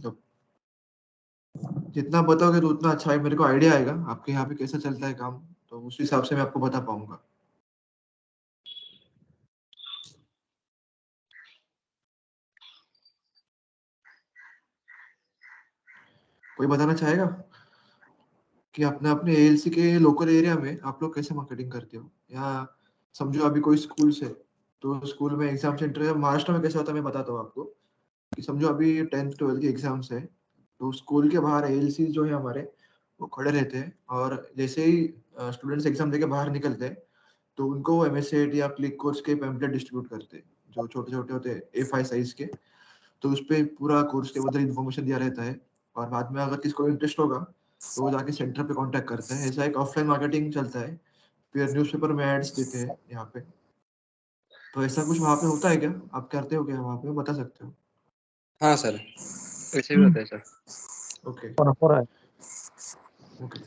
मतलब जितना बताओगे तो उतना अच्छा है, मेरे को आइडिया आएगा आपके यहाँ पे कैसा चलता है काम, तो उस हिसाब से मैं आपको बता पाऊंगा। कोई बताना चाहेगा कि अपने अपने एएलसी के लोकल एरिया में आप लोग कैसे मार्केटिंग करते हो? या समझो अभी कोई स्कूल से, तो स्कूल में एग्जाम सेंटर है, महाराष्ट्र में कैसा होता है मैं बताता हूँ आपको। कि समझो अभी 10th 12th के एग्जाम्स है, तो स्कूल के बाहर एएलसी जो है हमारे, वो खड़े रहते हैं, और जैसे ही स्टूडेंट्स एग्जाम देके बाहर निकलते हैं, तो उनको एमएससीआईटी या क्लिक कोर्स के पैम्पलेट डिस्ट्रीब्यूट करते हैं, जो छोटे छोटे होते हैं A5 साइज के। तो उस पे पूरा कोर्स के मतलब इन्फॉर्मेशन दिया रहता है, और बाद में अगर किसको इंटरेस्ट होगा तो वो जाके सेंटर पे कांटेक्ट करते हैं। ऐसा एक ऑफलाइन मार्केटिंग चलता है। फिर न्यूज़पेपर में एड्स देते हैं यहाँ पे। तो ऐसा कुछ वहाँ पे होता है क्या? आप करते हो क्या वहाँ पे, बता सकते हो? हाँ सर, ऐसे भी होता है सर। ओके हो रहा है। ओके।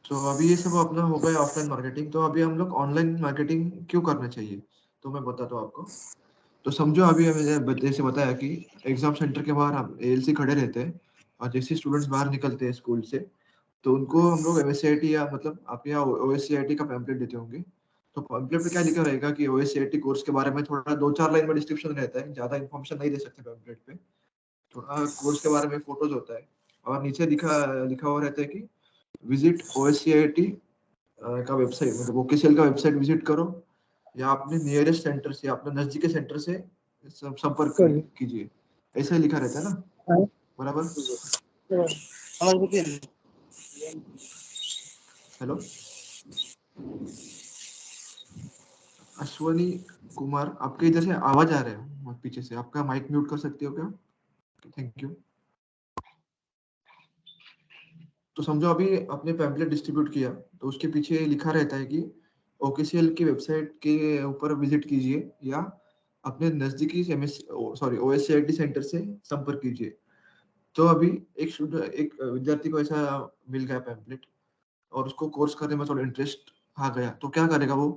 तो अभी ये सब अपना हो गया ऑफलाइन मार्केटिंग, तो अभी हम लोग ऑनलाइन मार्केटिंग क्यों करना चाहिए, तो मैं बताता हूँ आपको। तो समझो अभी मैंने जैसे बताया कि एग्जाम सेंटर के बाहर हम एएलसी खड़े रहते हैं, और जैसे स्टूडेंट्स बाहर निकलते हैं स्कूल से, तो उनको हम लोग एमएससीआईटी या मतलब आप यहाँ ओएससीआईटी का पैम्पलेट देते होंगे। तो पैम्पलेट में क्या लिखा रहेगा कि ओएससीआईटी कोर्स के बारे में थोड़ा 2-4 लाइन में डिस्क्रिप्शन रहता है, ज्यादा इन्फॉर्मेशन नहीं दे सकते पैम्पलेट पे। थोड़ा कोर्स के बारे में फोटोज होता है, और नीचे लिखा लिखा हुआ रहता है कि विजिट ओएससीआईटी का वेबसाइट, मतलब ओकेसीएल का वेबसाइट विजिट करो, या अपने नियरेस्ट सेंटर से, अपने नजदीक के सेंटर से संपर्क कीजिए। ऐसा ही लिखा रहता है ना, बराबर? हेलो अश्वनी कुमार, आपके इधर से आवाज आ रहा है बहुत पीछे से, आपका माइक म्यूट कर सकते हो क्या? Thank you. तो समझो अभी आपने पैम्पलेट डिस्ट्रीब्यूट किया, तो उसके पीछे लिखा रहता है कि ओकेसीएल की वेबसाइट के ऊपर विजिट कीजिए, या अपने नजदीकी ओएससीआईटी सेंटर से संपर्क कीजिए। तो अभी एक विद्यार्थी को ऐसा मिल गया पैम्पलेट, और उसको कोर्स करने में थोड़ा इंटरेस्ट आ गया, तो क्या करेगा वो,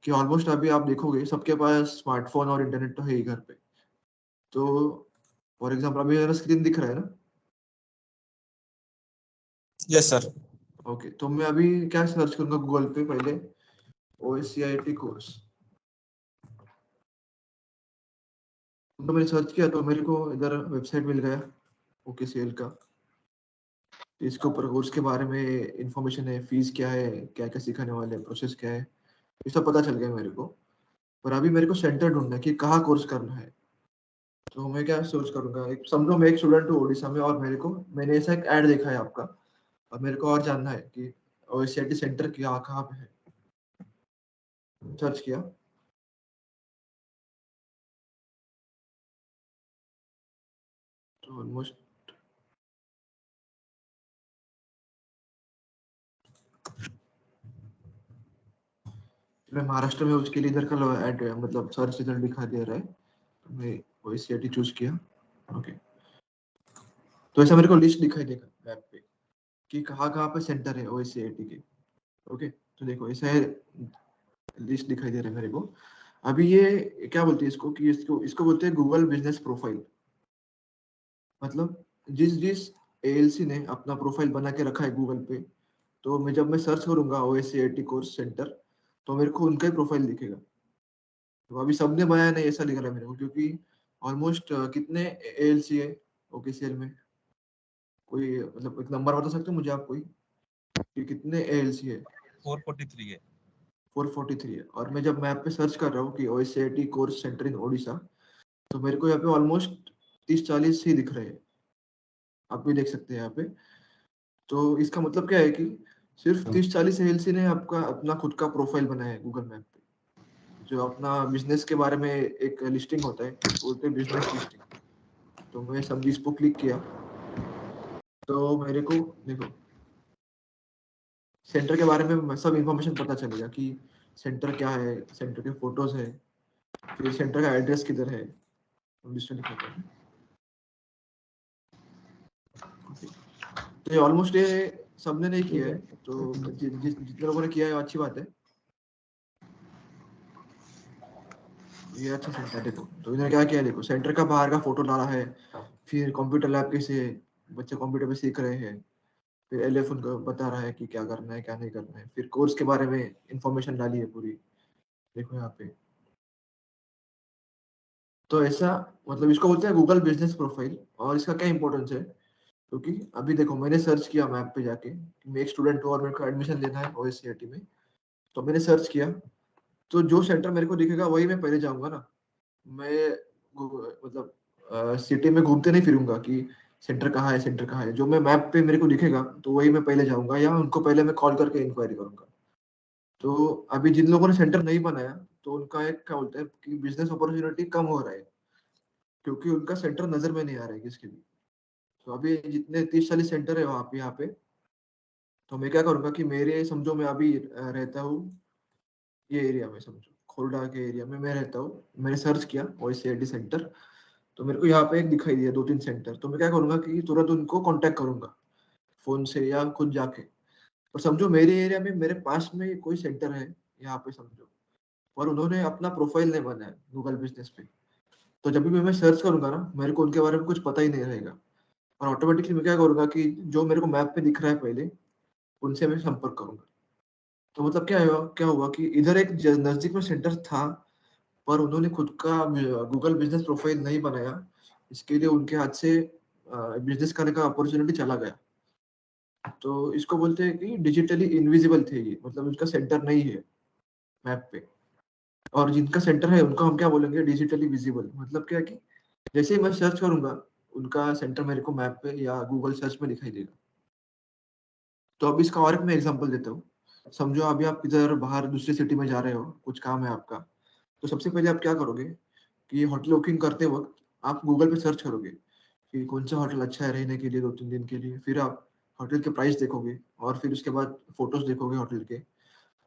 कि ऑलमोस्ट अभी आप देखोगे सबके पास स्मार्टफोन और इंटरनेट तो है ही घर पे। तो फॉर एग्जाम्पल अभी मेरा स्क्रीन दिख रहा है ना? Yes sir. ओके, तो मैं अभी क्या सर्च करूंगा गूगल पे, पहले ओएससीआईटी कोर्स। तो मैंने सर्च किया, तो मेरे को इधर वेबसाइट मिल गया ओकेसीएल का। तो इसके ऊपर कोर्स के बारे में इंफॉर्मेशन है, फीस क्या है, क्या क्या सिखाने वाले हैं, प्रोसेस क्या है, ये सब पता चल गया मेरे को। पर अभी मेरे को सेंटर ढूंढना है कि कहाँ कोर्स करना है। तो मैं क्या सोच करूंगा, एक समझो मैं एक स्टूडेंट हूँ उड़ीसा में, और मैंने ऐसा एक ऐड देखा है आपका, और मेरे को और जानना है कि ओएससीआईटी सेंटर क्या कहाँ पे है। सर्च किया, तो ऑलमोस्ट मैं महाराष्ट्र में, उसके लिए इधर का ऐड मतलब सर्च रिजल्ट दिखा दे रहा है, तो मैं ओएससीआईटी चूज किया। ओके, तो ऐसा मेरे को लिस्ट दिखाई देगा मैप पे कि कहाँ कहाँ पे सेंटर है ओएससीआईटी के। ओके, तो देखो ऐसा है, लिस्ट दिखाई दे रहा है मेरे को। अभी ये क्या बोलते हैं इसको, कि इसको इसको बोलते हैं गूगल बिजनेस प्रोफाइल। मतलब जिस जिस एएलसी ने अपना प्रोफाइल बना के रखा है गूगल पे, तो मैं जब मैं सर्च करूंगा ओएससीआईटी कोर्स सेंटर, तो मेरे को उनका ही प्रोफाइल दिखेगा। तो अभी सबने बनाया नहीं ऐसा दिख रहा है मेरे को, क्योंकि ऑलमोस्ट कितने एएलसी है ओकेसीएल में? कोई मतलब एक नंबर बता सकते हो मुझे आप कोई, कि कितने एएलसी है? 443 है। 443 है। और मैं जब मैप पे सर्च कर रहा हूँ कि ओएससीआईटी कोर्स सेंटर इन ओडिशा, तो मेरे को यहाँ पे ऑलमोस्ट 30-40 ही दिख रहे हैं। आप भी देख सकते हैं यहाँ पे। तो इसका मतलब क्या है कि सिर्फ 30-40 एएलसी ने आपका अपना खुद का प्रोफाइल बनाया है गूगल मैप पे, जो अपना बिजनेस के बारे में एक लिस्टिंग होता है, बोलते हैं बिजनेस लिस्टिंग। तो मैं समझी इसको क्लिक किया, तो मेरे को देखो सेंटर के बारे में सब इंफॉर्मेशन पता चलेगा कि सेंटर क्या है, सेंटर के फोटोज है, फिर सेंटर का एड्रेस किधर है, लिखा होता है। तो ये ऑलमोस्ट ये सबने नहीं किया है, तो जितने लोगों ने किया है अच्छी बात है। ये अच्छा सेंटर देखो, तो इन्होंने क्या किया, देखो सेंटर का बाहर का फोटो डाला है, फिर कंप्यूटर लैब कैसे है, बच्चे कंप्यूटर पे सीख रहे हैं, फिर एलएफ उनको बता रहा है कि क्या करना है क्या नहीं करना है, फिर कोर्स के बारे में इंफॉर्मेशन डाली है पूरी, देखो यहाँ पे। तो ऐसा मतलब इसको बोलते हैं गूगल बिजनेस प्रोफाइल। और इसका क्या इंपॉर्टेंस है, क्योंकि अभी देखो मैंने सर्च किया मैप पे जाके कि मैं एक स्टूडेंट हूँ और मेरे को एडमिशन लेना है ओएससीआईटी में। तो मैंने सर्च किया, तो जो सेंटर मेरे को दिखेगा वही मैं पहले जाऊंगा ना। मैं मतलब सिटी में घूमते नहीं फिरूंगा कि सेंटर कहाँ है सेंटर कहाँ है। जो मैं मैप पे मेरे को दिखेगा तो वही मैं पहले जाऊंगा, या उनको पहले मैं कॉल करके इंक्वायरी करूंगा। तो अभी जिन लोगों ने सेंटर नहीं बनाया तो उनका एक क्या बोलते हैं कि बिजनेस अपॉर्चुनिटी कम हो रहा है, क्योंकि उनका सेंटर नजर में नहीं आ रहा है किसके भी। तो अभी जितने 30-40 सेंटर है वहाँ पे यहाँ पे, तो मैं क्या करूंगा कि मेरे समझो मैं अभी रहता हूँ ये एरिया में, समझो खोलडा के एरिया में मैं रहता हूँ। मैंने सर्च किया ओएससीआईटी सेंटर, तो मेरे को यहाँ पे एक दिखाई दिया 2-3 सेंटर। तो मैं क्या करूंगा कि तुरंत उनको कांटेक्ट करूंगा फोन से या खुद जाके। और समझो मेरे एरिया में मेरे पास में कोई सेंटर है यहाँ पे समझो, और उन्होंने अपना प्रोफाइल नहीं बनाया गूगल बिजनेस पे, तो जब भी मैं सर्च करूंगा ना मेरे को उनके बारे में कुछ पता ही नहीं रहेगा। और ऑटोमेटिकली मैं क्या करूंगा कि जो मेरे को मैप पे दिख रहा है पहले उनसे मैं संपर्क करूंगा। तो मतलब क्या हुआ कि इधर एक नजदीक में सेंटर था, पर उन्होंने खुद का गूगल बिजनेस प्रोफाइल नहीं बनाया, इसके लिए उनके हाथ से बिजनेस करने का अपॉर्चुनिटी चला गया। तो इसको बोलते हैं कि डिजिटली इनविजिबल थे ये, मतलब उनका सेंटर नहीं है मैप पे। और जिनका सेंटर है उनको हम क्या बोलेंगे, डिजिटली विजिबल। मतलब क्या है कि जैसे ही मैं सर्च करूंगा उनका सेंटर मेरे को मैप पे या गूगल सर्च में दिखाई देगा। तो अब इसका और एक मैं एग्जांपल देता हूँ। समझो अभी आप इधर बाहर दूसरी सिटी में जा रहे हो, कुछ काम है आपका। तो सबसे पहले आप क्या करोगे कि होटल बुकिंग करते वक्त आप गूगल पे सर्च करोगे कि कौन सा होटल अच्छा है रहने के लिए 2-3 दिन के लिए। फिर आप होटल के प्राइस देखोगे, और फिर उसके बाद फोटोज देखोगे होटल के,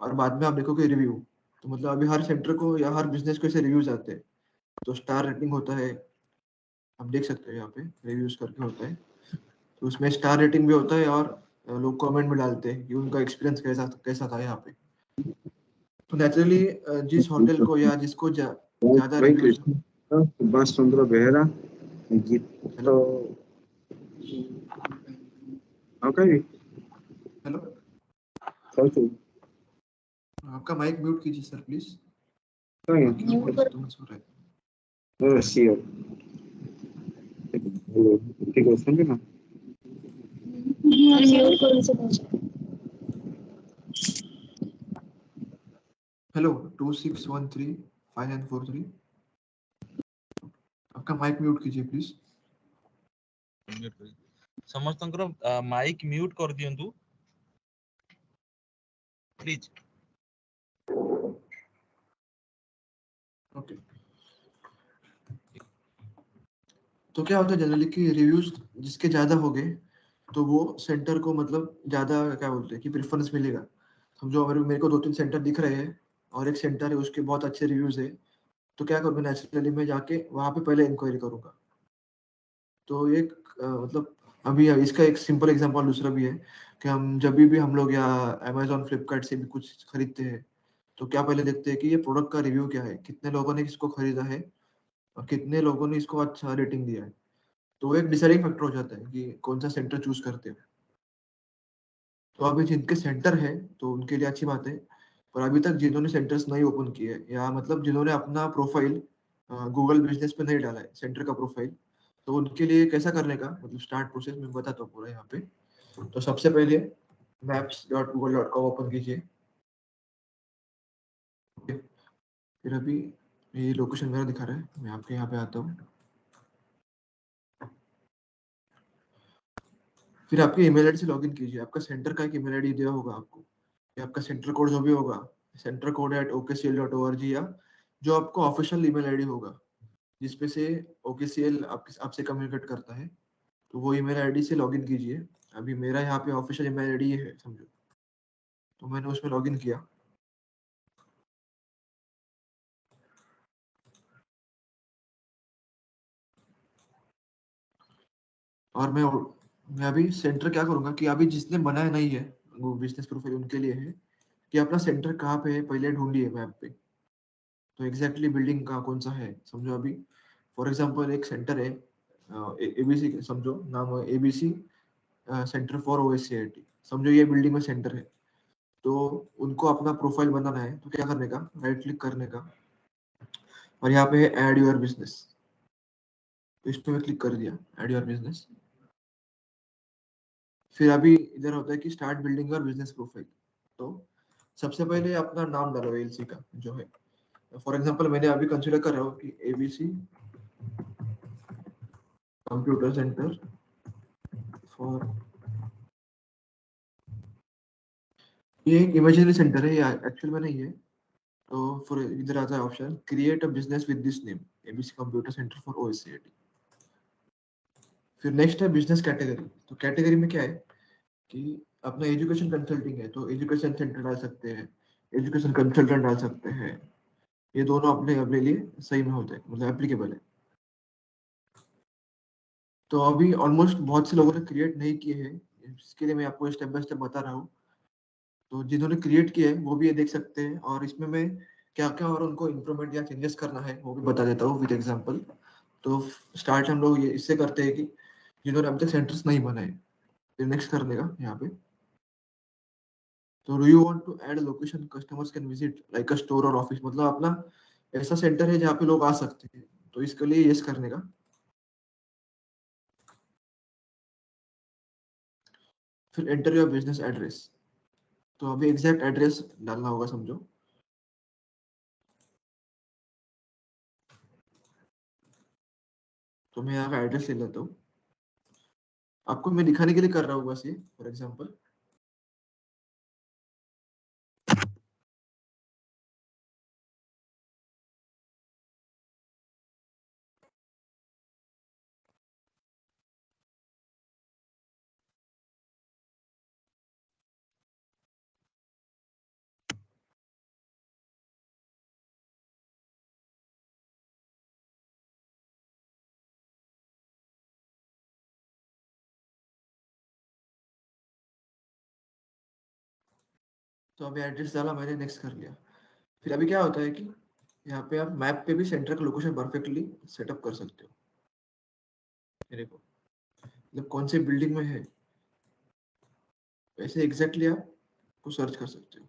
और बाद में आप देखोगे रिव्यू। तो मतलब अभी हर सेंटर को या हर बिजनेस को ऐसे रिव्यूज आते हैं। तो स्टार रेटिंग होता है, आप देख सकते हो यहाँ पे रिव्यूज करके होता है। तो उसमें स्टार रेटिंग भी होता है, और लोग कमेंट में डालते हैं कि उनका एक्सपीरियंस कैसा कैसा था यहाँ पे। तो नेचुरली जिस होटल को या जिसको ज्यादा भाई रिव्यूज। कृष्ण सुभाष चंद्र बेहरा गीत हेलो कहीं हेलो, कहीं आपका माइक म्यूट कीजिए सर प्लीज, कहीं बाकी लोग डिस्टर्बेंस हो रहा है। रशिया ठीक है सुन ना हेलो 26135943, आपका माइक म्यूट कीजिए प्लीज। म्यूट करी समस्तंकर माइक म्यूट कर दियंतु प्लीज। ओके। तो क्या होता है जनरली कि रिव्यूज जिसके ज्यादा हो गए तो वो सेंटर को मतलब ज्यादा क्या बोलते हैं कि प्रेफरेंस मिलेगा। समझो अगर मेरे को 2-3 सेंटर दिख रहे हैं और एक सेंटर है उसके बहुत अच्छे रिव्यूज है, तो क्या करूँगा नेचुरली मैं जाके वहां पे पहले इंक्वायरी करूंगा। तो एक मतलब अभी इसका एक सिंपल एग्जांपल दूसरा भी है कि हम जब भी हम लोग या अमेजोन फ्लिपकार्ट से भी कुछ खरीदते हैं, तो क्या पहले देखते हैं कि ये प्रोडक्ट का रिव्यू क्या है, कितने लोगों ने इसको खरीदा है और कितने लोगों ने इसको अच्छा रेटिंग दिया है। तो वो एक डिसाइडिंग फैक्टर हो जाता है कि कौन सा सेंटर चूज करते हैं। तो अभी जिनके सेंटर है तो उनके लिए अच्छी बात है, पर अभी तक जिन्होंने सेंटर्स नहीं ओपन किए या मतलब जिन्होंने अपना प्रोफाइल गूगल बिजनेस पे नहीं डाला है सेंटर का प्रोफाइल, तो उनके लिए कैसा करने का मतलब स्टार्ट प्रोसेस में बताता हूँ पूरा यहाँ पे। तो सबसे पहले maps.google.com ओपन कीजिए। ओके, फिर अभी ये लोकेशन मेरा दिखा रहा है, मैं आपके यहाँ पे आता हूँ। फिर आपके ईमेल आईडी से लॉगिन कीजिए। आपका सेंटर का एक ईमेल आईडी दिया होगा आपको, या आपका सेंटर कोड जो भी होगा, सेंटर कोड @okcl.org, या जो आपको ऑफिशियल ईमेल आईडी होगा जिसपे से ओकेसीएल आपसे कम्युनिकेट करता है, तो वो ईमेल आईडी से लॉगिन कीजिए। अभी मेरा यहाँ पे ऑफिशियल ईमेल आईडी है समझो, तो मैंने उसमें लॉगिन किया। और मैं अभी सेंटर क्या करूंगा कि अभी जिसने बनाया नहीं है वो बिजनेस प्रोफाइल उनके लिए है कि अपना सेंटर कहाँ पे है पहले ढूंढिए मैप पे। तो एग्जैक्टली बिल्डिंग का कौन सा है समझो। अभी फॉर एग्जांपल एक सेंटर है एबीसी समझो, नाम है एबीसी सेंटर फॉर ओएससीआईटी, समझो ये बिल्डिंग में सेंटर है। तो उनको अपना प्रोफाइल बनाना है तो क्या करने का, राइट क्लिक करने का और यहाँ पे है ऐड योर बिजनेस, तो इस पे मैं क्लिक कर दिया, ऐड योर बिजनेस। फिर अभी इधर होता है कि start building your business profile. तो सबसे पहले अपना नाम डालो एलसी का जो है, फॉर एग्जांपल मैंने अभी कंसीडर कर रहा हूँ कि एबीसी कंप्यूटर सेंटर फॉर, ये एक इमेजिनरी सेंटर है, ये एक्चुअल में नहीं है। तो फॉर इधर आता है option create a business with this name, ABC computer centre for OSCIT. फिर नेक्स्ट है बिजनेस कैटेगरी। तो कैटेगरी में क्या है कि अपना एजुकेशन कंसल्टिंग है तो एजुकेशन सेंटर डाल सकते हैं, एजुकेशन कंसल्टेंट डाल सकते हैं, ये दोनों अपने अपने लिए सही में होते हैं, मतलब एप्लीकेबल है। तो अभी ऑलमोस्ट बहुत से लोगों ने क्रिएट नहीं किए हैं, इसके लिए मैं आपको स्टेप बाय स्टेप बता रहा हूँ। तो जिन्होंने क्रिएट किए हैं वो भी ये देख सकते हैं, और इसमें मैं क्या क्या और उनको इम्प्रूवमेंट या चेंजेस करना है वो भी बता देता हूँ विद एग्जांपल। तो स्टार्ट हम लोग ये इससे करते हैं कि जिन्होंने अभी तक सेंटर्स नहीं बनाए, फिर नेक्स्ट करने का यहाँ पे। तो do you want to add location customers can visit like a store और ऑफिस, मतलब अपना ऐसा सेंटर है जहाँ पे लोग आ सकते हैं, तो इसके लिए यस करने का। फिर एंटर योर बिजनेस एड्रेस, तो अभी एग्जैक्ट एड्रेस डालना होगा समझो। तो मैं यहाँ का एड्रेस ले लेता हूँ, आपको मैं दिखाने के लिए कर रहा हूँ बस ये फॉर एग्जांपल। तो अभी एड्रेस डाला मैंने, नेक्स्ट कर लिया। फिर अभी क्या होता है कि यहाँ पे आप मैप पे भी सेंटर का लोकेशन परफेक्टली सेटअप कर सकते हो। ये देखो, मतलब कौन से बिल्डिंग में है वैसे एग्जैक्टली आपको सर्च कर सकते हो।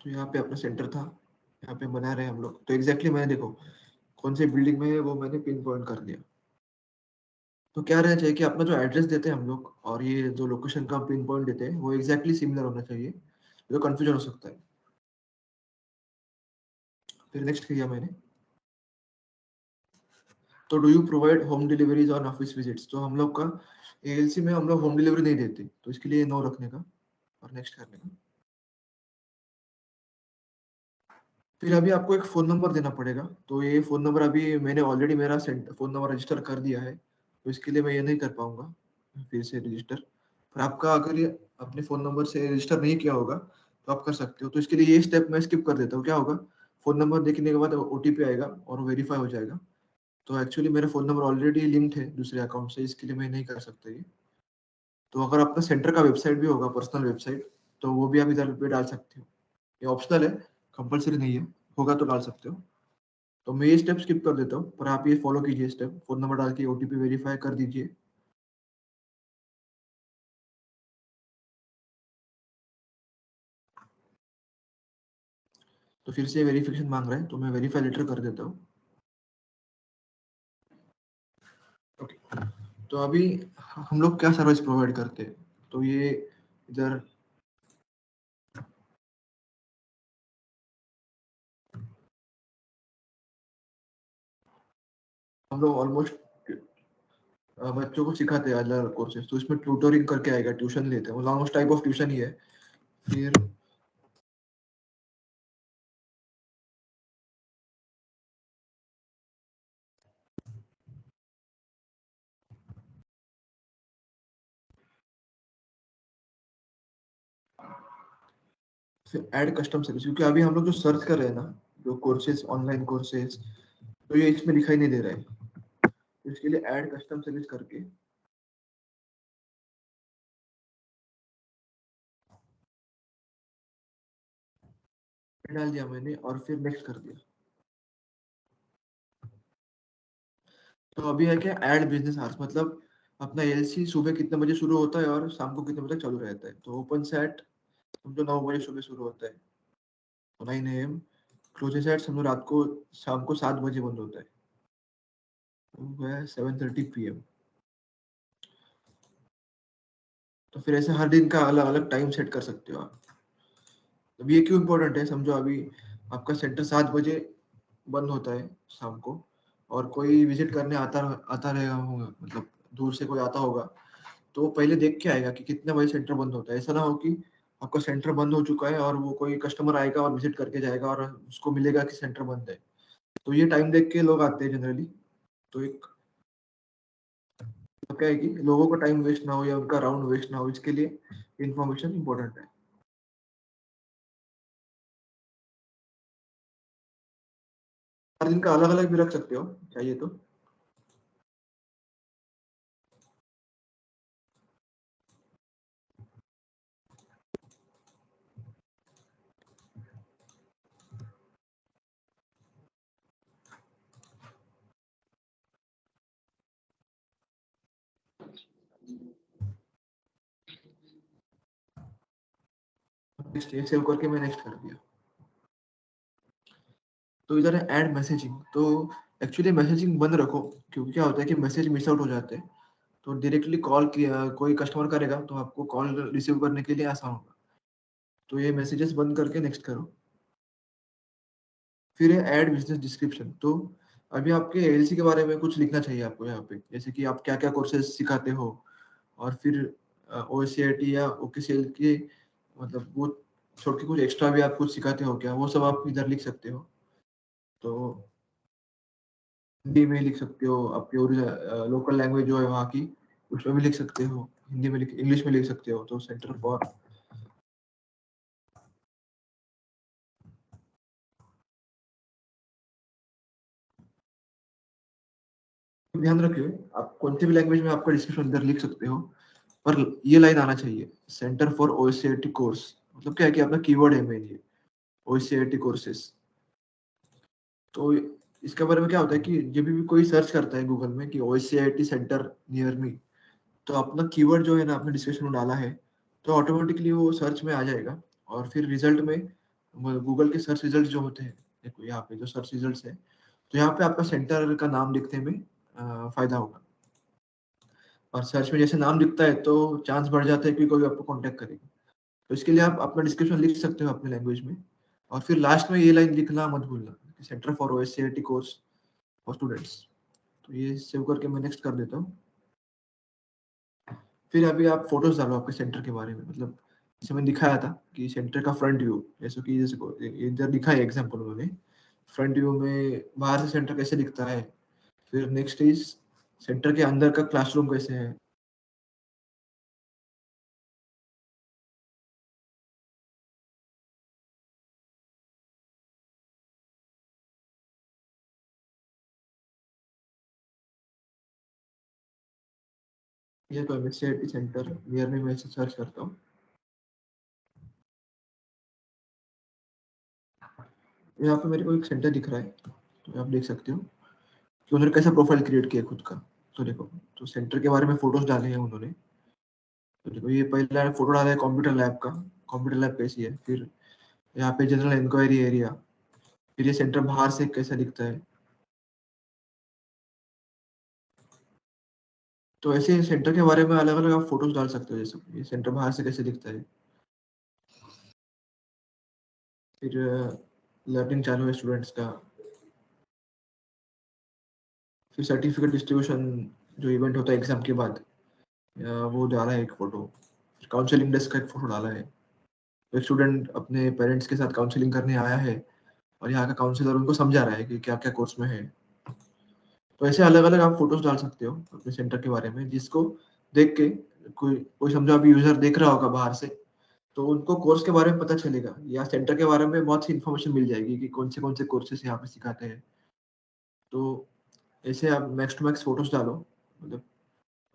तो यहाँ पे अपना सेंटर था, यहाँ पे बना रहे हैं हम लोग, तो एग्जैक्टली मैंने देखो कौन से बिल्डिंग में है वो मैंने पिन पॉइंट कर दिया। तो क्या रहना चाहिए कि अपना जो एड्रेस देते हैं हम लोग और ये जो लोकेशन का पिन पॉइंट देते हैं वो एग्जैक्टली सिमिलर होना चाहिए, जो कंफ्यूजन हो सकता है। फिर नेक्स्ट किया मैंने, तो do you provide home deliveries on office visits, तो हम लोग का एएलसी में हम लोग होम डिलीवरी नहीं देते, तो इसके लिए नो रखने का और नेक्स्ट करने का। फिर अभी आपको एक फोन नंबर देना पड़ेगा, तो ये फोन नंबर अभी मैंने ऑलरेडी मेरा फोन नंबर रजिस्टर कर दिया है, तो इसके लिए मैं ये नहीं कर पाऊंगा फिर से रजिस्टर। पर आपका अगर ये अपने फोन नंबर से रजिस्टर नहीं किया होगा तो आप कर सकते हो। तो इसके लिए ये स्टेप मैं स्किप कर देता हूँ। क्या होगा, फोन नंबर देखने के बाद ओटीपी आएगा और वेरीफाई हो जाएगा। तो एक्चुअली मेरा फोन नंबर ऑलरेडी लिंक्ड है दूसरे अकाउंट से, इसके लिए मैं नहीं कर सकता ये। तो अगर आपका सेंटर का वेबसाइट भी होगा, पर्सनल वेबसाइट, तो वो भी आप इधर पे डाल सकते हो। ये ऑप्शनल है, कंपलसरी नहीं है, होगा तो डाल सकते हो। तो मैं ये स्टेप स्किप कर देता हूँ, पर आप ये फॉलो कीजिए स्टेप, फोन नंबर डाल के ओटीपी वेरीफाई कर दीजिए। तो फिर से वेरिफिकेशन मांग रहा है, तो मैं वेरीफाई लेटर कर देता हूँ। ओके, तो अभी हम लोग क्या सर्विस प्रोवाइड करते हैं, तो ये इधर हम लोग ऑलमोस्ट बच्चों को सिखाते हैं अलग कोर्सेज, तो इसमें ट्यूटरिंग करके आएगा, ट्यूशन लेते हैं, ऑलमोस्ट टाइप ऑफ ट्यूशन ही है। फिर ऐड कस्टम सर्विस, क्योंकि अभी हम लोग जो सर्च कर रहे हैं ना, जो कोर्सेज ऑनलाइन कोर्सेज, तो ये इसमें दिखाई नहीं दे रहा है। उसके लिए ऐड कस्टम सर्विस करके डाल दिया मैंने और फिर नेक्स्ट कर दिया। तो अभी है क्या, ऐड बिजनेस आवर्स, मतलब अपना एलसी सुबह कितने बजे शुरू होता है और शाम को कितने बजे तक चालू रहता है। तो ओपन सेट समझो 9 बजे सुबह शुरू होता है, तो 9 AM। क्लोजिंग सेट समझो रात को शाम को 7 बजे बंद होता है, तो वह 7:30 PM। तो फिर ऐसे हर दिन का अलग अलग टाइम सेट कर सकते हो आप। अब ये क्यों इम्पोर्टेंट है, समझो अभी आपका सेंटर 7 बजे बंद होता है शाम को, और कोई विजिट करने आता आता रहेगा होगा, मतलब दूर से कोई आता होगा, तो वो पहले देख के आएगा कि कितने बजे सेंटर बंद होता है। ऐसा ना हो कि आपका सेंटर बंद हो चुका है और वो कोई कस्टमर आएगा और विजिट करके जाएगा और उसको मिलेगा कि सेंटर बंद है। तो ये टाइम देख के लोग आते हैं जनरली। तो एक तो क्या है कि लोगों का टाइम वेस्ट ना हो या उनका राउंड वेस्ट ना हो, इसके लिए इंफॉर्मेशन इंपॉर्टेंट है। हर दिन का अलग अलग भी रख सकते हो चाहिए तो। नेक्स्ट ये सेव करके मैं नेक्स्ट कर दिया। तो इधर है ऐड मैसेजिंग। तो एक्चुअली मैसेजिंग बंद रखो, क्योंकि क्या होता है कि मैसेज मिस आउट हो जाते हैं। तो डायरेक्टली कॉल किया कोई कस्टमर करेगा तो आपको कॉल रिसीव करने के लिए आसान होगा। तो ये मैसेजेस बंद करके नेक्स्ट करो। फिर है ऐड बिजनेस डिस्क्रिप्शन। तो अभी आपके एलसी के बारे में कुछ लिखना चाहिए आपको यहाँ पे, जैसे कि आप क्या क्या कोर्सेज सिखाते हो, और फिर ओसीआईटी या ओकेसीएल के मतलब वो छोड़ के कुछ एक्स्ट्रा भी आप कुछ सिखाते हो क्या, वो सब आप इधर लिख सकते हो। तो हिंदी में लिख सकते हो, आपकी लोकल लैंग्वेज जो है वहाँ की उसमें भी लिख सकते हो, हिंदी में लिख इंग्लिश में लिख सकते हो। तो सेंटर फॉर ध्यान रखिए, आप कौन सी भी लैंग्वेज में आपका डिस्क्रिप्शन इधर लिख सकते हो, पर ये लाइन आना चाहिए, सेंटर फॉर ओसीआईटी कोर्स। मतलब क्या है कि अपना कीवर्ड है मेन ये ओसीआईटी कोर्सेस। तो इसके बारे में क्या होता है कि जब भी कोई सर्च करता है गूगल में कि ओसीआईटी सेंटर नियर मी, तो अपना कीवर्ड जो है ना आपने डिस्क्रिप्शन में डाला है, तो ऑटोमेटिकली वो सर्च में आ जाएगा। और फिर रिजल्ट में गूगल के सर्च रिजल्ट जो होते हैं, देखो यहाँ पे जो सर्च रिजल्ट है, तो यहाँ पे आपका सेंटर का नाम लिखने में फायदा होगा। और सर्च में जैसे नाम दिखता है तो चांस बढ़ जाता है कि कोई आपको कांटेक्ट करेगा। तो इसके लिए आप अपना डिस्क्रिप्शन लिख सकते हो अपने लैंग्वेज में, और फिर लास्ट में ये लाइन लिखना मत भूलना, centre for OSCIT course for students. तो ये सेव करके मैं नेक्स्ट कर देता हूँ। फिर अभी आप फोटोज डालो आपके सेंटर के बारे में, मतलब जैसे मैंने दिखाया था कि सेंटर का फ्रंट व्यू, जैसे इधर दिखा है एग्जाम्पल उन्होंने, फ्रंट व्यू में बाहर से सेंटर कैसे दिखता है। फिर नेक्स्ट इज सेंटर के अंदर का क्लासरूम कैसे है। ये तो एमएससीआईटी सेंटर नियर में मैं इसे सर्च करता हूँ। यहाँ पे मेरे को एक सेंटर दिख रहा है, तो आप देख सकते हो कि उन्होंने कैसा प्रोफाइल क्रिएट किया खुद का। तो देखो, तो सेंटर के बारे में फोटोज डाले हैं उन्होंने। तो देखो ये पहला फोटो डाला है कंप्यूटर लैब का, कंप्यूटर लैब कैसी है। फिर यहाँ पे जनरल इंक्वायरी एरिया, फिर ये सेंटर बाहर से कैसा दिखता है। तो ऐसे सेंटर के बारे में अलग अलग आप फोटोज डाल सकते हो, जैसे ये सेंटर बाहर से कैसे दिखता है। फिर लर्निंग चालू है स्टूडेंट्स का। फिर सर्टिफिकेट डिस्ट्रीब्यूशन जो इवेंट होता है एग्जाम के बाद, वो डाला है एक फोटो। काउंसलिंग डेस्क का एक फोटो डाला है, तो एक स्टूडेंट अपने पेरेंट्स के साथ काउंसलिंग करने आया है और यहाँ का काउंसलर उनको समझा रहा है कि क्या क्या कोर्स में है। तो ऐसे अलग अलग आप फोटोज डाल सकते हो अपने सेंटर के बारे में, जिसको देख के कोई कोई समझो अभी यूजर देख रहा होगा बाहर से, तो उनको कोर्स के बारे में पता चलेगा या सेंटर के बारे में बहुत सी इन्फॉर्मेशन मिल जाएगी कि कौन से कोर्सेस यहाँ पे सिखाते हैं। तो ऐसे आप मैक्स टू मैक्स फोटोज डालो मतलब,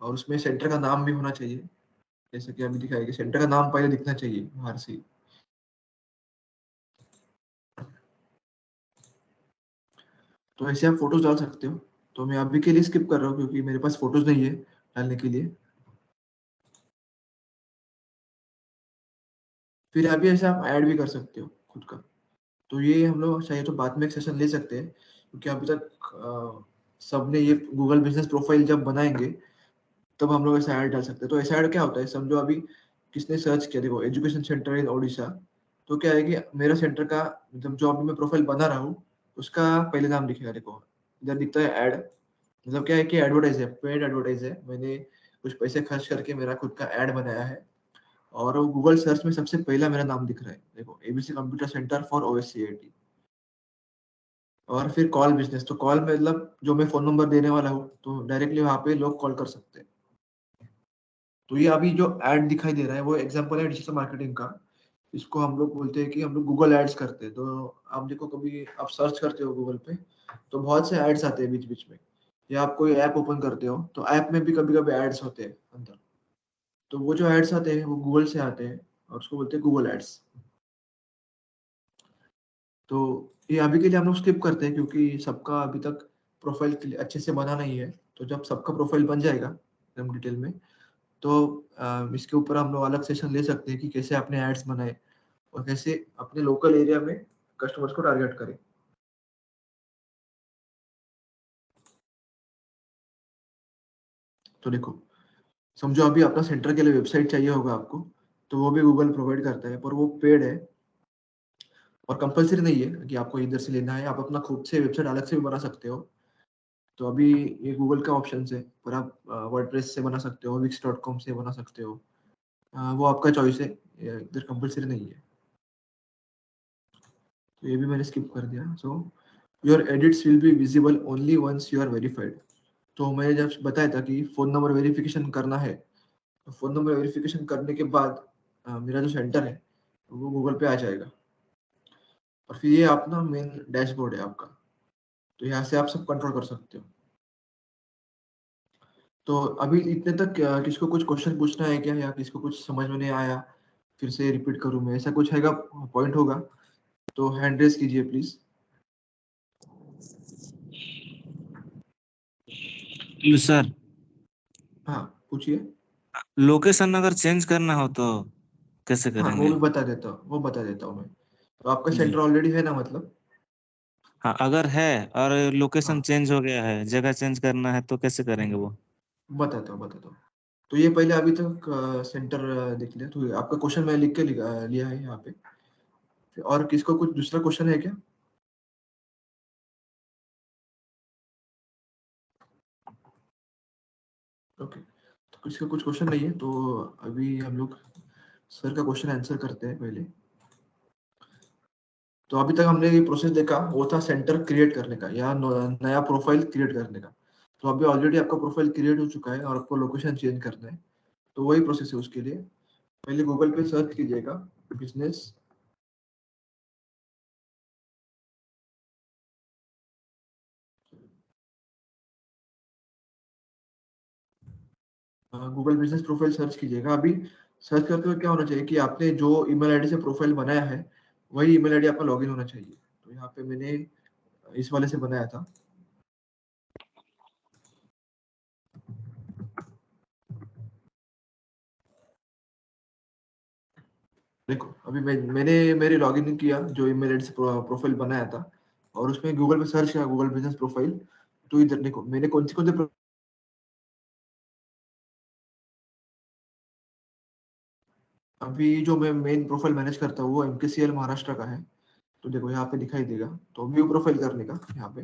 और उसमें सेंटर का नाम भी होना चाहिए, जैसे कि अभी दिखाया कि सेंटर का नाम पहले दिखना चाहिए बाहर से ही। तो ऐसे आप फोटोज डाल सकते हो। तो मैं अभी के लिए स्किप कर रहा हूँ क्योंकि मेरे पास फोटोज नहीं है डालने के लिए। फिर अभी ऐसे आप ऐड भी कर सकते हो खुद का। तो ये हम लोग चाहिए तो बाद में एक सेशन ले सकते हैं, क्योंकि अभी तक सबने ये गूगल बिजनेस प्रोफाइल जब बनाएंगे तब हम लोग ऐसा ऐड डाल सकते हैं। तो ऐसा ऐड क्या होता है, समझो अभी किसने सर्च किया, देखो एजुकेशन सेंटर इन ओडिशा, तो क्या है कि मेरा सेंटर का मतलब जो अभी मैं प्रोफाइल बना रहा हूँ उसका पहले नाम दिखेगा। देखो इधर दिखता है ऐड, मतलब क्या है कि एडवर्टाइज है, पेड एडवर्टाइज है, मैंने कुछ पैसे खर्च करके मेरा खुद का ऐड बनाया है, और वो गूगल सर्च में सबसे पहला मेरा नाम दिख रहा है। देखो एबीसी कंप्यूटर सेंटर फॉर ओएससीआईटी। और फिर कॉल बिजनेस, तो कॉल मतलब जो मैं फोन नंबर देने वाला हूँ तो डायरेक्टली वहाँ पे लोग कॉल कर सकते हैं। तो ये अभी जो ऐड दिखाई दे रहा है वो एग्जांपल है डिजिटल मार्केटिंग का। इसको हम लोग बोलते हैं कि हम लोग गूगल एड्स करते हैं। तो आप देखो कभी आप सर्च करते हो गूगल पे तो बहुत से एड्स आते हैं बीच बीच में, या आप कोई ऐप ओपन करते हो तो ऐप में भी कभी कभी एड्स होते हैं अंदर। तो वो जो एड्स आते हैं वो गूगल से आते हैं और उसको बोलते हैं गूगल एड्स। तो ये अभी के लिए हम लोग स्किप करते हैं क्योंकि सबका अभी तक प्रोफाइल अच्छे से बना नहीं है। तो जब सबका प्रोफाइल बन जाएगा एकदम डिटेल में, तो इसके ऊपर हम लोग अलग सेशन ले सकते हैं कि कैसे अपने एड्स बनाए और कैसे अपने लोकल एरिया में कस्टमर्स को टारगेट करें। तो देखो समझो अभी अपना सेंटर के लिए वेबसाइट चाहिए होगा आपको, तो वो भी गूगल प्रोवाइड करता है, पर वो पेड है और कंपलसरी नहीं है कि आपको इधर से लेना है। आप अपना खुद से वेबसाइट अलग से भी बना सकते हो। तो अभी ये गूगल का ऑप्शन है, पर आप वर्डप्रेस से बना सकते हो, wix.com से बना सकते हो। वो आपका चॉइस है, ये इधर कंपलसरी नहीं है। तो ये भी मैंने स्किप कर दिया। So your edits will be visible only once you are verified. तो मैंने जब बताया था कि फोन नंबर वेरिफिकेशन करना है, तो फोन नंबर वेरिफिकेशन करने के बाद मेरा जो सेंटर है वो गूगल पे आ जाएगा। और फिर ये अपना मेन डैशबोर्ड है आपका, तो यहाँ से आप सब कंट्रोल कर सकते हो। तो अभी इतने तक किसको कुछ क्वेश्चन पूछना है क्या, या किसको कुछ समझ में नहीं आया फिर से रिपीट करूँ मैं, ऐसा कुछ हैगा पॉइंट होगा तो हैंड रेज कीजिए प्लीज। सर हाँ पूछिए। लोकेशन अगर चेंज करना हो तो कैसे हाँ वो करेंगे? भी बता देता हूँ, वो बता देता हूँ मैं। तो आपका जी सेंटर ऑलरेडी है ना मतलब? हाँ, अगर है और लोकेशन हाँ। चेंज हो गया है, जगह चेंज करना है तो कैसे करेंगे वो? बताता हूँ। तो ये पहले अभी तक सेंटर देख लिया, तो आपका क्वेश्चन मैं लिख के लिया है यहाँ पे। और किसको कुछ दूसरा क्वेश्चन है क्या? ओके, तो किसी का कुछ क्वेश्चन नहीं है तो अभी हम लोग सर का क्वेश्चन आंसर करते हैं पहले। तो अभी तक हमने ये प्रोसेस देखा वो था सेंटर क्रिएट करने का या नया प्रोफाइल क्रिएट करने का। तो अभी ऑलरेडी आपका प्रोफाइल क्रिएट हो चुका है और आपको लोकेशन चेंज करना है। तो वही प्रोसेस है उसके लिए। पहले गूगल पे सर्च कीजिएगा business, Google business profile search कीजिएगा। अभी सर्च करते हुए क्या होना चाहिए कि आपने जो ईमेल आईडी से प्रोफाइल बनाया है वही ईमेल आईडी आपका लॉगिन होना चाहिए। तो यहाँ पे मैंने इस वाले से बनाया था। देखो अभी मैंने मेरे लॉगिन किया जो ईमेल आईडी से प्रोफाइल बनाया था, और उसमें गूगल पे सर्च किया गूगल बिजनेस प्रोफाइल। तो इधर देखो मैंने कौन से अभी जो मैं मेन प्रोफाइल मैनेज करता हूँ वो एमकेसीएल महाराष्ट्र का है। तो देखो यहाँ पे दिखाई देगा, तो व्यू प्रोफाइल करने का यहाँ पे।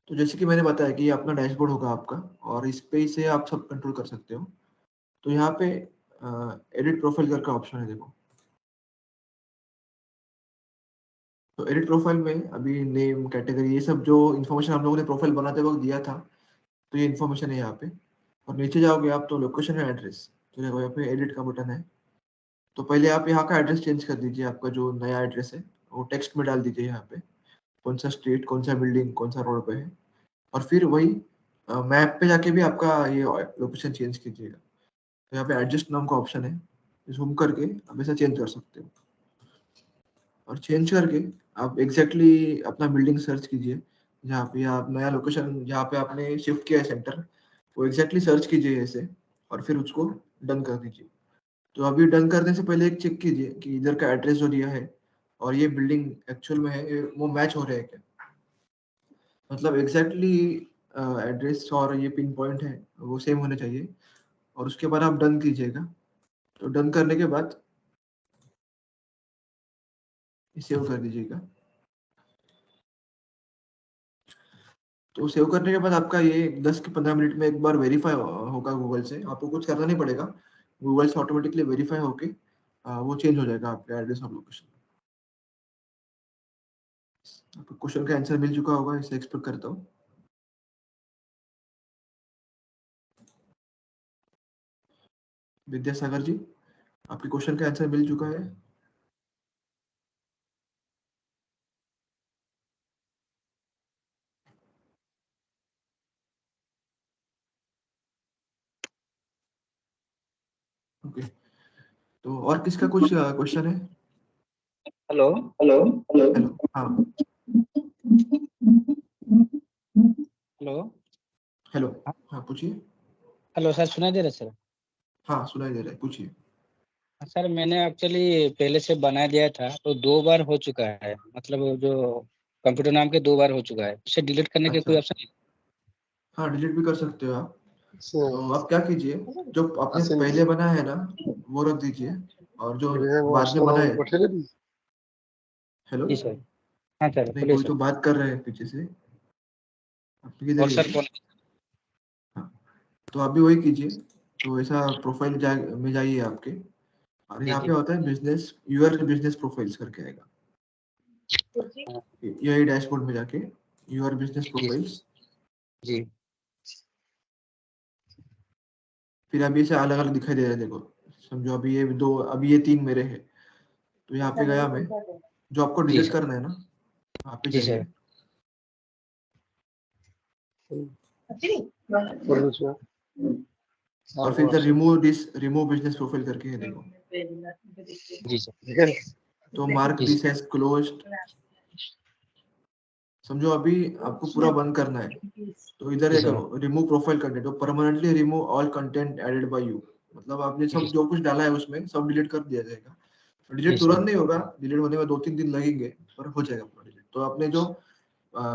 तो जैसे कि मैंने बताया कि ये अपना डैशबोर्ड होगा आपका, और इस पे से आप सब कंट्रोल कर सकते हो। तो यहाँ पे एडिट प्रोफाइल करके ऑप्शन है देखो। तो एडिट प्रोफाइल में अभी नेम कैटेगरी ये सब जो इन्फॉर्मेशन हम लोगों ने प्रोफाइल बनाते वक्त दिया था, तो ये इन्फॉर्मेशन है यहाँ पे। और नीचे जाओगे आप तो लोकेशन है एड्रेस, तो देखो यहाँ पे एडिट का बटन है। तो पहले आप यहाँ का एड्रेस चेंज कर दीजिए, आपका जो नया एड्रेस है वो टेक्स्ट में डाल दीजिए यहाँ पे। कौन सा स्ट्रीट, कौन सा बिल्डिंग, कौन सा रोड पे है, और फिर वही मैप पे जाके भी आपका ये लोकेशन चेंज कीजिएगा। तो यहाँ पे एडजस्ट नाम का ऑप्शन है, जूम करके आप ऐसा चेंज कर सकते हो, और चेंज करके आप एग्जैक्टली अपना बिल्डिंग सर्च कीजिए जहाँ पे आप नया लोकेशन जहाँ पे आपने शिफ्ट किया है सेंटर, वो एग्जैक्टली सर्च कीजिए ऐसे, और फिर उसको डन कर दीजिए। तो अभी डन करने से पहले एक चेक कीजिए कि इधर का एड्रेस जो दिया है और ये बिल्डिंग एक्चुअल में है वो मैच हो रहे हैं क्या, मतलब एग्जैक्टली एड्रेस और ये पिन पॉइंट है वो सेम होने चाहिए, और उसके बाद आप डन कीजिएगा। तो डन करने के बाद सेव कर दीजिएगा। तो सेव करने के बाद आपका ये 10 के 15 मिनट में एक बार वेरीफाई होगा गूगल से, आपको कुछ करना नहीं पड़ेगा, गूगल से ऑटोमेटिकली वेरीफाई होके वो चेंज हो जाएगा आपका एड्रेस और लोकेशन। आपको क्वेश्चन का आंसर मिल चुका होगा, इसे एक्सपेक्ट करता हूँ। विद्यासागर जी, आपके क्वेश्चन का आंसर मिल चुका है? ओके, तो और किसका कुछ क्वेश्चन है? हेलो हेलो, हाँ हेलो हेलो, हाँ पूछिए। हेलो सर, सुनाई दे रहा है सर? हाँ सुनाई दे रहा है, पूछिए। सर मैंने एक्चुअली पहले से बना दिया था, तो 2 बार हो चुका है, मतलब वो जो कंप्यूटर नाम के 2 बार हो चुका है, उसे डिलीट करने के कोई अच्छा, ऑप्शन हाँ डिलीट भी कर सकते हो आप। So, तो आप क्या कीजिए, जो आपने पहले बनाया है ना वो रख दीजिए, और जो बाद में बनाए। हेलो, जी सर। हाँ सर, नहीं बोलिए कोई सर। तो बात कर रहे हैं पीछे से, आप किधर और ही सर है? कौन? हाँ, तो आप भी वही कीजिए। तो ऐसा प्रोफाइल में जाइए आपके, और जी यहाँ जी पे होता है बिजनेस, यूआर बिजनेस प्रोफाइल्स करके आएगा, हाँ, यही डैशबोर्ड में जाके यूआर बिजनेस जी प्रोफाइल्स, जी फिर अभी से अलग अलग दिखाई दे रहा है, देखो समझो अभी ये दो, अभी ये 3 मेरे हैं, तो यहाँ पे गया मैं, जो आपको जी डिलीट सर। करना है ना वहाँ पे जी जाइए, सर। और फिर इधर रिमूव बिजनेस प्रोफाइल करके है देखो, जी सर। तो मार्क जी दिस सर। As closed. समझो अभी आपको पूरा बंद करना है, तो इधर जी एक सर। रिमूव प्रोफाइल कंटेंट, तो permanently remove all content added by you, मतलब आपने जी सब जो कुछ डाला है उसमें सब डिलीट कर दिया जाएगा। जी डिलीट सर। तुरंत नहीं होगा, डिलीट होने में 2-3 दिन लगेंगे, पर हो जाएगा पूरा डिलीट। तो आपने जो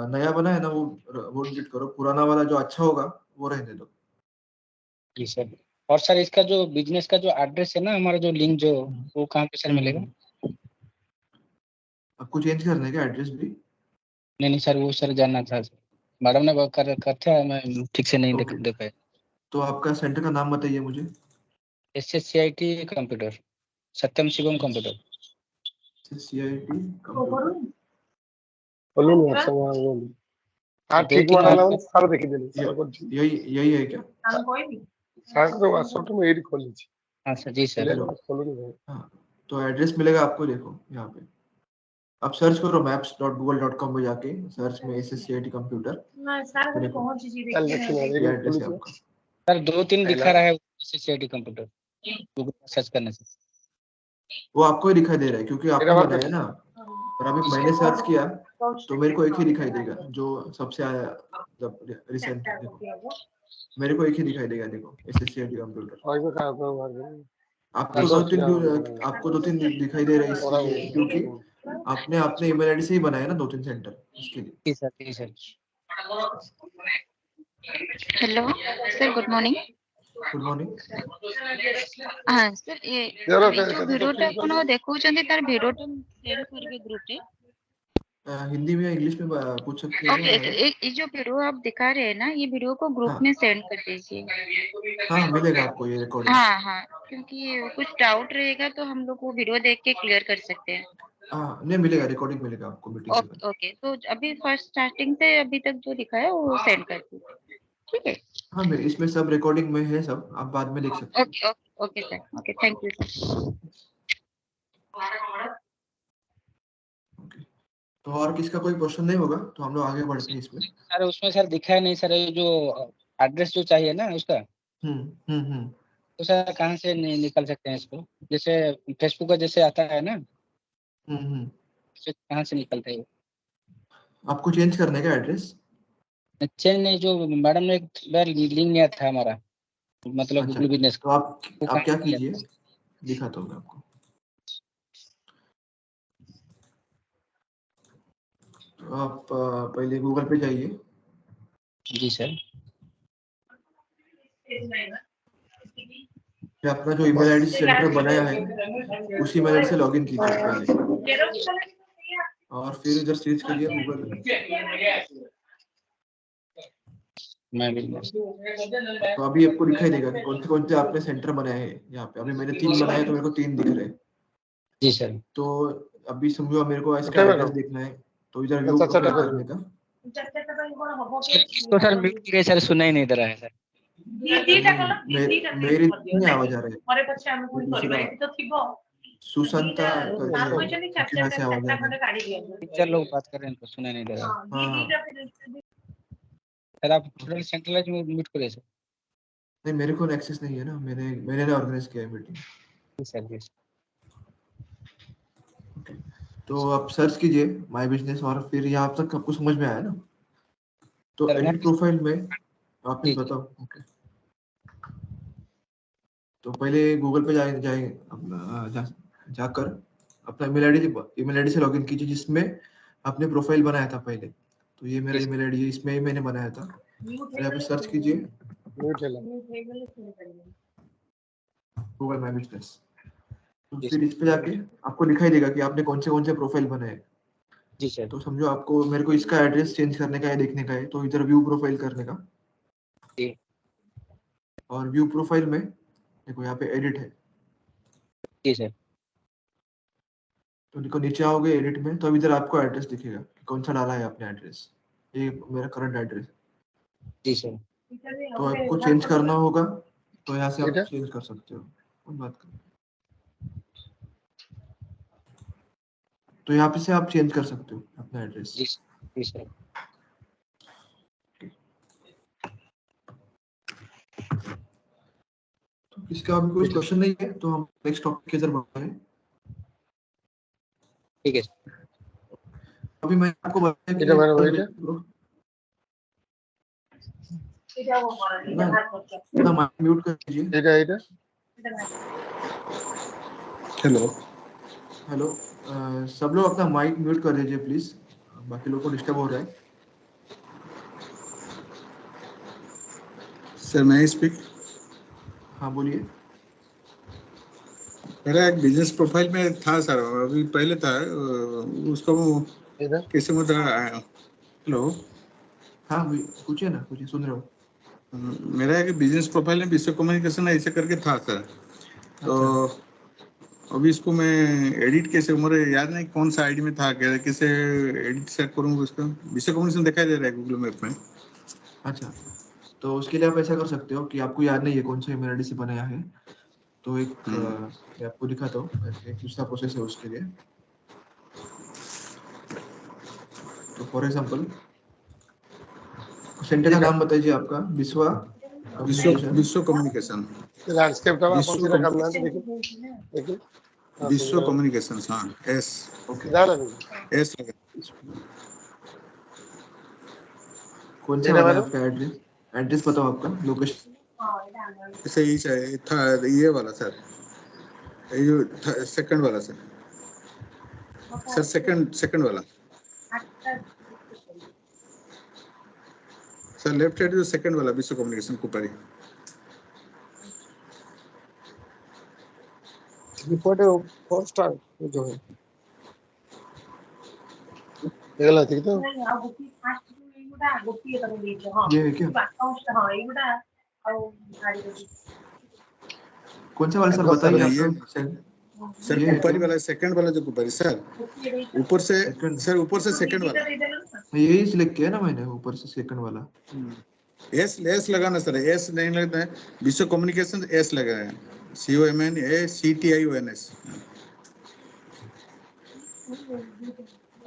नया बना है ना वो डिलीट करो, पुराना वाला जो अच्छा होगा वो रहने दो। जी सर। और सर इसका जो बिजनेस का जो एड्रेस है ना, हमारा जो लिंक जो, वो कहाँ पे सर मिलेगा? आपको चेंज करना है क्या एड्रेस भी? नहीं नहीं सर, वो सर जानना था। मैडम ने वर्क करते हैं, मैं ठीक से नहीं ओके, दे पाया। तो आपका सेंटर का नाम बताइए मुझे। SSCIT कंप्यूटर, सत्यम शिवम कंप्यूटर। CIT computer. हाँ दो ठीक तीन माना आपका। सारा देखिदेଲି सारा करछि यही है क्या? सारा तो व्हाट्सएप में एडी खोली छी हाँ सर, जी सर। हेलो, खोलू नहीं हाँ तो एड्रेस मिलेगा आपको, देखो यहाँ पे आप सर्च करो maps.google.com में जाके, सर्च में SSCIT कंप्यूटर, तो देखो चल देखिना ये एडी एड्रेस खोली है छी आपका। सर 2-3 दिखा रहा है SSCIT कंप्यूटर, गूगल पर सर्च करने से। वो आपको ही दिखाई दे रहा है क्योंकि मेरा आपने बात बनाया है ना, और अभी मैंने सर्च किया तो मेरे को एक ही दिखाई देगा जो सबसे रिसेंट है, देखो मेरे को एक ही दिखाई देगा, देखो SSCIT कंप्यूटर। और को का को आपको दो तीन आपको 2-3 दिखाई दे रहा है और इसलिए, क्योंकि आपने अपने ईमेल आईडी से ही बनाया ना 2-3 सेंटर, इसके लिए। जी सर। जी sir. Hello sir, good morning. Good morning. हाँ सर, ये यार जो भिडियोटा आपण देखुଛନ୍ତି तार भिडियोटा सेंड करबे ग्रुप रे। हिंदी में या इंग्लिश में पूछ सकते हैं ओके, मैडम? ये जो वीडियो आप दिखा रहे हैं ना, ये वीडियो को ग्रुप हाँ में सेंड कर दीजिए। हाँ, मिलेगा आपको ये रिकॉर्डिंग। हाँ हाँ, क्योंकि कुछ डाउट रहेगा तो हम लोग वो वीडियो देख के क्लियर कर सकते हैं। हाँ नहीं, मिलेगा रिकॉर्डिंग, मिलेगा आपको मीटिंग के बाद। ओके ओके, तो अभी फर्स्ट स्टार्टिंग से अभी तक जो दिखा है वो सेंड कर दीजिए, ठीक है? हाँ मेरे इसमें सब रिकॉर्डिंग में है, सब आप बाद में देख सकते हो। Okay okay okay sir, okay, thank you sir. Okay, तो और किसका कोई क्वेश्चन नहीं होगा तो हम लोग आगे बढ़ते हैं इसमें। सर उसमें सर दिखा है नहीं सर, ये जो एड्रेस जो चाहिए ना उसका, हम्म। तो सर कहाँ से निकल सकते हैं इसको? जैसे फेसबुक का जैसे आता है ना, तो कहाँ से निकलता है? आपको चेंज करने का एड्रेस? चेंज नहीं, जो मैडम ने एक बार लिंक दिया था हमारा, मतलब अच्छा, गूगल बिजनेस तो का, आप वो कहाँ क्या से किया कीजिए, था? दिखाता हूँ मैं आपको। तो आप पहले गूगल पे जाइए। जी सर। फिर अपना जो ईमेल आईडी सेंटर बनाया है उसी ईमेल आईडी से लॉगिन कीजिए पहले, और फिर इधर सर्च करिए गूगल। मैं बिजनेस। तो अभी आपको दिखाई देगा कि कौन से आपने सेंटर बनाए हैं यहाँ पे। अभी मैंने 3 बनाए तो मेरे को 3 दिख रहे हैं। जी सर। तो अभी समझो मेरे को इसका एड्रेस देखना है, तो इधर व्यू प्रोफाइल करने का। तो सर म्यूट किए सर, सुना ही नहीं दे रहा है सर। मेरी नहीं आवाज आ रही है। सुशांता करके कहाँ से आवाज आ रही है? टीचर लोग बात कर रहे हैं, इनको सुना नहीं दे रहा है। हाँ, सर आप थोड़ा सेंट्रलाइज में म्यूट करिए सर। नहीं मेरे को एक्सेस नहीं है ना, मैंने ऑर्गेनाइज किया है मीटिंग। जी सर, जी सर। तो आप सर्च कीजिए माय बिजनेस, और फिर यहाँ तक आपको समझ में आया ना? तो सर, एडिट प्रोफाइल में आपने जी, जी। बताओ। ओके, तो पहले गूगल पे जाएंगे अपना जाकर अपना ईमेल आईडी से लॉगिन कीजिए जिसमें आपने प्रोफाइल बनाया था पहले। तो ये मेरा ईमेल आईडी है, इसमें ही मैंने बनाया था। तो यहाँ पे सर्च कीजिए गूगल माय बिजनेस। तो जी फिर इस पे जाके आपको दिखाई देगा कि आपने कौन से प्रोफाइल बनाए। जी सर। तो समझो आपको मेरे को इसका एड्रेस चेंज करने का है, देखने का है, तो इधर व्यू प्रोफाइल करने का। जी। और व्यू प्रोफाइल में देखो यहाँ पे एडिट है, जी सर। तो देखो नीचे आओगे एडिट में, तो अब इधर आपको एड्रेस दिखेगा कि कौन सा डाला है आपने एड्रेस। ये मेरा करंट एड्रेस है। जी सर। तो आपको चेंज करना होगा तो यहाँ से आप चेंज कर सकते हो। कोई बात कर, तो यहाँ पे से आप चेंज कर सकते हो अपना एड्रेस। जी सर। तो इसका अभी कोई क्वेश्चन नहीं है, तो हम नेक्स्ट टॉपिक की तरफ बढ़ते हैं। ठीक है। अभी मैं आपको बताया कि माइक म्यूट कर दीजिए। हेलो, सब लोग अपना माइक म्यूट कर दीजिए प्लीज, बाकी लोगों को डिस्टर्ब हो रहा है। सर मैं स्पीक। हाँ बोलिए। मेरा एक बिजनेस प्रोफाइल में था सर, अभी पहले था उसको कैसे मुद्रा। हेलो, हाँ पूछिए ना, पूछिए, सुन रहे हो। मेरा एक बिजनेस प्रोफाइल में विश्व कम्युनिकेशन ऐसे करके था सर। तो अभी इसको मैं एडिट कैसे, मुझे याद नहीं कौन सा आईडी में था, कैसे एडिट सेट करूँगा उसका। विश्व कम्युनिकेशन दिखाई दे रहा है गूगल मैप में। अच्छा, तो उसके लिए आप ऐसा कर सकते हो कि आपको याद नहीं है कौन सा ईमेल आईडी से बनाया है, तो एक मैं आपको दिखाता हूँ, एक दूसरा प्रोसेस है उसके लिए। तो फॉर एग्जांपल सेंटर का नाम बताइए आपका। विश्व कम्युनिकेशन। विश्व कम्युनिकेशन। विश्व कम्युनिकेशन, हाँ एस। ओके, एस लगा। कौन सा वाला है आपका एड्रेस? एड्रेस बताओ आपका, लोकेशन। ऐसे ही था ये वाला सर, ये जो सेकंड वाला सर, सेकंड वाला सर, लेफ्ट साइड जो सेकंड वाला विश्व कम्युनिकेशन को ऊपर ही। रिपोर्ट 4 स्टार जो है देखला ठीक तो ये है क्या? कौन सा वाला सर बताइए आप? सर ऊपर ही वाला सेकंड वाला जो ऊपर सर, ऊपर से सर, ऊपर से सेकंड वाला। यही सिलेक्ट किया ना मैंने, ऊपर से सेकंड वाला। एस लगाना सर, एस नहीं लगता है। विश्व कम्युनिकेशन एस लगा है, COMNACTIONS।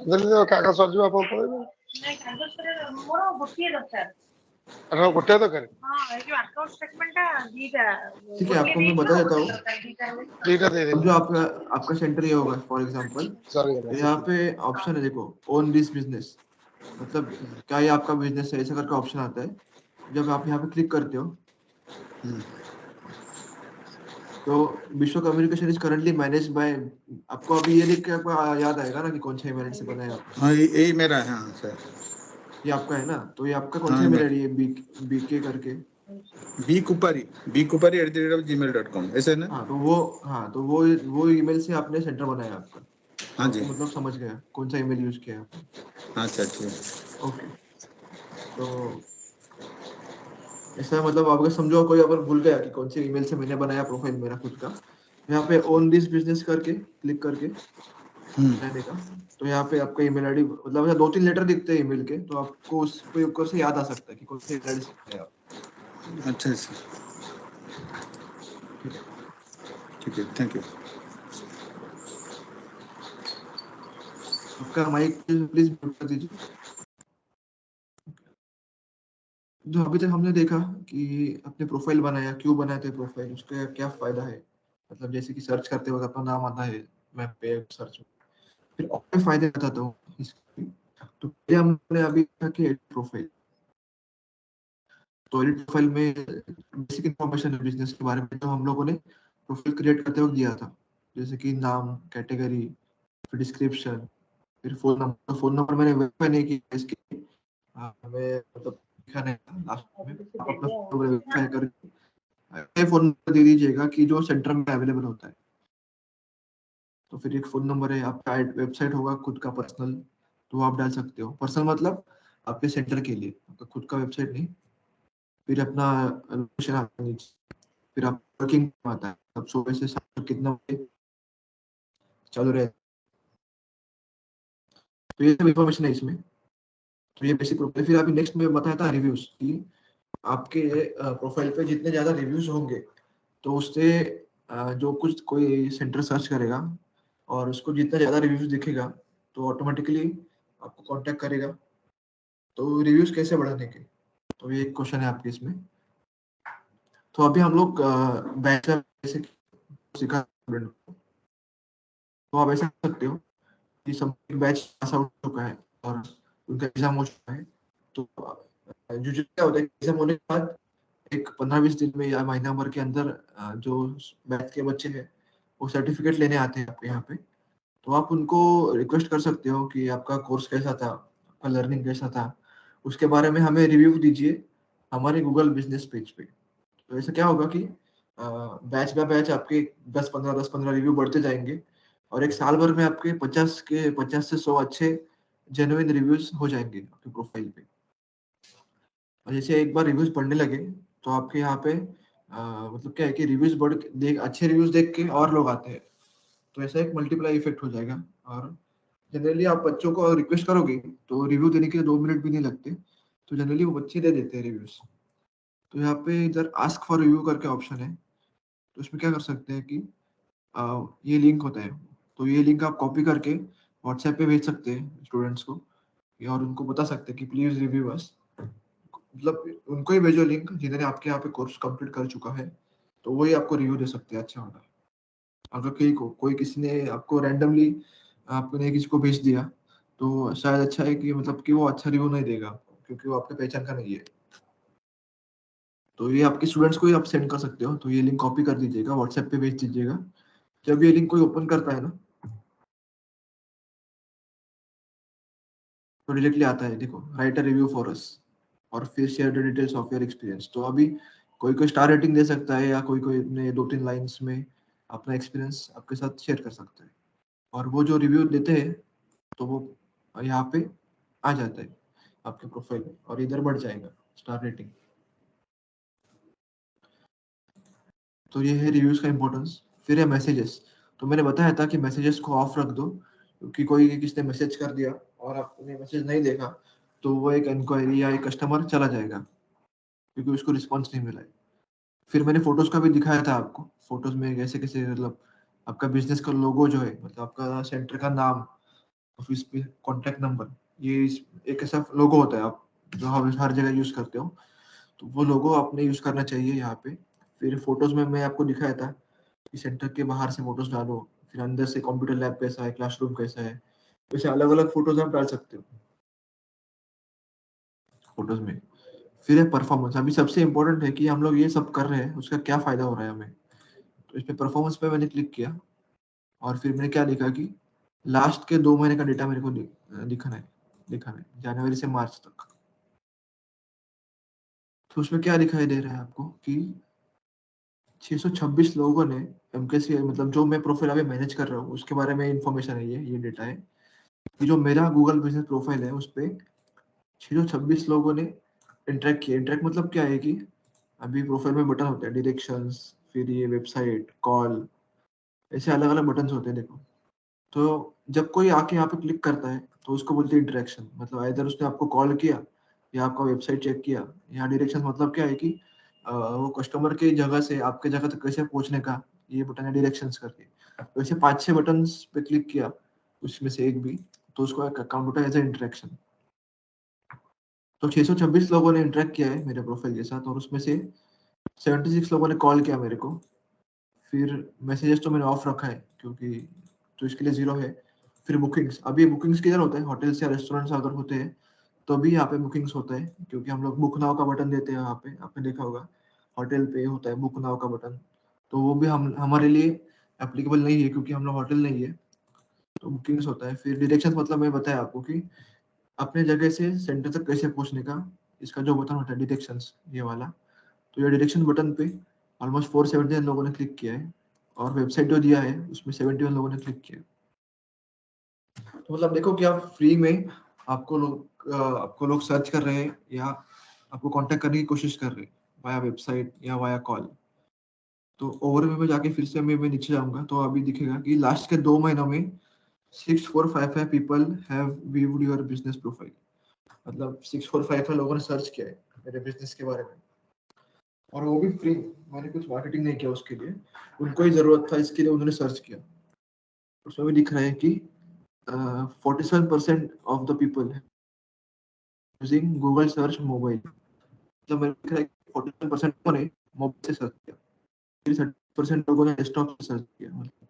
जल्दी तो कागज सजिबा अपन पड़ेगा नहीं कागज पर मोर गोटिए दरकार अरे गोटे तो करे हां ये जो अकाउंट स्टेटमेंट टा दीटा ठीक है, आपको मैं बता देता हूँ। दीटा दे दे अब जो आपका सेंटर ये होगा फॉर एग्जांपल, सॉरी यहाँ पे ऑप्शन है देखो, ओन दिस बिजनेस, मतलब क्या ये आपका बिजनेस है, ऐसा करके ऑप्शन आता है। जब आप यहाँ पे क्लिक करते हो तो विश्व communication is currently manage by, आपको अभी ये देख के आपको याद आएगा ना कि कौन सा ईमेल से बनाया आपने। हाँ यही मेरा है। हाँ सर, ये आपका है ना, तो ये आपका कौन सा हाँ, ईमेल आईडी है, बीके करके। bkupari@gmail.com ऐसे ना। हाँ तो वो ईमेल से आपने सेंटर बनाया आपका। हाँ जी, मतलब समझ गया कौन सा ईमेल यूज किया आपने। अच्छा अच्छा। ओके, तो ऐसा मतलब आपको समझो कोई अगर भूल गया कि कौन से ईमेल से मैंने बनाया प्रोफाइल मेरा खुद का, यहाँ पे ओन दिस बिजनेस करके क्लिक करके रहने का, तो यहाँ पे आपका ईमेल आईडी, मतलब ऐसा 2-3 लेटर दिखते हैं ईमेल के, तो आपको उस पे ऊपर से याद आ सकता है कि कौन से ईमेल आईडी से है आप। अच्छा सर, ठीक है, थैंक यू। आपका माइक प्लीज म्यूट कर दीजिए। जो अभी तक हमने देखा कि अपने प्रोफाइल बनाया, क्यों बनाते हैं प्रोफाइल, उसका क्या फायदा है, मतलब जैसे कि सर्च करते वक्त अपना नाम आता है मैप पे सर्च में, फिर और फायदे बताता हूँ इसके। तो पहले हमने अभी देखा कि एडिट प्रोफाइल, तो एडिट प्रोफाइल में बेसिक इन्फॉर्मेशन है बिजनेस के बारे में, तो हम लोगों ने प्रोफाइल क्रिएट करते वक्त दिया था, जैसे कि नाम, कैटेगरी, फिर डिस्क्रिप्शन, फिर फोन नंबर मैंने वेरीफाई नहीं किया इसके, हमें मतलब लिखा नहीं था लास्ट में, आप अपना फोन नंबर वेरीफाई करके फोन नंबर दे दीजिएगा कि जो सेंटर में अवेलेबल होता है। तो फिर एक फोन नंबर है, आपका वेबसाइट होगा खुद का पर्सनल, तो आप डाल सकते हो। पर्सनल मतलब आपके सेंटर के लिए, आपका खुद का वेबसाइट नहीं। फिर अपना लोकेशन आता है नीचे, फिर आप वर्किंग आता है, अब सुबह से शाम तक कितना बजे चालू रहे, तो ये सब इन्फॉर्मेशन है इसमें। तो ये बेसिक प्रोफाइल। फिर अभी नेक्स्ट में बताया था रिव्यूज की, आपके प्रोफाइल पे जितने ज्यादा रिव्यूज होंगे तो उससे जो कुछ कोई सेंटर सर्च करेगा और उसको जितना ज्यादा रिव्यूज दिखेगा तो ऑटोमेटिकली आपको कांटेक्ट करेगा। तो रिव्यूज कैसे बढ़ाने के, तो ये एक क्वेश्चन है आपके इसमें। तो अभी हम लोग बैच जैसे सिखा स्टूडेंट को, तो आप ऐसा कर सकते हो कि सब बैच पास आउट हो चुका है और उनका एग्जाम हो चुका है, तो जो क्या होता है एग्जाम होने के बाद एक 15-20 दिन में या महीना भर के अंदर जो बैच के बच्चे हैं वो सर्टिफिकेट लेने आते हैं आपके यहाँ पे, तो आप उनको रिक्वेस्ट कर सकते हो कि आपका कोर्स कैसा था, आपका लर्निंग कैसा था, उसके बारे में हमें रिव्यू दीजिए हमारे गूगल बिजनेस पेज पे। तो ऐसे क्या होगा कि बैच बाय बैच आपके 10-15 रिव्यू बढ़ते जाएंगे और एक साल भर में आपके 50 से 100 अच्छे जेन्युइन रिव्यूज हो जाएंगे आपके प्रोफाइल पे। और जैसे एक बार रिव्यूज पढ़ने लगे तो आपके यहाँ पे मतलब क्या है कि रिव्यूज अच्छे रिव्यूज देख के और लोग आते हैं, तो ऐसा एक मल्टीप्लाई इफेक्ट हो जाएगा। और जनरली आप बच्चों को रिक्वेस्ट करोगे तो रिव्यू देने के लिए 2 मिनट भी नहीं लगते, तो जनरली वो बच्चे दे देते हैं रिव्यूज। तो यहाँ पे इधर आस्क फॉर रिव्यू करके ऑप्शन है, तो इसमें क्या कर सकते हैं कि ये लिंक होता है, तो ये लिंक आप कॉपी करके व्हाट्सएप पे भेज सकते हैं स्टूडेंट्स को, और उनको बता सकते हैं कि प्लीज रिव्यू अस, मतलब उनको ही भेजो लिंक जिन्होंने आपके यहाँ पे कोर्स कंप्लीट कर चुका है, तो वही आपको रिव्यू दे सकते हैं अच्छा वाला। अगर कोई किसी ने आपको रैंडमली आपने किसी को भेज दिया तो शायद अच्छा है कि मतलब कि वो अच्छा रिव्यू नहीं देगा आपको, क्योंकि वो आपके पहचान का नहीं है। तो ये आपके स्टूडेंट्स को ही आप सेंड कर सकते हो, तो ये लिंक कॉपी कर दीजिएगा, व्हाट्सएप पे भेज दीजिएगा। जब ये लिंक कोई ओपन करता है ना तो डायरेक्टली आता है, देखो right a review for us और फिर share the details of your experience. तो अभी कोई कोई स्टार रेटिंग दे सकता है या कोई कोई अपने 2-3 लाइंस में अपना एक्सपीरियंस आपके साथ शेयर कर सकता है, और वो जो रिव्यू देते हैं तो वो यहाँ पे आ जाता है आपके प्रोफाइल में और इधर बढ़ जाएगा स्टार रेटिंग। तो ये है रिव्यूज का इंपॉर्टेंस। फिर है मैसेजेस, तो मैंने बताया था कि मैसेजेस को ऑफ रख दो, क्योंकि कोई किसने मैसेज कर दिया और आपने मैसेज नहीं देखा तो वो एक इंक्वायरी या एक कस्टमर चला जाएगा क्योंकि उसको रिस्पॉन्स नहीं मिला है। फिर मैंने फोटोज का भी दिखाया था आपको, फोटोज में कैसे कैसे मतलब आपका बिजनेस का लोगो जो है, मतलब आपका सेंटर का नाम, ऑफिस पे कॉन्टैक्ट नंबर, ये एक ऐसा लोगो होता है आप जो हम हर जगह यूज करते हो, तो वो लोगो आपने यूज करना चाहिए यहाँ पे। फिर फोटोज में मैं आपको दिखाया था कि सेंटर के बाहर से फोटोज डालो, फिर अंदर से कंप्यूटर लैब कैसा है, क्लासरूम कैसा है, वैसे अलग अलग फोटोज आप डाल सकते हो फोटोज में। फिर है परफॉर्मेंस, अभी सबसे इम्पोर्टेंट है कि हम लोग ये सब कर रहे हैं उसका क्या फायदा हो रहा है हमें। तो इस पे परफॉर्मेंस पे मैंने क्लिक किया और फिर मैंने क्या लिखा कि लास्ट के 2 महीने का डेटा मेरे को दिखाना है जनवरी से मार्च तक। तो उसमें क्या दिखाई दे रहा है आपको कि 626 लोगों ने एमकेसी, मतलब जो मैं प्रोफाइल अभी मैनेज कर रहा हूँ उसके बारे में इंफॉर्मेशन है, ये डेटा है कि जो मेरा गूगल बिजनेस प्रोफाइल है उस पे 626 लोगों ने इंटरेक्ट किया। इंटरेक्ट मतलब क्या है कि अभी प्रोफाइल में बटन होता है डायरेक्शंस, फिर ये वेबसाइट, कॉल, ऐसे अलग अलग बटन होते हैं देखो। तो जब कोई आके यहाँ पे क्लिक करता है तो उसको बोलते हैं इंटरेक्शन, मतलब इधर उसने आपको कॉल किया या आपका वेबसाइट चेक किया। यहाँ डायरेक्शन मतलब क्या है कि वो कस्टमर की जगह से आपके जगह तक कैसे पहुंचने का, ये बटन है डायरेक्शंस करके। वैसे 5-6 बटन पे क्लिक किया उसमें से एक भी, तो उसको काउंट होता है एज इंटरेक्शन। तो 626 लोगों ने इंटरेक्ट किया है मेरे प्रोफाइल के साथ और उसमें से 76 लोगों ने कॉल किया मेरे को। फिर मैसेजेस तो मैंने ऑफ रखा है क्योंकि, तो इसके लिए 0 है। फिर बुकिंग्स, अभी बुकिंग्स किधर होता है, होटल्स या रेस्टोरेंट्स अगर होते हैं तो भी यहाँ पे बुकिंग्स होता है, क्योंकि हम लोग बुक नाउ का बटन देते हैं वहाँ पे, आपने देखा होगा होटल पे होता है बुक नाउ का बटन। तो वो भी हम हमारे लिए एप्लीकेबल नहीं है क्योंकि हम लोग होटल नहीं है, तो बुकिंग्स होता है। फिर डायरेक्शन मतलब मैं बताया आपको कि अपने जगह से सेंटर तक कैसे पहुंचने का, इसका जो बटन होता है डायरेक्शंस ये वाला। तो ये डायरेक्शन बटन पे ऑलमोस्ट 471 लोगों ने क्लिक किया है और वेबसाइट जो दिया है उसमें 71 लोगों ने क्लिक किया। तो मतलब देखो कि आप फ्री में आपको लोग सर्च कर रहे हैं या आपको कांटेक्ट करने की कोशिश कर रहे हैं वाया वेबसाइट या वाया कॉल। तो ओवरव्यू में जाके फिर से मैं नीचे जाऊंगा तो अभी दिखेगा कि लास्ट के 2 महीनों में 6455 people have viewed your business profile, मतलब 6455 लोगों ने सर्च किया है मेरे बिजनेस के बारे में, और वो भी फ्री। मैंने कुछ मार्केटिंग नहीं किया उसके लिए, उनको ही जरूरत था इसके लिए उन्होंने सर्च किया। उसमें भी दिख रहा है कि 47% of the people using Google search mobile, मतलब मेरे को दिख रहा है कि 47% लोगों ने मोबाइल से सर्च किया, फिर 30% लोगों ने डेस्कटॉप से सर्च किया, मतलब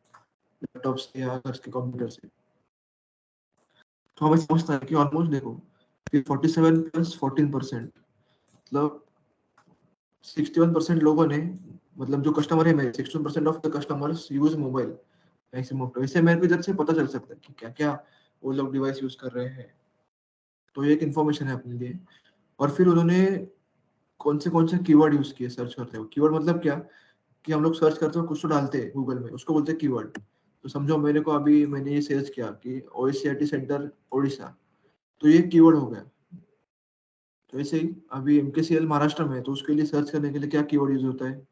लैपटॉप से या घर के कंप्यूटर से। तो हमें समझता है कि ऑलमोस्ट देखो कि 47 प्लस 14%, मतलब 61% लोगों ने, मतलब जो कस्टमर है मेरे 61% of the customers use mobile maximum. तो इससे मेरे को इधर से पता चल सकता है कि क्या क्या वो लोग डिवाइस यूज कर रहे हैं। तो ये एक इन्फॉर्मेशन है अपने लिए। और फिर उन्होंने कौन से कीवर्ड यूज किए सर्च करते हो। कीवर्ड मतलब क्या कि हम लोग सर्च करते हो कुछ तो डालते हैं गूगल में, उसको बोलते हैं कीवर्ड। तो समझो मेरे को अभी मैंने ये सर्च किया कि ओएससीआईटी सेंटर ओडिशा, तो ये कीवर्ड हो गया। तो ऐसे ही अभी एमकेसीएल महाराष्ट्र में है तो उसके लिए सर्च करने के लिए क्या कीवर्ड यूज होता है,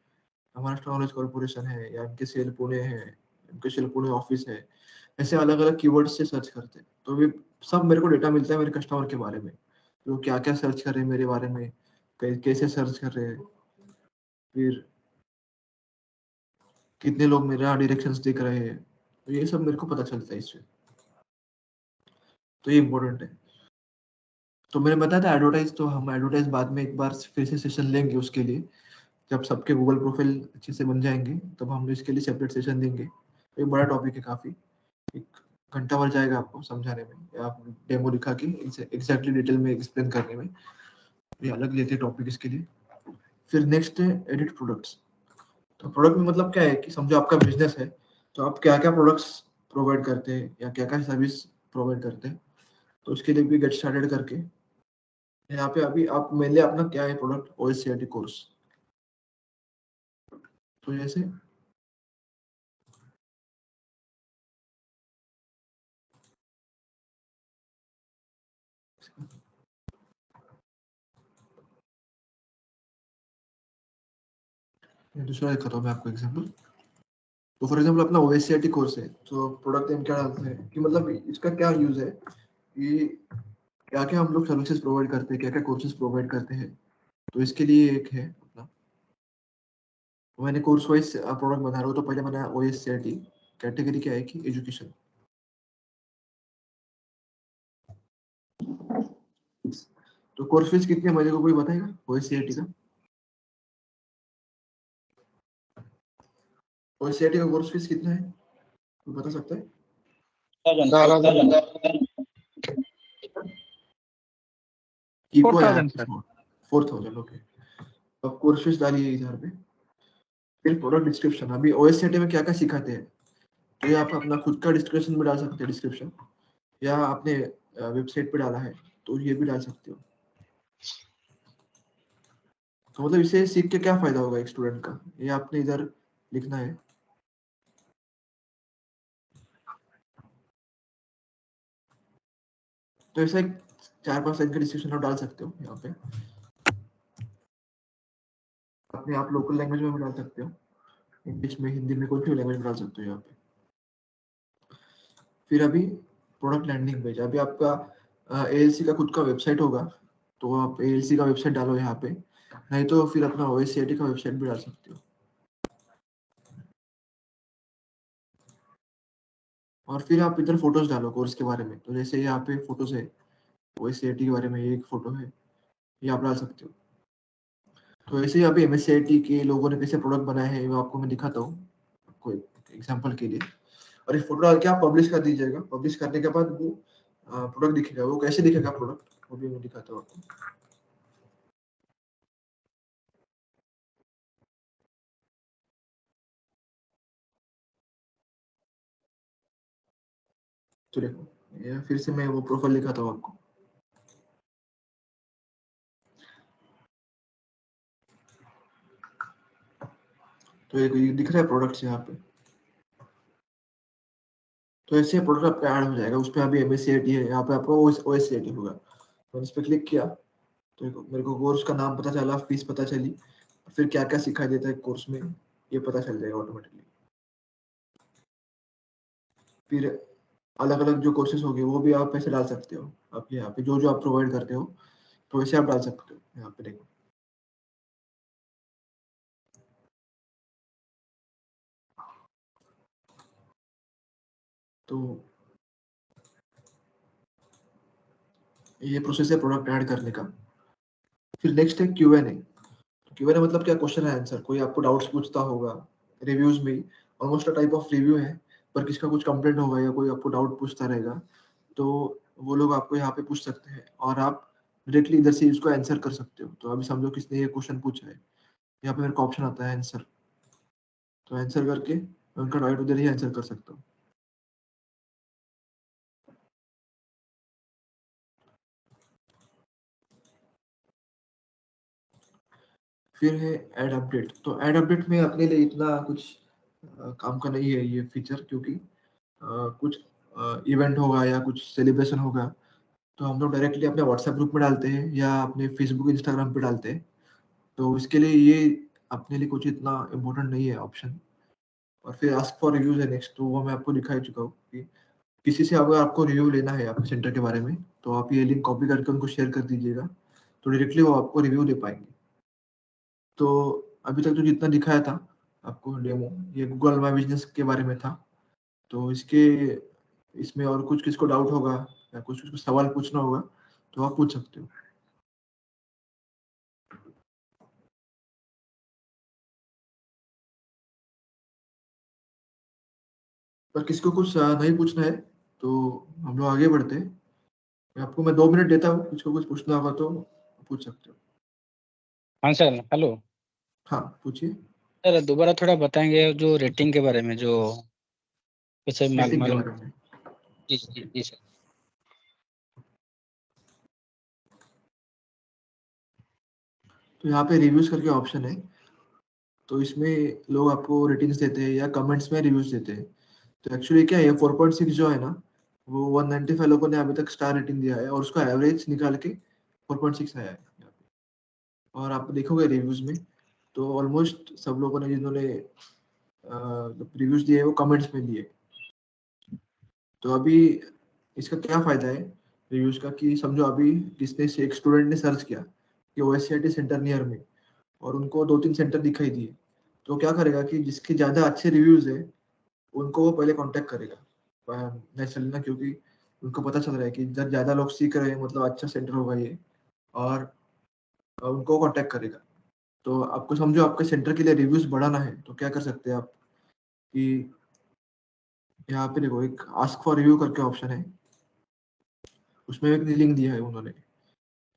महाराष्ट्र नॉलेज कॉर्पोरेशन है या एमकेसीएल पुणे है, एमकेसीएल पुणे ऑफिस है, ऐसे अलग अलग कीवर्ड से सर्च करते हैं। तो ये सब मेरे को डेटा मिलता है मेरे कस्टमर के बारे में, तो क्या क्या सर्च कर रहे हैं मेरे बारे में, कैसे सर्च कर रहे हैं, फिर कितने लोग मेरा डायरेक्शंस देख रहे हैं, तो ये सब मेरे को पता चलता है इससे। तो ये इम्पोर्टेंट है। तो मैंने बताया था एडवर्टाइज, तो हम एडवर्टाइज बाद में एक बार फिर से सेशन लेंगे उसके लिए, जब सबके गूगल प्रोफाइल अच्छे से बन जाएंगे तब हम इसके लिए सेपरेट सेशन देंगे। तो ये बड़ा टॉपिक है काफी, 1 घंटा भर जाएगा आपको समझाने में या आप डेमो दिखा के एग्जैक्टली डिटेल में एक्सप्लेन करने में। ये अलग लेते हैं टॉपिक इसके लिए। फिर नेक्स्ट है एडिट प्रोडक्ट्स। तो प्रोडक्ट में मतलब क्या है कि समझो आपका बिजनेस है तो आप क्या क्या प्रोडक्ट्स प्रोवाइड करते हैं या क्या क्या सर्विस प्रोवाइड करते हैं। तो उसके लिए भी गेट स्टार्टेड करके यहाँ पे अभी आप मेनली अपना क्या है प्रोडक्ट, ओएससीआईटी कोर्स। तो जैसे दूसरा दिखाता हूँ मैं आपको एग्जाम्पल। तो फॉर एग्जाम्पल अपना ओएससीआईटी कोर्स है, तो प्रोडक्ट नेम क्या डालते हैं कि मतलब इसका क्या यूज है कि क्या क्या हम लोग सर्विसेज प्रोवाइड करते हैं, क्या क्या कोर्सेज प्रोवाइड करते हैं। तो इसके लिए एक है अपना, तो मैंने कोर्स वाइज प्रोडक्ट बना रहा हूँ। तो पहले मैंने ओएससीआईटी कैटेगरी क्या है कि एजुकेशन, तो कोर्स फीस कितनी है मेरे को कोई बताएगा ओएससीआईटी का? ओएससीआईटी का कोर्स फीस कितना है, कोई बता सकता है? 4,000 सर। 4,000 ओके। अब कोर्स फीस डालिए इधर पे। फिर प्रोडक्ट डिस्क्रिप्शन, अभी ओएससीआईटी में क्या क्या सिखाते हैं तो ये आप अपना खुद का डिस्क्रिप्शन में डाल सकते हैं डिस्क्रिप्शन, या आपने वेबसाइट पे डाला है तो ये भी डाल सकते हो। तो मतलब इसे सीख के क्या फायदा होगा एक स्टूडेंट का, ये आपने इधर लिखना है। तो ऐसा 4-5 लाइन का डिस्क्रिप्शन आप डाल सकते हो यहाँ पे, अपने आप लोकल लैंग्वेज में भी डाल सकते हो, इंग्लिश में, हिंदी में, कोई भी लैंग्वेज में डाल सकते हो यहाँ पे। फिर अभी प्रोडक्ट लैंडिंग पेज, अभी आपका एएलसी का खुद का वेबसाइट होगा तो आप एएलसी का वेबसाइट डालो यहाँ पे, नहीं तो फिर अपना ओएससीआईटी का वेबसाइट भी डाल सकते हो। और फिर आप इधर फोटोज डालो कोर्स के बारे में, तो जैसे यहाँ पे फोटोज है ओएससीआईटी के बारे में, ये एक फोटो है, ये आप डाल सकते हो। तो ऐसे ही अभी एमएससीआईटी के लोगों ने कैसे प्रोडक्ट बनाए हैं वो आपको मैं दिखाता हूँ कोई एग्जांपल के लिए। और ये फोटो डाल के आप पब्लिश कर दीजिएगा, पब्लिश करने के बाद वो प्रोडक्ट दिखेगा। वो कैसे दिखेगा प्रोडक्ट वो भी मैं दिखाता हूँ आपको। तो देखो ये फिर से मैं वो प्रोफाइल दिखाता हूँ आपको। तो ये दिख रहा है प्रोडक्ट्स यहाँ पे, तो ऐसे प्रोडक्ट आपका ऐड हो जाएगा। उस पर अभी एमएससीआईटी है, यहाँ पे आपको ओएससीआईटी होगा। मैंने इस पर क्लिक किया तो मेरे को कोर्स का नाम पता चला, फीस पता चली, फिर क्या क्या सिखाई देता है कोर्स में ये पता चल जाएगा ऑटोमेटिकली। फिर अलग अलग जो कोर्सेज होंगे वो भी आप ऐसे डाल सकते हो, आप यहाँ पे जो जो आप प्रोवाइड करते हो तो वैसे आप डाल सकते हो। यहाँ पे देखो तो ये प्रोसेस है प्रोडक्ट ऐड करने का। फिर नेक्स्ट है Q&A। Q&A मतलब क्या, क्वेश्चन है आंसर, कोई आपको डाउट्स पूछता होगा। रिव्यूज में almost a type of review है, पर किसका कुछ कंप्लेंट होगा या कोई आपको डाउट पूछता रहेगा तो वो लोग आपको यहाँ पे पूछ सकते हैं और आप डायरेक्टली इधर से उसको आंसर कर सकते हो। तो अभी समझो किसने ये क्वेश्चन पूछा है, यहाँ पे मेरे को ऑप्शन आता है आंसर, तो आंसर करके मैं उनका डाउट उधर ही आंसर कर सकता हूँ। फिर है ऐड अपडेट। तो ऐड अपडेट में अपने लिए इतना कुछ काम का नहीं है ये फीचर, क्योंकि कुछ इवेंट होगा या कुछ सेलिब्रेशन होगा तो हम लोग डायरेक्टली अपने व्हाट्सएप ग्रुप में डालते हैं या अपने फेसबुक इंस्टाग्राम पे डालते हैं। तो इसके लिए ये अपने लिए कुछ इतना इम्पोर्टेंट नहीं है ऑप्शन। और फिर आस्क फॉर रिव्यूज है नेक्स्ट, तो वो मैं आपको दिखा ही चुका हूँ कि किसी से अगर आपको रिव्यू लेना है आपके सेंटर के बारे में तो आप ये लिंक कॉपी करके उनको शेयर कर दीजिएगा, तो डायरेक्टली वो आपको रिव्यू दे पाएंगे। तो अभी तक जो जितना दिखाया था आपको डेमो, ये गूगल माई बिजनेस के बारे में था। तो इसमें और कुछ किसको डाउट होगा या कुछ कुछ सवाल पूछना होगा तो आप पूछ सकते हो। पर किसको कुछ नहीं पूछना है तो हम लोग आगे बढ़ते हैं। आपको मैं 2 मिनट देता हूँ, किसको कुछ पूछना होगा तो पूछ सकते हो। हाँ सर, हेलो हाँ पूछिए। सर, दोबारा थोड़ा बताएंगे जो रेटिंग के बारे में, जो कैसे रेटिंग के मालूम। बारे में जी जी जी सर। तो यहाँ पे रिव्यूज करके ऑप्शन है, तो इसमें लोग आपको रेटिंग्स देते हैं या कमेंट्स में रिव्यूज देते हैं। तो एक्चुअली क्या है, 4.6 जो है ना वो 195 लोगों ने अभी तक स्टार रेटिंग दिया है और उसका एवरेज निकाल के 4.6 आया है यहाँ पे। और आप देखोगे रिव्यूज में तो ऑलमोस्ट सब लोगों ने जिन्होंने रिव्यूज दिए वो कमेंट्स में दिए। तो अभी इसका क्या फायदा है रिव्यूज का, कि समझो अभी किसने से एक स्टूडेंट ने सर्च किया कि ओएससीआईटी सेंटर नियर में और उनको 2-3 सेंटर दिखाई दिए, तो क्या करेगा कि जिसके ज्यादा अच्छे रिव्यूज है उनको वो पहले कांटेक्ट करेगा नेचुरली ना, क्योंकि उनको पता चल रहा है कि जब ज्यादा लोग सीख रहे हैं मतलब अच्छा सेंटर होगा ये, और उनको कांटेक्ट करेगा। तो आपको समझो आपके सेंटर के लिए रिव्यूज बढ़ाना है तो क्या कर सकते हैं आप कि यहाँ पे देखो एक आस्क फॉर रिव्यू करके ऑप्शन है, उसमें एक लिंक दिया है उन्होंने।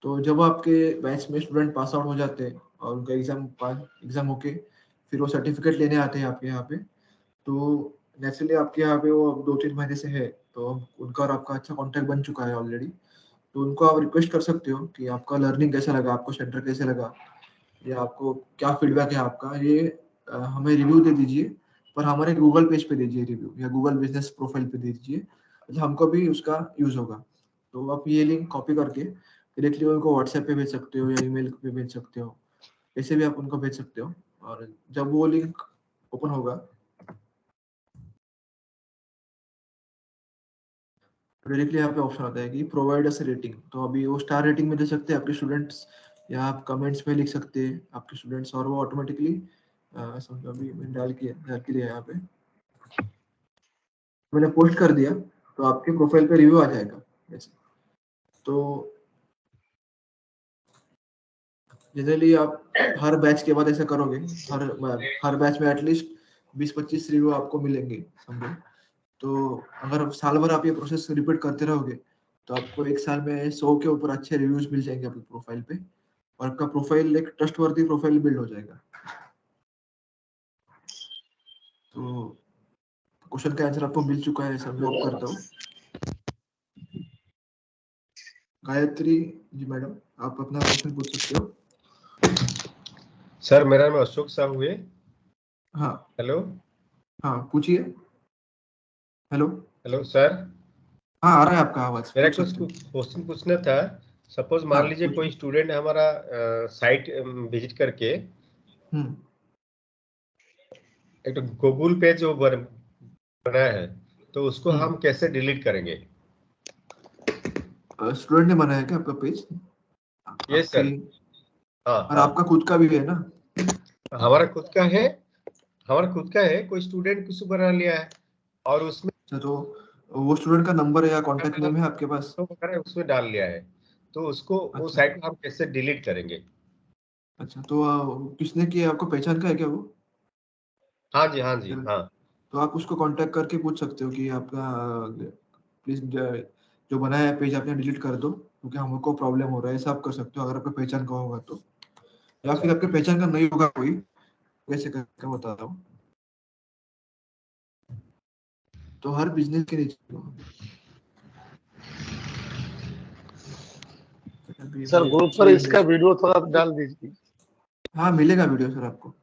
तो जब आपके बैच में स्टूडेंट पास आउट हो जाते हैं और उनका एग्जाम होके फिर वो सर्टिफिकेट लेने आते हैं आपके यहाँ पे, तो नेचुरली आपके यहाँ पे वो अब 2-3 महीने से है, तो उनका और आपका अच्छा कॉन्टैक्ट बन चुका है ऑलरेडी। तो उनको आप रिक्वेस्ट कर सकते हो कि आपका लर्निंग कैसा लगा, आपको सेंटर कैसे लगा, या आपको क्या फीडबैक है आपका, ये हमें रिव्यू दे दीजिए, पर हमारे गूगल पेज पे दीजिए रिव्यू, या गूगल बिजनेस प्रोफाइल पे दे दीजिए, मतलब हमको भी उसका यूज होगा। तो आप ये लिंक कॉपी करके डायरेक्टली उनको व्हाट्सएप पे भेज सकते हो या ईमेल पे भेज सकते हो, ऐसे भी आप उनको भेज सकते हो। और जब वो लिंक ओपन होगा डायरेक्टली यहाँ पे ऑप्शन आता है कि प्रोवाइड अस रेटिंग। तो अभी वो स्टार रेटिंग में दे सकते हैं आपके स्टूडेंट्स, या आप कमेंट्स में लिख सकते हैं आपके स्टूडेंट्स, और वो ऑटोमेटिकली समझो अभी मैंने डाल के दिया यहाँ पे, मैंने पोस्ट कर दिया तो आपके प्रोफाइल पे रिव्यू आ जाएगा ऐसे। तो जनरली आप हर बैच के बाद ऐसा करोगे, हर बैच में एटलीस्ट 20-25 रिव्यू आपको मिलेंगे समझो। तो अगर साल भर आप ये प्रोसेस रिपीट करते रहोगे तो आपको एक साल में 100 के ऊपर अच्छे रिव्यूज मिल जाएंगे आपके प्रोफाइल पे, और आपका प्रोफाइल एक ट्रस्टवर्दी प्रोफाइल बिल्ड हो जाएगा। तो क्वेश्चन का आंसर आपको मिल चुका है, सब होप करता हूँ। गायत्री जी मैडम, आप अपना क्वेश्चन पूछ सकते हो। सर मेरा नाम अशोक साहू है। हाँ हेलो। हाँ पूछिए। Hello hello sir. हाँ आ रहा है आपका आवाज, मेरा पूछ कुछ सकते हो। क्वेश्चन पूछना था। सपोज हाँ मान लीजिए पूछिए। कोई स्टूडेंट हमारा साइट विजिट करके एक तो गूगल पेज जो बनाया है, तो उसको हम कैसे डिलीट करेंगे? स्टूडेंट ने बनाया क्या आपका पेज? Yes sir. हाँ और हाँ, आपका खुद का भी है ना? हमारा खुद का है। हमारा खुद का है, कोई स्टूडेंट किसी बना लिया है और उसमें तो वो स्टूडेंट का नंबर या कांटेक्ट नेम है आपके पास? वगैरह उसमें डाल लिया है, तो उसको वो अच्छा साइट को हम कैसे डिलीट करेंगे? अच्छा, तो किसने किया, आपको पहचान का है क्या वो? हाँ जी हाँ जी हाँ। तो आप उसको कांटेक्ट करके पूछ सकते हो कि आपका प्लीज जो बनाया है पेज आपने डिलीट कर दो क्योंकि हमको प्रॉब्लम हो रहा है, ऐसा आप कर सकते हो अगर आपका पहचान का होगा तो। या फिर आपके पहचान का नहीं होगा कोई, वैसे करके बता रहा हूँ। तो हर बिजनेस के नीचे सर ग्रुप पर इसका वीडियो थोड़ा डाल दीजिए। हाँ मिलेगा वीडियो सर आपको।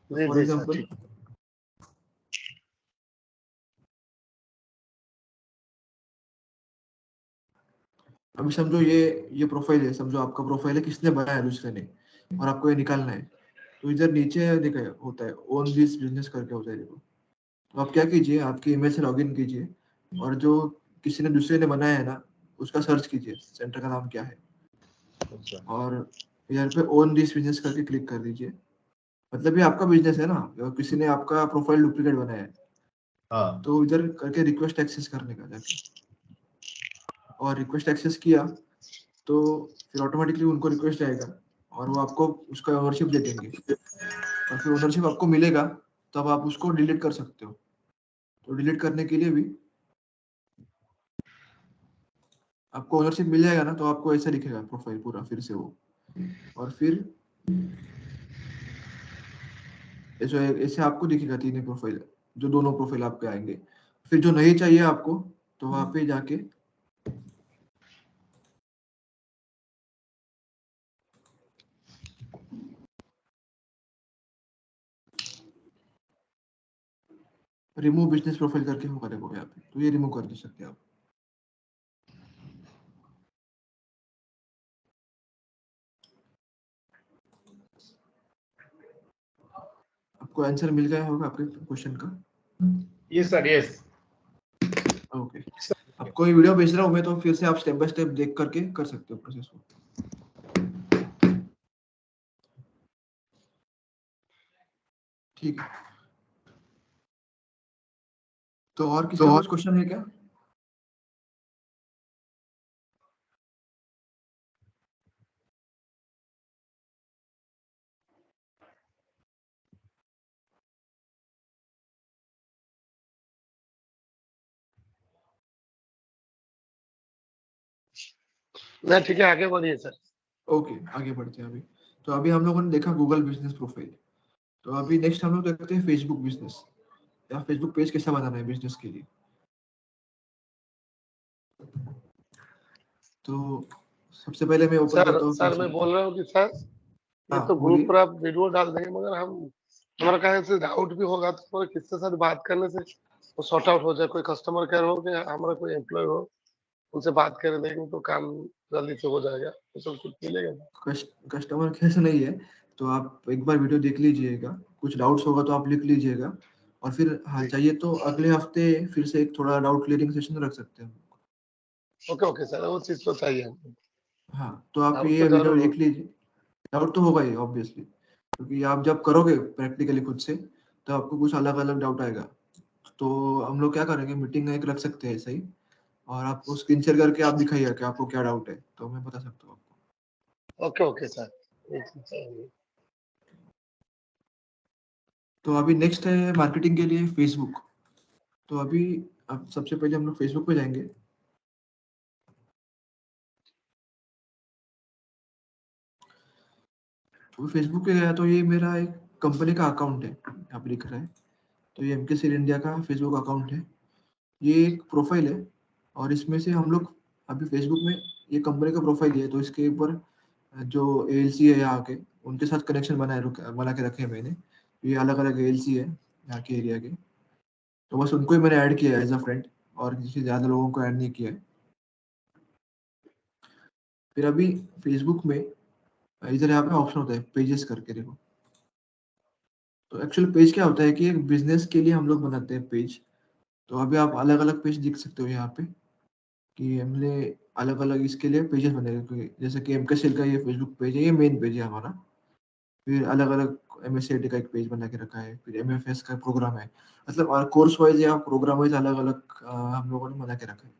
जी फॉर जी सर, एग्जाम्पल ठीक। अभी समझो ये प्रोफाइल है, समझो आपका प्रोफाइल है, किसने बनाया दूसरे ने, और आपको ये निकालना है। तो इधर नीचे देखा होता है ओन दिस बिजनेस करके होता है देखो। तो आप क्या कीजिए, आपके ईमेल से लॉगिन कीजिए और जो किसी ने दूसरे ने बनाया है ना उसका सर्च कीजिए, सेंटर का नाम क्या है, और यहाँ पे ओन दिस बिजनेस करके क्लिक कर दीजिए। मतलब ये आपका बिजनेस है ना, किसी ने आपका प्रोफाइल डुप्लीकेट बनाया है। हाँ। तो इधर करके रिक्वेस्ट एक्सेस करने का जाके, और रिक्वेस्ट एक्सेस किया तो फिर ऑटोमेटिकली उनको रिक्वेस्ट जाएगा और वो आपको उसका ओनरशिप दे देंगे, और फिर ओनरशिप आपको मिलेगा तब आप उसको डिलीट कर सकते हो। तो डिलीट करने के लिए भी आपको ओनरशिप मिल जाएगा ना, तो आपको ऐसा दिखेगा प्रोफाइल पूरा फिर से वो, और फिर ऐसे ऐसे आपको दिखेगा तीनों प्रोफाइल, जो दोनों प्रोफाइल आपके आएंगे। फिर जो नहीं चाहिए आपको तो वहां पे जाके रिमूव बिजनेस प्रोफाइल करके होगा देखो यहाँ पे, तो ये रिमूव कर दे सकते हैं आप। आपको आंसर मिल गया होगा आपके क्वेश्चन का? Yes sir yes. ओके, आपको ये वीडियो भेज रहा हूँ मैं, तो फिर से आप स्टेप बाय स्टेप देख करके कर सकते हो प्रोसेस को। ठीक है, तो और किसी का कुछ क्वेश्चन है क्या? नहीं ठीक है, आगे बढ़िए सर। ओके, आगे बढ़ते हैं अभी। तो अभी हम लोगों ने देखा गूगल बिजनेस प्रोफाइल। तो अभी नेक्स्ट हम लोग देखते हैं फेसबुक बिजनेस, या फेसबुक पेज कैसे बनाना है बिजनेस के लिए। तो सबसे पहले मैं ओपन करता हूँ सर मैं बोल रहा हूँ कि सर ये हाँ तो ग्रुप बोलिए। पर आप वीडियो डाल देंगे, मगर हमारा कहीं से डाउट भी होगा तो फिर किसके साथ बात करने से वो सॉर्ट आउट हो जाए। कोई कस्टमर केयर हो या हमारा कोई एम्प्लॉय हो, उनसे बात कर लेंगे तो काम जल्दी से हो जाएगा। तो सब कुछ मिलेगा। कस्टमर कैसे नहीं है, तो आप एक बार वीडियो देख लीजिएगा, कुछ डाउट्स होगा तो आप लिख लीजिएगा, और फिर हाँ जी। चाहिए तो अगले हफ्ते फिर से एक थोड़ा डाउट क्लियरिंग सेशन रख सकते हैं। ओके ओके सर, वो चीज तो चाहिए हमको। हाँ, तो आप डाउट ये तो वीडियो जरूर देख हो। लीजिए। डाउट तो होगा ही ऑब्वियसली, क्योंकि आप जब करोगे प्रैक्टिकली खुद से तो आपको कुछ अलग अलग डाउट आएगा। तो हम लोग क्या करेंगे, मीटिंग एक रख सकते हैं ऐसे ही, और आपको स्क्रीन शेयर करके आप दिखाइए कि आपको क्या डाउट है, तो मैं बता सकता हूँ आपको। ओके ओके सर, ये चीज चाहिए। तो अभी नेक्स्ट है मार्केटिंग के लिए फेसबुक। तो अभी अब सबसे पहले हम लोग फेसबुक पे जाएंगे। तो फेसबुक पे गया तो ये मेरा एक कंपनी का अकाउंट है, यहाँ पे लिख रहा है। तो ये एमके सील इंडिया का फेसबुक अकाउंट है। ये एक प्रोफाइल है, और इसमें से हम लोग अभी फेसबुक में ये कंपनी का प्रोफाइल है, तो इसके ऊपर जो एएलसी है यहाँ के, उनके साथ कनेक्शन बना के रखे हैं मैंने। ये अलग अलग एएलसी है यहाँ के एरिया के, तो बस उनको ही मैंने ऐड किया है एज अ फ्रेंड, और किसी ज्यादा लोगों को ऐड नहीं किया है। फिर अभी फेसबुक में इधर यहाँ पे ऑप्शन होता है पेजेस करके, देखो। तो एक्चुअल पेज क्या होता है कि एक बिजनेस के लिए हम लोग बनाते हैं पेज। तो अभी आप अलग अलग पेज देख सकते हो यहाँ पे, कि हमने अलग अलग इसके लिए पेजेस बनाए, जैसे कि एमके सेल का ये फेसबुक पेज है, ये मेन पेज है हमारा। फिर अलग अलग एमएससीआईटी का एक पेज बना के रखा है, फिर एमएफएस का प्रोग्राम है, मतलब और कोर्स वाइज या प्रोग्राम वाइज अलग अलग हम लोगों ने बना के रखा है।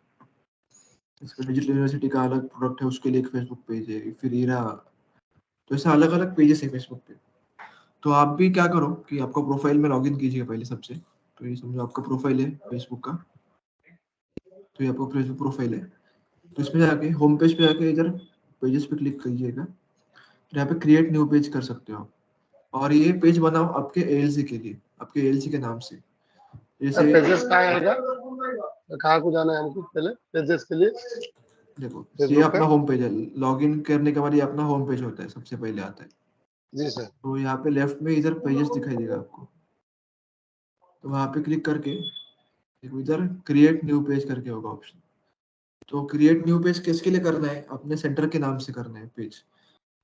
इसका डिजिटल यूनिवर्सिटी का अलग प्रोडक्ट है, उसके लिए एक फेसबुक पेज है, फिर ईरा। तो ऐसे अलग अलग पेजेस है फेसबुक पे। तो आप भी क्या करो कि आपका प्रोफाइल में लॉगिन कीजिए पहले सबसे। तो ये समझो आपका प्रोफाइल है फेसबुक का, तो ये आपका फेसबुक प्रोफाइल है। तो इसमें जाके होम पेज पे जाके इधर पेजेस पे क्लिक कीजिएगा, फिर यहाँ पे क्रिएट न्यू पेज कर सकते हो आप। और ये पेज बनाओ आपके एएलसी के लिए, आपके एएलसी के नाम से। जैसे पेजेस कहाँ आएगा, कहाँ को जाना है हमको पहले पेजेस के लिए? देखो, ये फेसबुक पे। अपना होम पेज है। लॉगिन करने के बाद ये अपना होम पेज होता है, सबसे पहले आता है। जी सर। तो यहाँ पे लेफ्ट में इधर पेजेस दिखाई देगा आपको, तो वहाँ पे क्लिक करके देखो इधर क्रिएट न्यू पेज करके होगा ऑप्शन। तो क्रिएट न्यू पेज किसके लिए करना है, अपने सेंटर के नाम से करना है पेज।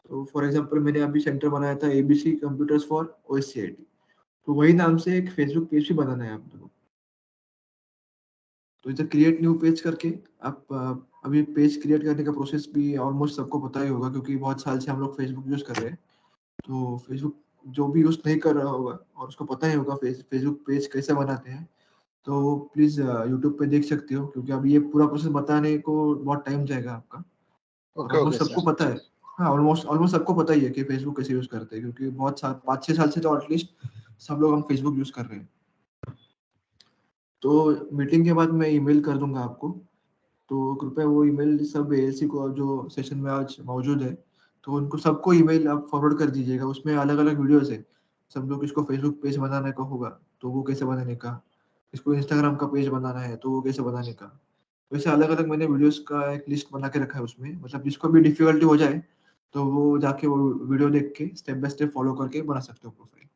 तो फॉर एग्जांपल मैंने अभी सेंटर बनाया था एबीसी कंप्यूटर्स फॉर ओएससीआईटी, तो वही नाम से एक फेसबुक पेज भी बनाना है आप लोगों को। तो इधर क्रिएट न्यू पेज करके आप अभी पेज क्रिएट करने का प्रोसेस भी ऑलमोस्ट सबको पता ही होगा, क्योंकि बहुत साल से हम लोग फेसबुक यूज कर रहे हैं। तो फेसबुक जो भी यूज नहीं कर रहा होगा और उसको पता ही होगा फेसबुक पेज कैसे बनाते हैं, तो प्लीज यूट्यूब पे देख सकते हो, क्योंकि अभी ये पूरा प्रोसेस बताने को बहुत टाइम जाएगा आपका। और ओके ओके ऑलमोस्ट सबको सर। पता है। हाँ, ऑलमोस्ट ऑलमोस्ट सबको पता ही है कि फेसबुक कैसे यूज करते हैं, क्योंकि बहुत साल 5-6 साल से तो एटलीस्ट सब लोग हम फेसबुक यूज कर रहे हैं। तो मीटिंग के बाद मैं ईमेल कर दूंगा आपको, तो कृपया वो ईमेल सब एएलसी को जो सेशन में आज मौजूद है, तो उनको सबको ईमेल आप फॉरवर्ड कर दीजिएगा। उसमें अलग अलग वीडियोस है, सब लोग इसको फेसबुक पेज बनाने का होगा तो वो कैसे बनाने का, इसको इंस्टाग्राम का पेज बनाना है तो वो कैसे बनाने का। वैसे अलग अलग मैंने वीडियोस का एक लिस्ट बना के रखा है उसमें, मतलब जिसको भी डिफिकल्टी हो जाए तो वो जाके वो वीडियो देख के स्टेप बाय स्टेप फॉलो करके बना सकते हो प्रोफाइल।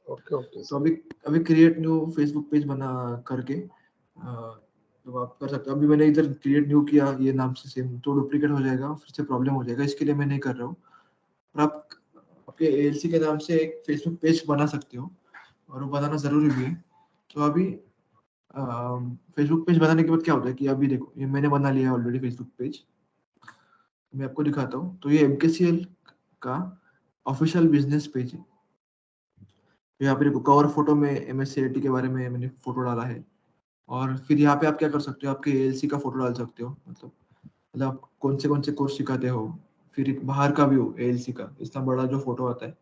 ओके ओके तो सर। अभी अभी क्रिएट न्यू फेसबुक पेज बना करके तो आप कर सकते हो। अभी मैंने इधर क्रिएट न्यू किया ये नाम से, सेम तो डुप्लीकेट हो जाएगा, फिर से प्रॉब्लम हो जाएगा, इसके लिए मैं नहीं कर रहा हूँ। और आप आपके एएलसी के नाम से एक फेसबुक पेज बना सकते हो, और वो बनाना जरूरी भी है। तो अभी फेसबुक पेज बनाने के बाद क्या होता है कि अभी देखो ये मैंने बना लिया है ऑलरेडी फेसबुक पेज। मैं आपको दिखाता हूँ। तो ये एमकेसीएल का ऑफिशियल बिजनेस पेज है। यहाँ पे देखो कवर फोटो में एमएससीआईटी के बारे में मैंने फोटो डाला है, और फिर यहाँ पे आप क्या कर सकते हो, आपके एएलसी का फोटो डाल सकते हो, मतलब आप कौन से कोर्स सिखाते हो, फिर एक बाहर का भी हो एएलसी का इतना बड़ा जो फोटो आता है।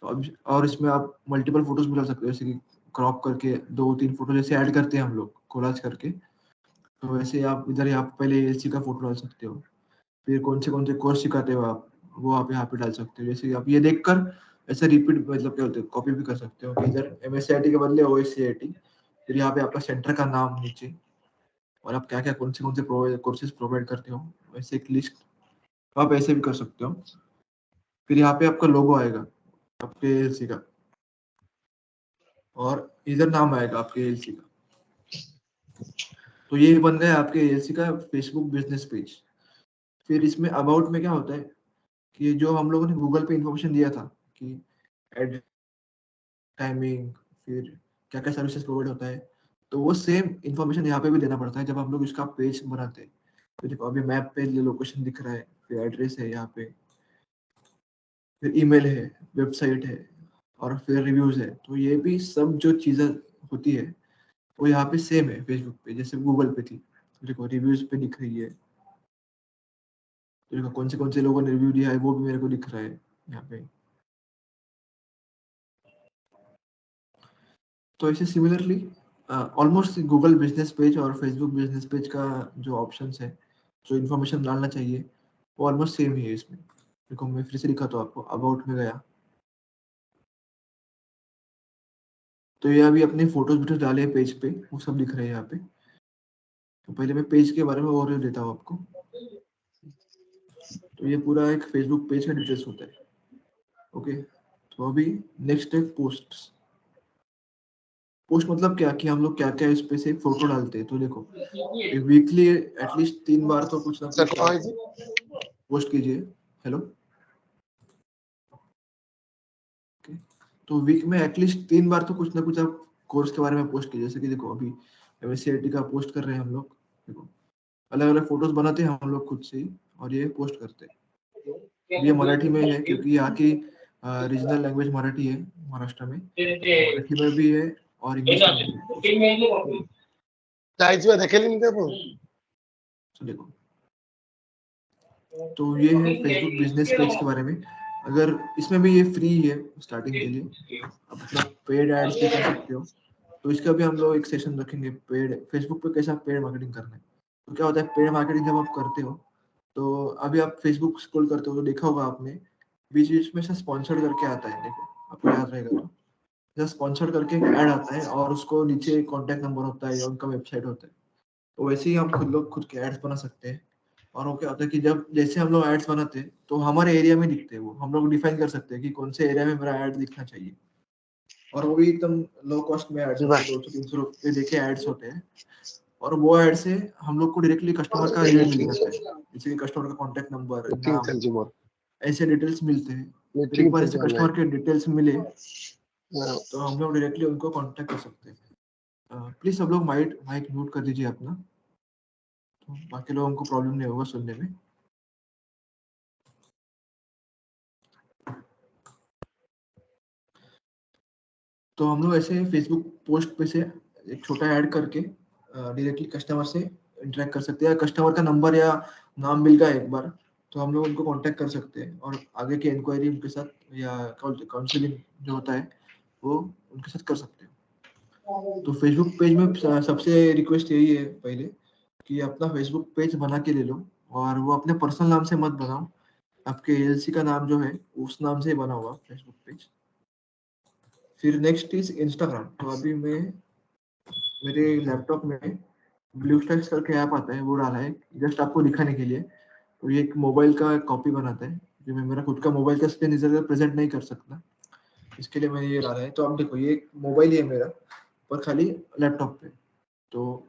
तो और इसमें आप मल्टीपल फोटोज भी डाल सकते हो, जैसे कि क्रॉप करके 2-3 फोटो जैसे ऐड करते हैं हम लोग कोलाज करके, तो वैसे आप इधर यहाँ पे पहले एएलसी का फोटो डाल सकते हो। फिर कौन से कोर्स सिखाते हो आप, वो आप यहाँ पे डाल सकते हो। जैसे आप ये देखकर ऐसे रिपीट मतलब क्या होते हैं, कॉपी भी कर सकते हो। इधर MSCIT के बदले OSCIT, फिर यहाँ पे आपका सेंटर का नाम नीचे, और आप क्या क्या कौन से कोर्सेज प्रोवाइड करते हो, वैसे एक लिस्ट आप ऐसे भी कर सकते हो। फिर यहाँ पे आपका लोगो आएगा आपके एलसी का, और इधर नाम आएगा आपके एलसी का। तो ये बन गया आपके एलसी का फेसबुक बिजनेस पेज। फिर इसमें अबाउट में क्या होता है कि जो हम लोगों ने गूगल पे इंफॉर्मेशन दिया था कि एड टाइमिंग, फिर क्या क्या सर्विसेज प्रोवाइड होता है, तो वो सेम इंफॉर्मेशन यहाँ पे भी देना पड़ता है जब हम लोग इसका पेज बनाते हैं। तो देखो अभी मैप पे लोकेशन दिख रहा है, फिर एड्रेस है यहाँ पे, फिर ईमेल है, वेबसाइट है, और फिर रिव्यूज है। तो ये भी सब जो चीजें होती है वो यहाँ पे सेम है फेसबुक पे, जैसे गूगल पे थी। तो देखो रिव्यूज पे दिख रही है, तो देखो कौन से लोगों ने रिव्यू दिया है वो भी मेरे को दिख रहा है यहाँ पे। तो ऐसे similarly almost Google business page और फेसबुक बिजनेस पेज का जो ऑप्शंस है, जो इन्फॉर्मेशन डालना चाहिए, वो ऑलमोस्ट सेम ही है इसमें। देखो मैं फिर से दिखाता हूँ आपको, अबाउट में गया तो ये अभी अपने फोटोज वीटोज डाले हैं पेज पे, वो सब दिख रहे हैं यहाँ पे। तो पहले मैं पेज के बारे में ओवरव्यू देता हूँ आपको। तो ये पूरा एक फेसबुक पेज का डिटेल्स होता है। ओके, तो अभी नेक्स्ट है पोस्ट। पोस्ट मतलब क्या कि हम लोग क्या क्या इस पे से फोटो डालते हैं। तो देखो वीकली एटलीस्ट 3 बार तो कुछ ना कुछ पोस्ट कीजिए। हेलो, तो वीक में एटलीस्ट 3 बार तो कुछ ना कुछ आप कोर्स के बारे में पोस्ट कीजिए। जैसे कि देखो अभी MSCIT का पोस्ट कर रहे हैं हम लोग। देखो अलग अलग फोटोज बनाते हैं हम लोग खुद से ही, और ये पोस्ट करते हैं। ये मराठी में है क्योंकि यहाँ की रीजनल लैंग्वेज मराठी है महाराष्ट्र में। मराठी में भी है और इंग्लिश में भी है। तो देखो, तो ये है फेसबुक बिजनेस पेज के बारे में। अगर इसमें भी ये फ्री है स्टार्टिंग के लिए, आप अपना पेड एड्स भी कर सकते हो। तो इसका भी हम लोग एक सेशन रखेंगे, पेड फेसबुक पे कैसा पेड मार्केटिंग करना है। तो क्या होता है पेड मार्केटिंग जब आप करते हो, तो अभी आप फेसबुक स्क्रॉल करते हो तो देखा होगा आपने बीच बीच में से स्पॉन्सर्ड करके आता है। देखो आपको याद रहेगा तो जब स्पॉन्सर्ड करके ऐड आता है और उसको नीचे कॉन्टैक्ट नंबर होता है या उनका वेबसाइट होता है। तो वैसे ही हम खुद के एड्स बना सकते हैं। और वो क्या होता है कि जब जैसे हम लोग एड्स बनाते हैं तो हमारे एरिया में दिखते हैं, वो हम लोग डिफाइन कर सकते हैं कि कौन से एरिया में मेरा एड दिखना चाहिए। और वो भी एकदम लो कॉस्ट में एड्स होते हैं, 200-300 रुपए देके एड्स होते हैं। और वो एड से हम लोग को डायरेक्टली कस्टमर का लीड मिल जाता है, जैसे कि कस्टमर का कॉन्टैक्ट नंबर, नाम, ऐसे डिटेल्स मिलते हैं। फिर एक बार ऐसे कस्टमर के डिटेल्स मिले तो हम लोग डायरेक्टली उनको कॉन्टैक्ट कर सकते हैं। प्लीज सब लोग माइक म्यूट कर दीजिए अपना, तो बाकी लोगों को प्रॉब्लम नहीं होगा सुनने में। तो हम लोग ऐसे फेसबुक पोस्ट पे से एक छोटा ऐड करके डायरेक्टली कस्टमर से इंटरेक्ट कर सकते हैं। कस्टमर का नंबर या नाम मिल गया एक बार तो हम लोग उनको कांटेक्ट कर सकते हैं और आगे की इंक्वायरी उनके साथ या काउंसलिंग जो होता है वो उनके साथ कर सकते हैं। तो फेसबुक पेज में सबसे रिक्वेस्ट यही है पहले कि अपना फेसबुक पेज बना के ले लो, और वो अपने पर्सनल नाम से मत बनाओ। आपके एलसी का नाम जो है उस नाम से बना हुआ फेसबुक पेज। फिर नेक्स्ट इज इंस्टाग्राम। तो अभी मैं मेरे लैपटॉप में ब्लूस्टैक्स करके ऐप आता है, वो डाला है जस्ट आपको दिखाने के लिए। तो ये एक मोबाइल का कॉपी बनाता है, जो मैं मेरा खुद का मोबाइल का स्क्रीन इधर प्रेजेंट नहीं कर सकता, इसके लिए मैंने ये डाला है। तो आप देखो ये मोबाइल ही है मेरा, पर खाली लैपटॉप पे। तो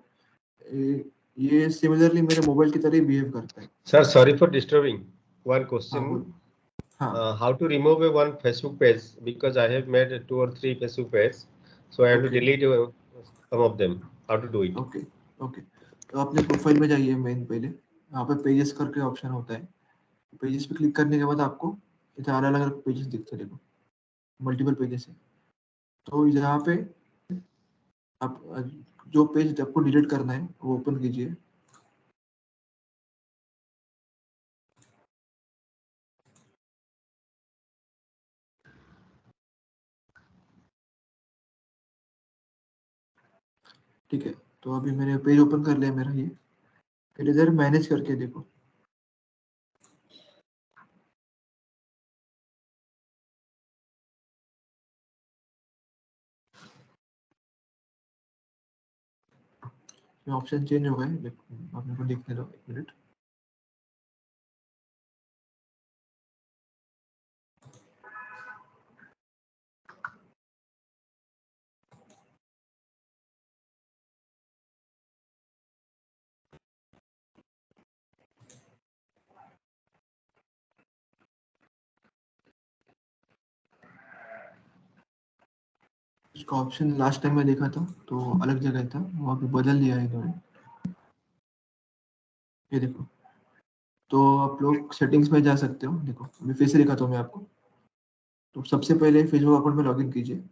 ये सिमिलरली मेरे मोबाइल की तरह बिहेव करता है। Sir, sorry for disturbing. One हाँ question. बोल। हाँ How to remove a one Facebook page, because I have made 2 or 3 Facebook pages, so I have to okay delete some of them. How to do it? Okay okay. तो अपने profile में जाइए main पहले, यहाँ पे pages करके option होता है। पेजेस पे क्लिक करने के बाद आपको इधर अलग अलग पेजेस दिखते हैं, देखो मल्टीपल पेजेस है। तो यहाँ पे आप जो पेज आपको डिलीट करना है वो ओपन कीजिए। ठीक है, तो अभी मैंने पेज ओपन कर लिया मेरा ये। फिर इधर मैनेज करके देखो, ये ऑप्शन चेंज हो गए, आप मेरे को देखने दो 1 मिनट। इसका ऑप्शन लास्ट टाइम मैं देखा था तो अलग जगह था, वहाँ पे बदल दिया है इन्होंने। ये देखो, तो आप लोग सेटिंग्स में जा सकते हो। देखो अभी फिर से दिखाता हूँ मैं आपको। तो सबसे पहले फेसबुक अकाउंट में लॉगिन कीजिए।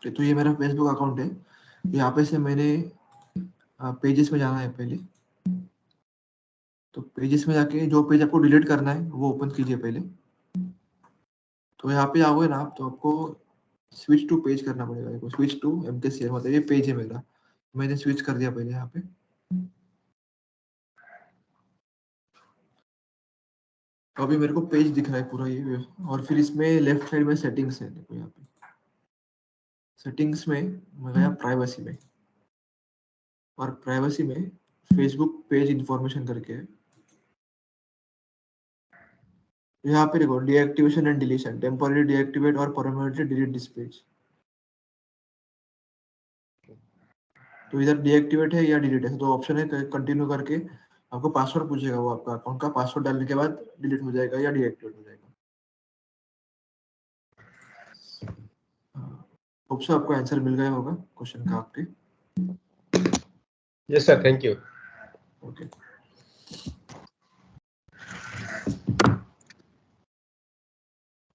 तो ये मेरा फेसबुक अकाउंट है। यहाँ पे से मैंने पेजेस में जाना है पहले। तो पेजेस में जाके जो पेज आपको डिलीट करना है वो ओपन कीजिए पहले। तो यहाँ पे आओगे ना आप, तो आपको स्विच टू पेज करना पड़ेगा। देखो स्विच टू MKCL, मतलब ये पेज है मेरा, मैंने स्विच कर दिया पहले यहाँ पे। तो अभी मेरे को पेज दिख रहा है पूरा ये, और फिर इसमें लेफ्ट साइड में सेटिंग्स है। देखो यहाँ पे सेटिंग्स में मैं गया प्राइवेसी में, और प्राइवेसी में फेसबुक पेज इंफॉर्मेशन करके है। यहाँ पे देखो deactivation and deletion, temporary deactivate और परमानेंटली डिलीट दिस पेज। तो इधर डीएक्टिवेट है या डिलीट है, दो ऑप्शन है। कंटिन्यू करके आपको पासवर्ड पूछेगा, वो आपका अकाउंट का पासवर्ड डालने के बाद डिलीट हो जाएगा या डीएक्टिवेट हो जाएगा। होप सो आपको आंसर मिल गया होगा क्वेश्चन का आपके। Yes sir, thank you. Okay,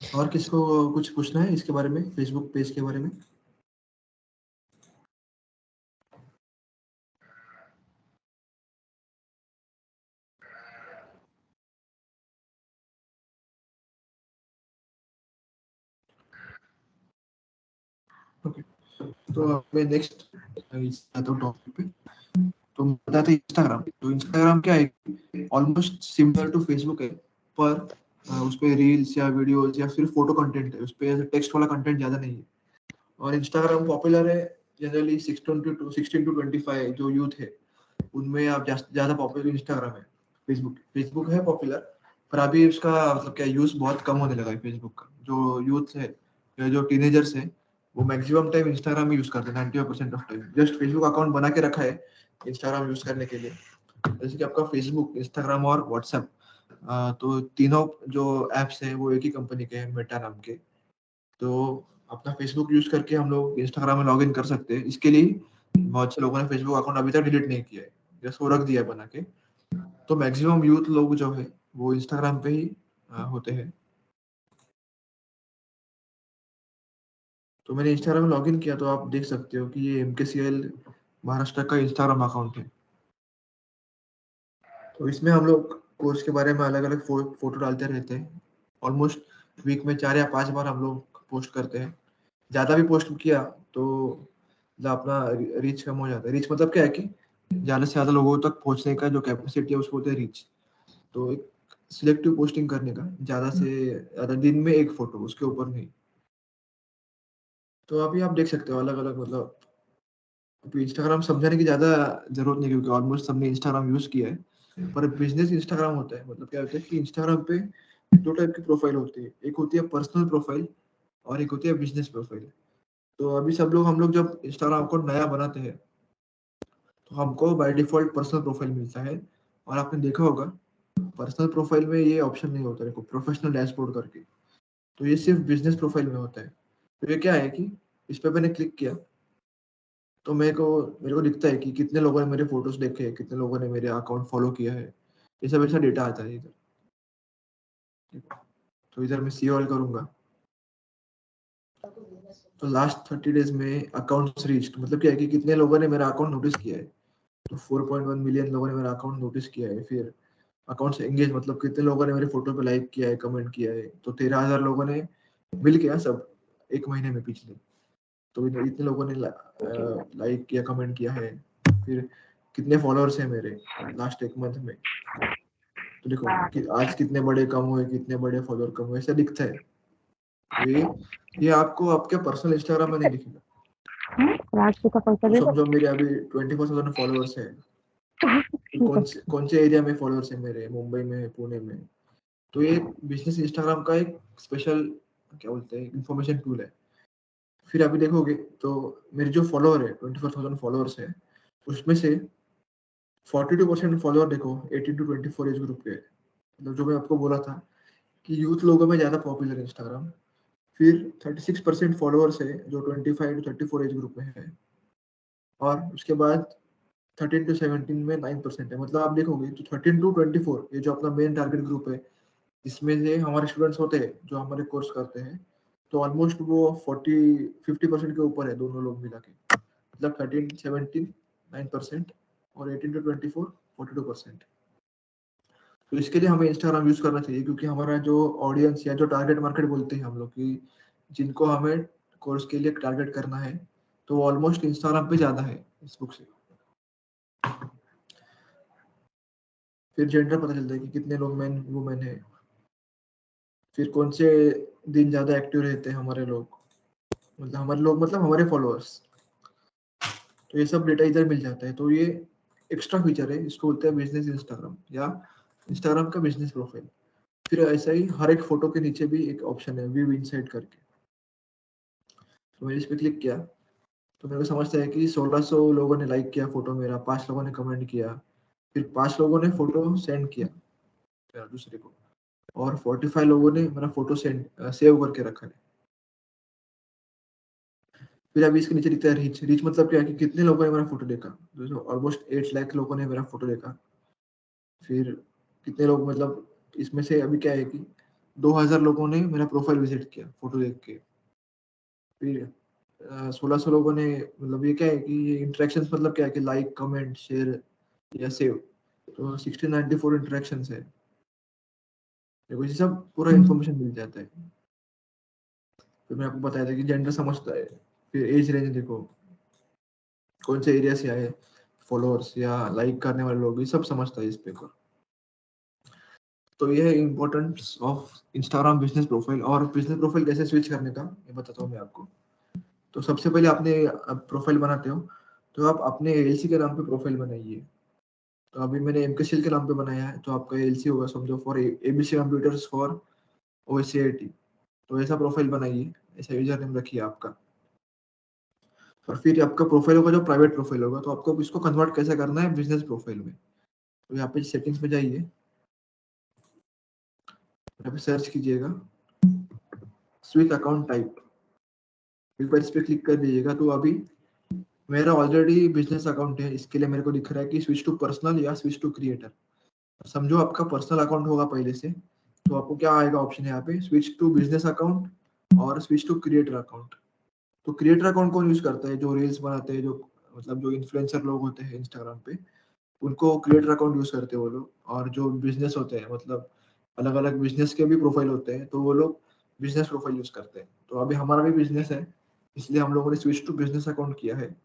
और किसको कुछ पूछना है इसके बारे में, फेसबुक पेज के बारे में? ओके, तो मैं नेक्स्ट आता हूँ टॉपिक पे। तो बताते इंस्टाग्राम। तो इंस्टाग्राम क्या है, ऑलमोस्ट सिमिलर टू फेसबुक है, पर उस पे रील्स या वीडियोस या फिर फोटो कंटेंट है, उस पे टेक्स्ट वाला कंटेंट ज्यादा नहीं है। और इंस्टाग्राम पॉपुलर है जनरली 16 to 25 जो यूथ है उनमें आप ज्यादा पॉपुलर इंस्टाग्राम है। फेसबुक है पॉपुलर, पर अभी उसका मतलब क्या यूज बहुत कम होने लगा है फेसबुक का। जो यूथ है या जो टीनेजर्स है वो मैक्सिमम टाइम इंस्टाग्राम ही यूज करते हैं, 90% of time. Just Facebook account बना के रखा है इंस्टाग्राम यूज करने के लिए। जैसे कि आपका फेसबुक, इंस्टाग्राम और व्हाट्सएप, तो तीनों जो एप्स हैं वो एक ही कंपनी के हैं, मेटा नाम के। तो अपना फेसबुक यूज करके हम लोग इंस्टाग्राम में लॉग इन कर सकते हैं। इसके लिए बहुत से लोगों ने फेसबुक अकाउंट अभी तक डिलीट नहीं किया है, जस्ट वो रख दिया है बना के। तो मैक्सिमम यूथ लोग जो है वो इंस्टाग्राम पे ही होते हैं। तो मैंने इंस्टाग्राम में लॉग इन किया, तो आप देख सकते हो कि ये MKCL महाराष्ट्र का इंस्टाग्राम अकाउंट है। तो इसमें हम लोग कोर्स के बारे में अलग अलग फोटो डालते रहते हैं। ऑलमोस्ट वीक में 4 या 5 बार हम लोग पोस्ट करते हैं। ज्यादा भी पोस्ट किया तो अपना रीच कम हो जाता है। रीच मतलब क्या है कि ज्यादा से ज्यादा लोगों तक पहुंचने का जो कैपेसिटी है उसको बोलते हैं रीच। तो एक सिलेक्टिव पोस्टिंग करने का, ज्यादा से ज्यादा दिन में एक फोटो, उसके ऊपर नहीं। तो अभी आप देख सकते हो अलग अलग, मतलब अभी इंस्टाग्राम समझाने की ज्यादा जरूरत नहीं, क्योंकि ऑलमोस्ट सबने इंस्टाग्राम यूज किया है। पर बिजनेस इंस्टाग्राम होता है, मतलब क्या होता है कि इंस्टाग्राम पे 2 टाइप की प्रोफाइल होती है। एक होती है पर्सनल प्रोफाइल और एक होती है बिजनेस प्रोफाइल। तो अभी हम लोग जब इंस्टाग्राम अकाउंट नया बनाते हैं तो हमको बाय डिफॉल्ट पर्सनल प्रोफाइल मिलता है। और आपने देखा होगा पर्सनल प्रोफाइल में ये ऑप्शन नहीं होता, देखो प्रोफेशनल डैशबोर्ड करके। तो ये सिर्फ बिजनेस प्रोफाइल में होता है। तो ये क्या है कि इस पे मैंने क्लिक किया तो मेरे को दिखता है कि कितने लोगों ने मेरे फोटोज देखे हैं, कितने लोगों ने मेरे अकाउंट फॉलो किया है। ये सब ऐसा डेटा आता है इधर। तो इधर मैं सी ऑल करूंगा तो लास्ट 30 डेज में अकाउंट्स रीच्ड, मतलब क्या है कि कितने लोगों ने मेरा अकाउंट नोटिस किया है। तो 4.1 मिलियन लोगों ने मेरा अकाउंट नोटिस किया है। फिर अकाउंट से एंगेज, मतलब कितने लोगों ने मेरे फोटो पे लाइक किया है, कमेंट किया है। तो 13,000 लोगों ने मिल गया सब 1 महीने में पिछले। तो इतने लोगों ने लाइक किया, कमेंट किया है, फिर कितने फॉलोअर्स है मेरे लास्ट एक मंथ में। तो देखो कि आज कितने बड़े कम हुए, कितने बड़े फॉलोअर कम हुए, ऐसा दिखता है। तो ये आपको आपके पर्सनल इंस्टाग्राम में नहीं दिखेगा। तो समझो मेरे अभी 24,000 फॉलोअर्स है, कौन से एरिया में फॉलोअर्स है मेरे, मुंबई में है, पुणे में। तो ये बिजनेस इंस्टाग्राम का एक स्पेशल क्या बोलते हैं इंफॉर्मेशन टूल है। फिर अभी देखोगे तो मेरे जो फॉलोअर है 24,000 फॉलोअर्स है, उसमें से 42% फॉलोअर देखो 18 to 24 एज ग्रुप के। मतलब जो मैं आपको बोला था कि यूथ लोगों में ज्यादा पॉपुलर है इंस्टाग्राम। फिर 36% फॉलोअर्स है जो 25 to 34 एज ग्रुप में है, और उसके बाद 13 to 17 में 9% है। मतलब आप देखोगे तो 13 to 24 ये जो अपना मेन टारगेट ग्रुप है, इसमें से हमारे स्टूडेंट्स होते हैं जो हमारे कोर्स करते हैं, तो ऑलमोस्ट वो 50% के ऊपर है दोनों लोग मिला के। मतलब 13 17 9% और 18 to 24 42%। तो इसके लिए हमें इंस्टाग्राम यूज करना चाहिए, क्योंकि हमारा जो ऑडियंस या जो टारगेट मार्केट बोलते हैं हम लोग की, जिनको हमें कोर्स के लिए टारगेट करना है, तो ऑलमोस्ट इंस्टाग्राम पे ज्यादा है फेसबुक से। फिर जेंडर पता चलता है कि कितने लोग मैन वुमेन है, फिर कौन से दिन ज्यादा एक्टिव रहते हैं हमारे लोग, मतलब हमारे फॉलोअर्स। तो ये सब डेटा इधर मिल जाता है। तो ये एक्स्ट्रा फीचर है, इसको बोलते हैं बिजनेस इंस्टाग्राम या इंस्टाग्राम का बिजनेस प्रोफाइल। फिर ऐसा ही हर एक फोटो के नीचे भी एक ऑप्शन है व्यू इनसाइड करके। तो मैंने इस पे क्लिक किया तो मेरे को समझता है कि 1600 लोगों ने लाइक किया फोटो मेरा, 5 लोगों ने कमेंट किया, फिर 5 लोगों ने फोटो सेंड किया मेरा दूसरे को, और 45 लोगों ने मेरा फोटो सेव करके रखा है। फिर अभी इसके नीचे दिखता है रीच। रीच मतलब क्या है कि कितने लोगों ने मेरा फोटो देखा। ऑलमोस्ट 8 लाख लोगों ने मेरा फोटो देखा। फिर कितने लोग, मतलब इसमें से अभी क्या है कि 2000 लोगों ने मेरा प्रोफाइल विजिट किया फोटो देख के। फिर 1600 लोगों ने, मतलब ये क्या है कि ये इंटरेक्शंस मतलब क्या है कि लाइक, कमेंट, शेयर या सेव। तो 1694 इंटरेक्शंस है। देखो ये सब पूरा इन्फॉर्मेशन मिल जाता है। फिर मैं आपको बताया था कि जेंडर समझता है। फिर एज रेंज देखो, कौन से एरिया से आए फॉलोअर्स या लाइक करने वाले लोग, ये सब समझता है इस पे। तो ये है importance of Instagram business profile. और बिजनेस प्रोफाइल कैसे स्विच करने का ये बताता हूँ मैं आपको। तो सबसे पहले आपने प्रोफाइल बनाते हो तो आप अपने एलसी के नाम पे प्रोफाइल बनाइए। तो अभी मैंने एमकेसीएल के नाम पे बनाया है, तो आपका एलसी होगा समझो फॉर एबीसी कंप्यूटर्स फॉर ओएससीआईटी। तो ऐसा प्रोफाइल बनाइए, ऐसा यूजर नेम रखिए आपका। और फिर आपका प्रोफाइल होगा जो प्राइवेट प्रोफाइल होगा, तो आपको इसको कन्वर्ट कैसे करना है बिजनेस प्रोफाइल में। तो यहाँ पे सेटिंग्स में जाइए, यहाँ पे सर्च कीजिएगा स्विच अकाउंट टाइप। एक बार इस पे क्लिक कर दीजिएगा तो अभी मेरा ऑलरेडी बिजनेस अकाउंट है, इसके लिए मेरे को दिख रहा है कि स्विच टू पर्सनल या स्विच टू क्रिएटर। समझो आपका पर्सनल अकाउंट होगा पहले से, तो आपको क्या आएगा ऑप्शन यहाँ पे, स्विच टू बिजनेस अकाउंट और स्विच टू क्रिएटर अकाउंट। तो क्रिएटर अकाउंट कौन यूज करता है, जो रील्स बनाते हैं, जो मतलब जो इन्फ्लुएंसर लोग होते हैं इंस्टाग्राम पे, उनको क्रिएटर अकाउंट यूज करते हैं वो लोग। और जो बिजनेस होते हैं, मतलब अलग अलग बिजनेस के भी प्रोफाइल होते हैं, तो वो लोग बिजनेस प्रोफाइल यूज करते हैं। तो अभी हमारा भी बिजनेस है, इसलिए हम लोगों ने स्विच टू बिजनेस अकाउंट किया है।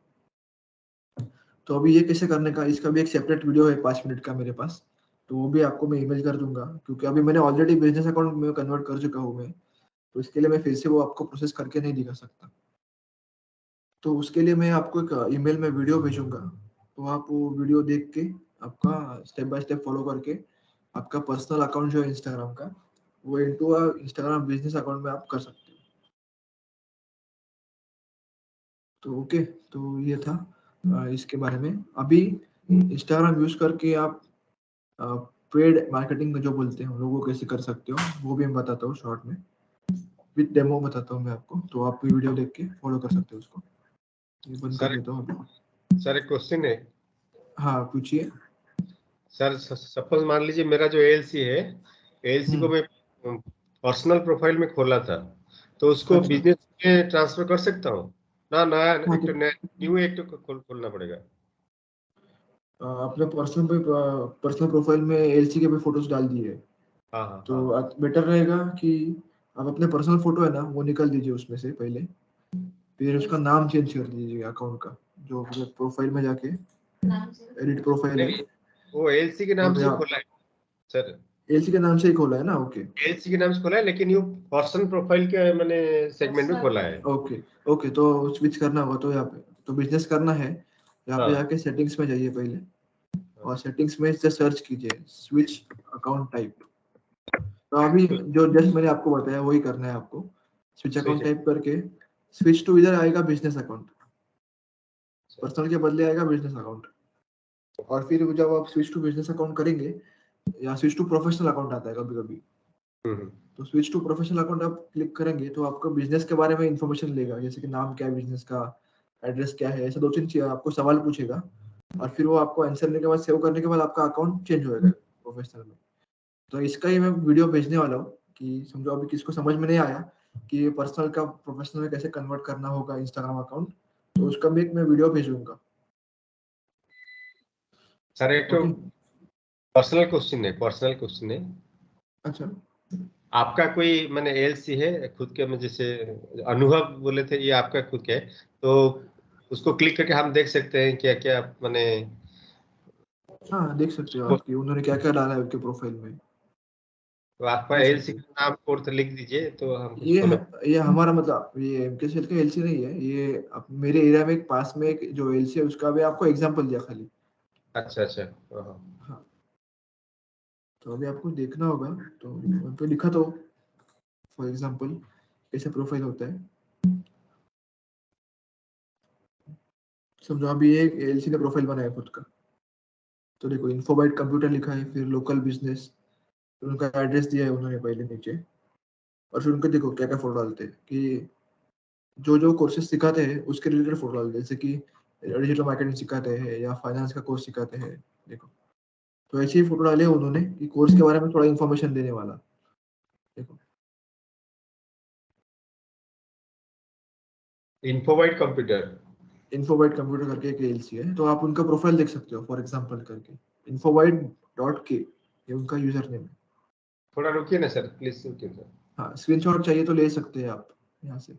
तो अभी ये कैसे करने का, इसका भी एक सेपरेट वीडियो है 5 मिनट का मेरे पास, तो वो भी आपको मैं ईमेल कर दूंगा, क्योंकि अभी मैंने ऑलरेडी बिजनेस अकाउंट में कन्वर्ट कर चुका हूँ मैं। तो इसके लिए मैं फिर से वो आपको प्रोसेस करके नहीं दिखा सकता। तो उसके लिए मैं आपको एक ईमेल में वीडियो भेजूंगा, तो आप वो वीडियो देख के आपका स्टेप बाय स्टेप फॉलो करके आपका पर्सनल अकाउंट जो है इंस्टाग्राम का, वो इनटू इंस्टाग्राम बिजनेस अकाउंट में आप कर सकते हो। तो ओके, तो ये था इसके बारे में। अभी इंस्टाग्राम यूज करके आप पेड मार्केटिंग में जो बोलते हैं लोगों को कैसे कर सकते हो, वो भी मैं बताता हूँ शॉर्ट में, विद डेमो बताता हूँ मैं आपको। तो आप वीडियो देख के फॉलो कर सकते हो उसको। ये बंद कर देता हूँ। सर एक क्वेश्चन है। हाँ पूछिए सर सपोज मान लीजिए मेरा जो एएलसी है, एएलसी को मैं पर्सनल प्रोफाइल में खोला था, तो उसको अच्छा। बिजनेस में ट्रांसफर कर सकता हूँ ना? नया हाँ, एक तो न्यू एक तो खोलना पड़ेगा? अपने पर्सनल प्रोफाइल में एलसी के भी फोटोज डाल दिए, हाँ हाँ तो हाँ। बेटर रहेगा कि आप अपने पर्सनल फोटो है ना वो निकाल दीजिए उसमें से पहले। फिर उसका नाम चेंज कर दीजिएगा अकाउंट का, जो प्रोफाइल में जाके एडिट प्रोफाइल है, वो एलसी के नाम और से यहाँ खोला है सर, एलसी के नाम से ही खोला है ना? ओके एलसी के नाम से खोला है, लेकिन ये पर्सनल प्रोफाइल के मैंने सेगमेंट में खोला है। ओके ओके, तो स्विच करना होगा तो यहाँ पे तो बिजनेस करना है, यहाँ पे हाँ। जाके सेटिंग्स में जाइए पहले, और सेटिंग्स में से सर्च कीजिए स्विच अकाउंट टाइप। तो अभी जो जस्ट मैंने आपको बताया वही करना है आपको, स्विच अकाउंट टाइप करके स्विच टू इधर आएगा बिजनेस अकाउंट, पर्सनल के बदले आएगा बिजनेस अकाउंट। और फिर जब आप स्विच टू बिजनेस अकाउंट करेंगे, या स्विच टू प्रोफेशनल अकाउंट आता है कभी कभी, तो स्विच टू प्रोफेशनल अकाउंट आप क्लिक करेंगे तो आपको बिजनेस के बारे में इंफॉर्मेशन लेगा, जैसे कि नाम क्या है बिजनेस का, एड्रेस क्या है, ऐसे 2-3 चीज आपको सवाल पूछेगा, और फिर वो आपको आंसर करने के बाद, सेव करने के बाद आपका अकाउंट चेंज होएगा प्रोफेशनल में। तो इसका ही मैं वीडियो भेजने वाला हूँ कि समझो अभी किसको समझ में नहीं आया कि ये पर्सनल का प्रोफेशनल में कैसे कन्वर्ट करना होगा इंस्टाग्राम अकाउंट, तो उसका भी एक मैं वीडियो भेजूंगा। सर एक तो पर्सनल क्वेश्चन है। अच्छा, आपका कोई मैंने एलसी है खुद के में, जैसे अनुभव बोले थे, ये आपका खुद के है, तो उसको क्लिक करके हम देख सकते हैं क्या क्या मैंने? हाँ देख सकते हो आपकी उन्होंने क्या क्या डाला है उनके प्रोफाइल में। तो आपका एलसी का नाम कोड तो लिख दीजिए तो हम ये हमारा मतलब ये एमके सेल का एलसी नहीं है, ये मेरे एरिया में एक पास में एक जो एलसी है उसका भी आपको एग्जांपल दिया खाली। अच्छा अच्छा। हाँ, तो अभी आपको देखना होगा, तो वहाँ पे लिखा तो फॉर एग्जांपल कैसे प्रोफाइल होता है। समझो अभी एक एलसी ने प्रोफाइल बनाया खुद का, तो देखो इन्फोबाइट कंप्यूटर लिखा है, फिर लोकल बिजनेस, फिर उनका एड्रेस दिया है उन्होंने पहले नीचे, और फिर उनके देखो क्या क्या फोटो डालते हैं कि जो जो कोर्सेज सिखाते हैं उसके रिलेटेड फोटो डालते हैं, जैसे कि डिजिटल मार्केटिंग सिखाते हैं या फाइनेंस का कोर्स सिखाते हैं। देखो तो ऐसे ही फोटो डाले उन्होंने कि कोर्स के बारे में थोड़ा इन्फॉर्मेशन देने वाला। देखो इन्फोबाइट कंप्यूटर करके एक एलसी है, तो आप उनका प्रोफाइल देख सकते हो फॉर एग्जांपल करके, infobyte.k ये उनका यूजर नेम है। थोड़ा रुकिए ना सर, प्लीज रुकिए सर। हाँ, स्क्रीनशॉट चाहिए तो ले सकते हैं आप यहाँ से।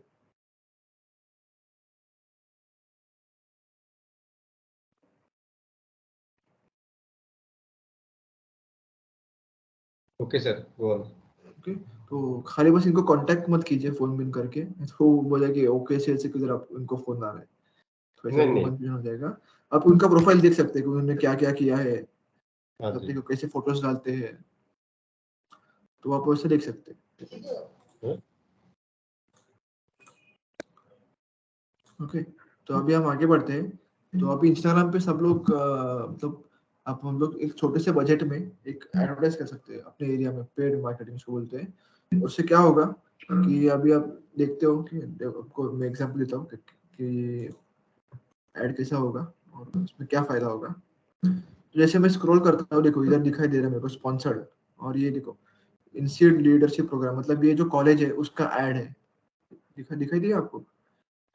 Okay sir, go on. Okay, तो खाली बस इनको कांटेक्ट मत कीजिए फोन बिन करके, तो बोले कि ओके सेल से किधर आप उनको फोन आ रहा है, तो ऐसा नहीं। कंफ्यूजन हो जाएगा। आप उनका प्रोफाइल देख सकते हैं कि उन्होंने क्या क्या किया है, हाँ तब जी। देखो कैसे फोटोज डालते हैं, तो आप वैसे देख सकते हैं। ओके, तो अभी हम आगे बढ़ते हैं। तो अभी इंस्टाग्राम पे सब लोग मतलब आप हम लोग एक छोटे से बजट में एक एडवर्टाइज कर सकते हैं अपने एरिया में, पेड मार्केटिंग उसको बोलते हैं। उससे क्या होगा कि अभी आप देखते हो कि आपको मैं एग्जांपल देता हूँ कि ऐड कैसा होगा और उसमें क्या फायदा होगा। तो जैसे मैं स्क्रॉल करता हूँ, देखो इधर दिखाई दे रहा है मेरे को स्पॉन्सर्ड, और ये देखो इंस्टीट्यूट लीडरशिप प्रोग्राम, मतलब ये जो कॉलेज है उसका ऐड है, दिखाई दिया आपको?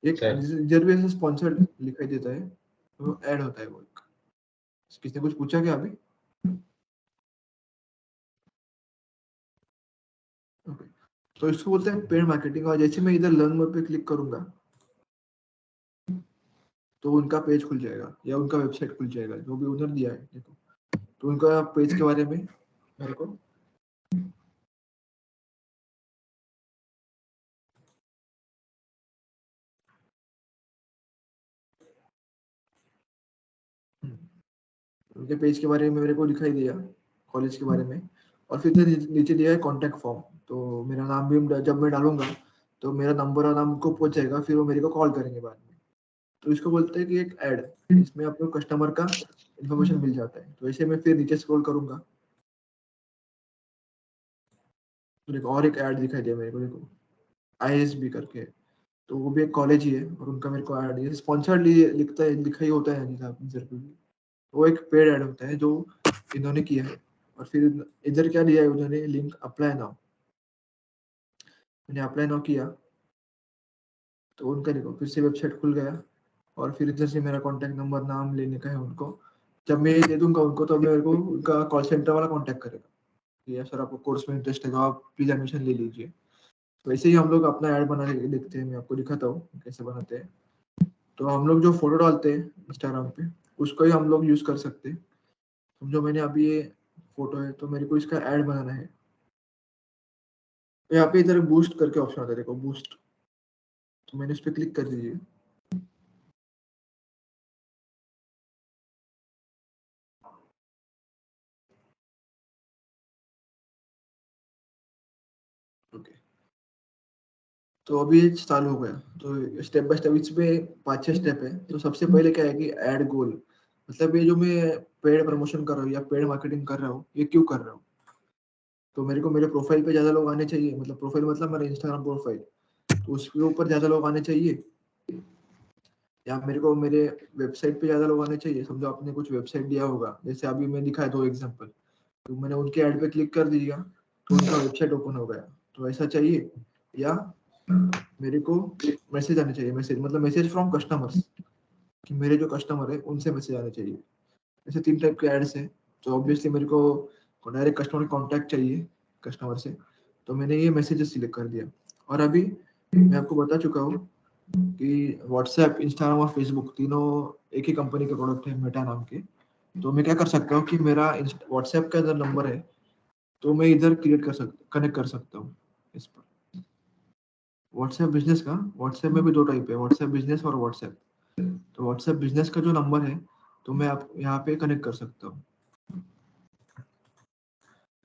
एक जब भी ऐसे स्पॉन्सर्ड दिखाई देता है तो ऐड होता है वो एक। किसने कुछ पूछा क्या अभी? ओके, तो इसको बोलते हैं पेड मार्केटिंग। और जैसे मैं इधर लर्न मोर पे क्लिक करूंगा तो उनका पेज खुल जाएगा या उनका वेबसाइट खुल जाएगा जो भी उधर दिया है। देखो तो उनका पेज के बारे में मेरे को उनके पेज के बारे में मेरे को दिखाई दिया, कॉलेज के बारे में। और फिर नीचे दिया है कॉन्टेक्ट फॉर्म, तो मेरा नाम भी जब मैं डालूंगा तो मेरा नंबर और नाम को पहुंच जाएगा, फिर वो मेरे को कॉल करेंगे बाद में। तो इसको बोलते हैं कि एक ऐड, इसमें आपको कस्टमर का इंफॉर्मेशन मिल जाता है। तो ऐसे मैं फिर नीचे स्क्रॉल करूंगा तो देखो और एक ऐड दिखाई दिया मेरे को, देखो ISB करके, तो वो भी एक कॉलेज ही है और उनका मेरे को ऐड ये स्पॉन्सर्ड लिखता है, लिखा ही होता है वो एक पेड ऐड होता है जो इन्होंने किया है। और फिर इधर क्या दिया है उन्होंने, लिंक अप्लाई नाउ। मैंने अप्लाई नाउ किया तो उनका देखो फिर से वेबसाइट खुल गया, और फिर इधर से मेरा कॉन्टैक्ट नंबर नाम लेने का है उनको। जब मैं ये दे दूंगा उनको तो मेरे को उनका कॉल सेंटर वाला कॉन्टैक्ट करेगा कि सर आपको कोर्स में इंटरेस्ट है तो आप प्लीज एडमिशन ले लीजिए। वैसे ही हम लोग अपना ऐड बना के देखते हैं, मैं आपको दिखाता हूँ कैसे बनाते हैं। तो हम लोग जो फोटो डालते हैं इंस्टाग्राम पे उसको ही हम लोग यूज कर सकते हैं। समझो मैंने अभी ये फोटो है तो मेरे को इसका ऐड बनाना है, तो यहाँ पे इधर बूस्ट करके ऑप्शन आता है, देखो बूस्ट, तो मैंने इस पे क्लिक कर दीजिए। ओके, तो अभी ये चालू हो गया। तो स्टेप बाय स्टेप इसमें 5-6 स्टेप है। तो सबसे पहले क्या है कि ऐड गोल, मतलब ये जो मैं पेड प्रमोशन कर रहा हूँ या पेड मार्केटिंग कर रहा हूँ ये क्यों कर रहा हूँ। तो मेरे को मेरे प्रोफाइल पे ज्यादा लोग आने चाहिए, मतलब प्रोफाइल मतलब मेरा इंस्टाग्राम प्रोफाइल, तो उसके ऊपर ज्यादा लोग आने चाहिए, या मेरे को मेरे वेबसाइट पे ज्यादा लोग आने चाहिए। समझो आपने कुछ वेबसाइट दिया होगा, जैसे अभी मैं दिखाया 2 एग्जांपल, तो मैंने उनके ऐड पे क्लिक कर दिया तो उनका वेबसाइट ओपन हो गया, तो ऐसा चाहिए। या मेरे को मैसेज आने चाहिए, मैसेज मतलब मैसेज फ्रॉम कस्टमर्स, कि मेरे जो कस्टमर है उनसे मैसेज आने चाहिए। ऐसे 3 टाइप के एड्स हैं। तो ऑब्वियसली मेरे को डायरेक्ट कस्टमर कॉन्टैक्ट चाहिए कस्टमर से, तो मैंने ये मैसेजेस सिलेक्ट कर दिया। और अभी मैं आपको बता चुका हूँ कि व्हाट्सएप, इंस्टाग्राम और फेसबुक तीनों एक ही कंपनी के प्रोडक्ट है, मेटा नाम के। तो मैं क्या कर सकता हूँ कि मेरा व्हाट्सएप का जो नंबर है तो मैं इधर क्रिएट कर सकता, कनेक्ट कर सकता हूँ इस पर। व्हाट्सएप बिजनेस का, व्हाट्सएप में भी 2 टाइप है, व्हाट्सएप बिजनेस और व्हाट्सएप। तो व्हाट्सएप बिजनेस का जो नंबर है तो मैं आप यहाँ पे कनेक्ट कर सकता हूँ।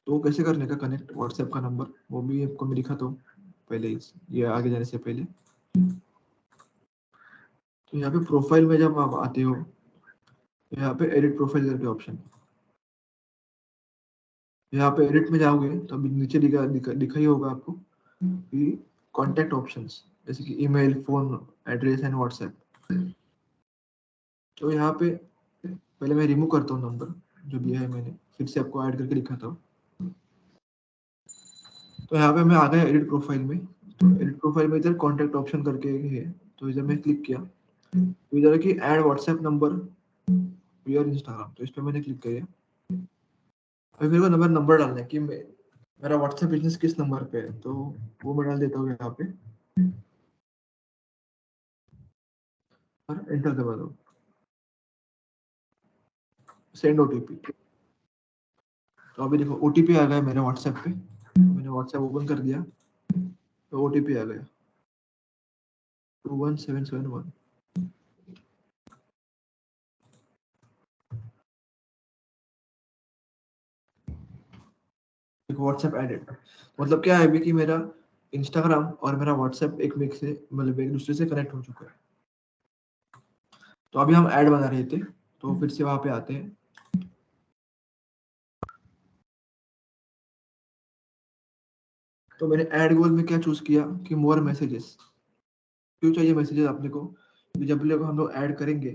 तो कैसे करने का कनेक्ट व्हाट्सएप का नंबर, वो भी आपको मैं दिखाता हूँ पहले ये आगे जाने से पहले। तो यहाँ पे प्रोफाइल में जब आप आते हो, यहाँ पे एडिट प्रोफाइल करके ऑप्शन, यहाँ पे एडिट में जाओगे तो अभी नीचे दिखा ही होगा आपको कि कॉन्टैक्ट ऑप्शंस, जैसे कि email, phone, address and WhatsApp. तो यहाँ पे पहले मैं रिमूव करता हूँ नंबर जो दिया है मैंने, फिर से आपको ऐड करके दिखाता हूँ। तो यहाँ पे मैं आ गया एडिट प्रोफाइल में। तो एडिट प्रोफाइल में इधर कॉन्टैक्ट ऑप्शन करके है, तो इधर मैं क्लिक किया, तो इधर है कि add WhatsApp number your Instagram, तो इस पर मैंने क्लिक किया। अभी मेरे को नंबर डालना है कि मेरा व्हाट्सएप बिजनेस किस नंबर पे है, तो वो मैं डाल देता हूँ यहाँ पे और एंटर दबा दो, सेंड ओटीपी। तो अभी देखो ओटीपी आ गया मेरे व्हाट्सएप पे, मैंने व्हाट्सएप ओपन कर दिया तो ओटीपी आ गया 21771। व्हाट्सएप एडेड, मतलब क्या है अभी कि मेरा इंस्टाग्राम और मेरा व्हाट्सएप एक मिक्स से, मतलब एक दूसरे से कनेक्ट हो चुका है। तो अभी हम ऐड बना रहे थे, तो फिर से वहां पे आते हैं। तो मैंने ऐड गोल में क्या चूज किया कि मोर मैसेजेस। क्यों चाहिए मैसेजेस आपने को, कि जब लोग हम लोग ऐड करेंगे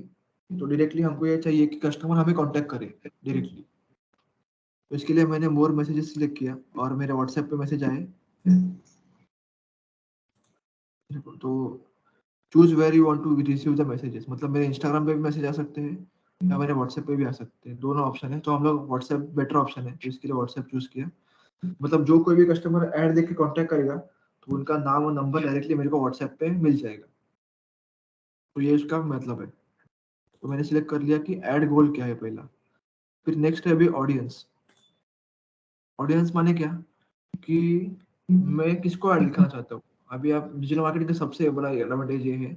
तो डायरेक्टली हमको ये चाहिए कि कस्टमर हमें कांटेक्ट करे डायरेक्टली। तो इसके लिए मैंने मोर मैसेजेस सिलेक्ट किया और मेरे व्हाट्सएप पे मैसेज आए। तो choose where you want to receive the messages, मतलब मेरे इंस्टाग्राम पे भी मैसेज आ सकते हैं या मेरे व्हाट्सएप पे भी आ सकते हैं, दोनों ऑप्शन है। तो हम लोग व्हाट्सएप बेटर ऑप्शन है, तो इसके लिए व्हाट्सएप चूज किया। मतलब जो कोई भी कस्टमर ऐड देख के कांटेक्ट करेगा तो उनका नाम और नंबर डायरेक्टली मेरे को व्हाट्सएप पे मिल जाएगा। तो ये इसका मतलब है। तो मैंने सिलेक्ट कर लिया कि ऐड गोल क्या है पहला। फिर नेक्स्ट है अभी ऑडियंस। ऑडियंस माने क्या कि मैं किसको ऐड दिखाना चाहता हूँ। अभी आप डिजिटल मार्केटिंग का सबसे बड़ा एडवांटेज ये है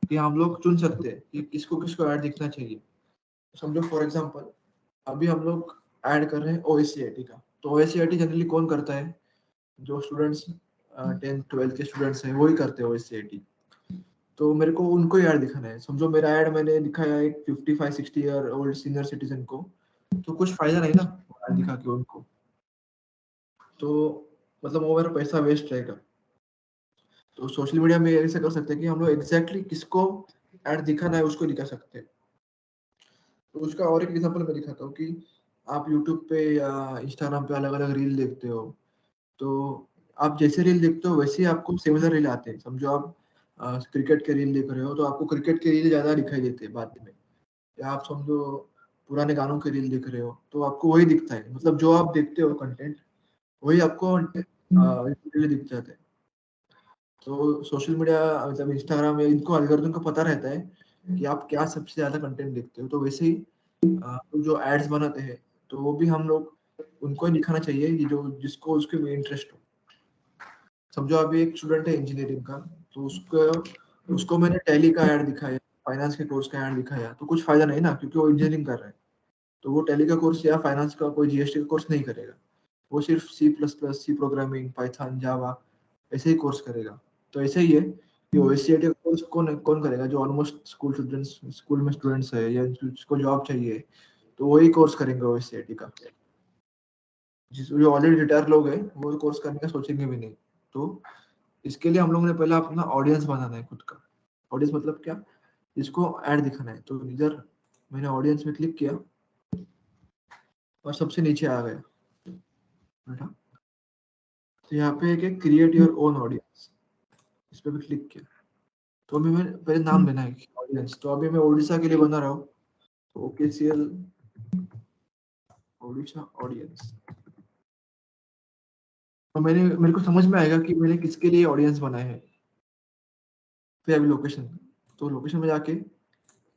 कि हम लोग चुन सकते हैं कि किसको किसको ऐड दिखना चाहिए। समझो फॉर एग्जांपल अभी हम लोग ऐड कर रहे हैं ओएससीआईटी का, तो ओएससीआईटी जनरली कौन करता है, जो स्टूडेंट्स 10th 12th के स्टूडेंट्स हैं वो ही करते हैं ओएससीआईटी। तो मेरे को उनको ही ऐड दिखाना है। समझो मेरा ऐड मैंने दिखाया एक 55-60 ईयर ओल्ड सीनियर सिटीजन को, तो कुछ फायदा नहीं ना ऐड दिखा के उनको, तो मतलब वो मेरा पैसा वेस्ट रहेगा। तो सोशल मीडिया में ऐसा कर सकते हैं कि हम लोग एग्जैक्टली किसको ऐड दिखाना है उसको दिखा सकते हैं। तो उसका और एक एग्जांपल मैं दिखाता हूँ कि आप यूट्यूब पे या इंस्टाग्राम पे अलग अलग रील देखते हो, तो आप जैसे रील देखते हो वैसे ही आपको सिमिलर रील आते हैं। समझो आप क्रिकेट के रील देख रहे हो तो आपको क्रिकेट के रील ज्यादा दिखाई देते हैं बाद में, या आप समझो पुराने गानों के रील देख रहे हो तो आपको वही दिखता है, मतलब जो आप देखते हो कंटेंट वही आपको रील दिख जाता है। तो सोशल मीडिया मतलब इंस्टाग्राम या इनको एल्गोरिथम को पता रहता है कि आप क्या सबसे ज्यादा कंटेंट देखते हो, तो वैसे ही जो एड्स बनाते हैं तो वो भी हम लोग उनको ही दिखाना चाहिए कि जो जिसको उसके में इंटरेस्ट हो। समझो अभी एक स्टूडेंट है इंजीनियरिंग का, तो उसको उसको मैंने टैली का ऐड दिखाया, फाइनेंस के कोर्स का ऐड दिखाया, तो कुछ फायदा नहीं ना, क्योंकि वो इंजीनियरिंग कर रहा है। तो वो टैली का कोर्स या फाइनेंस का कोई जीएसटी का कोर्स नहीं करेगा, वो सिर्फ C++, सी प्रोग्रामिंग, पाइथन, जावा ऐसे ही कोर्स करेगा। तो ऐसे ही है कि ओएससीआईटी का कोर्स कौन कौन करेगा, जो ऑलमोस्ट स्कूल में स्टूडेंट्स है या जिसको जॉब चाहिए, तो वही कोर्स करेंगे ओएससीआईटी का। जो ऑलरेडी रिटायर लोग हैं वो कोर्स करने का सोचेंगे भी नहीं। तो इसके लिए हम लोगों ने पहले अपना ऑडियंस बनाना है खुद का। ऑडियंस मतलब क्या, जिसको ऐड दिखाना है। तो इधर मैंने ऑडियंस में क्लिक किया और सबसे नीचे आ गया बेटा, तो यहाँ पे एक क्रिएट योर ओन ऑडियंस, इस पे भी क्लिक किया। तो अभी मैं पहले नाम देना है ऑडियंस, तो अभी मैं ओडिशा के लिए बना रहा हूँ, तो OKCL ओडिशा ऑडियंस। तो मेरे को समझ में आएगा कि मैंने किसके लिए ऑडियंस बनाए हैं। फिर अभी लोकेशन, तो लोकेशन में जाके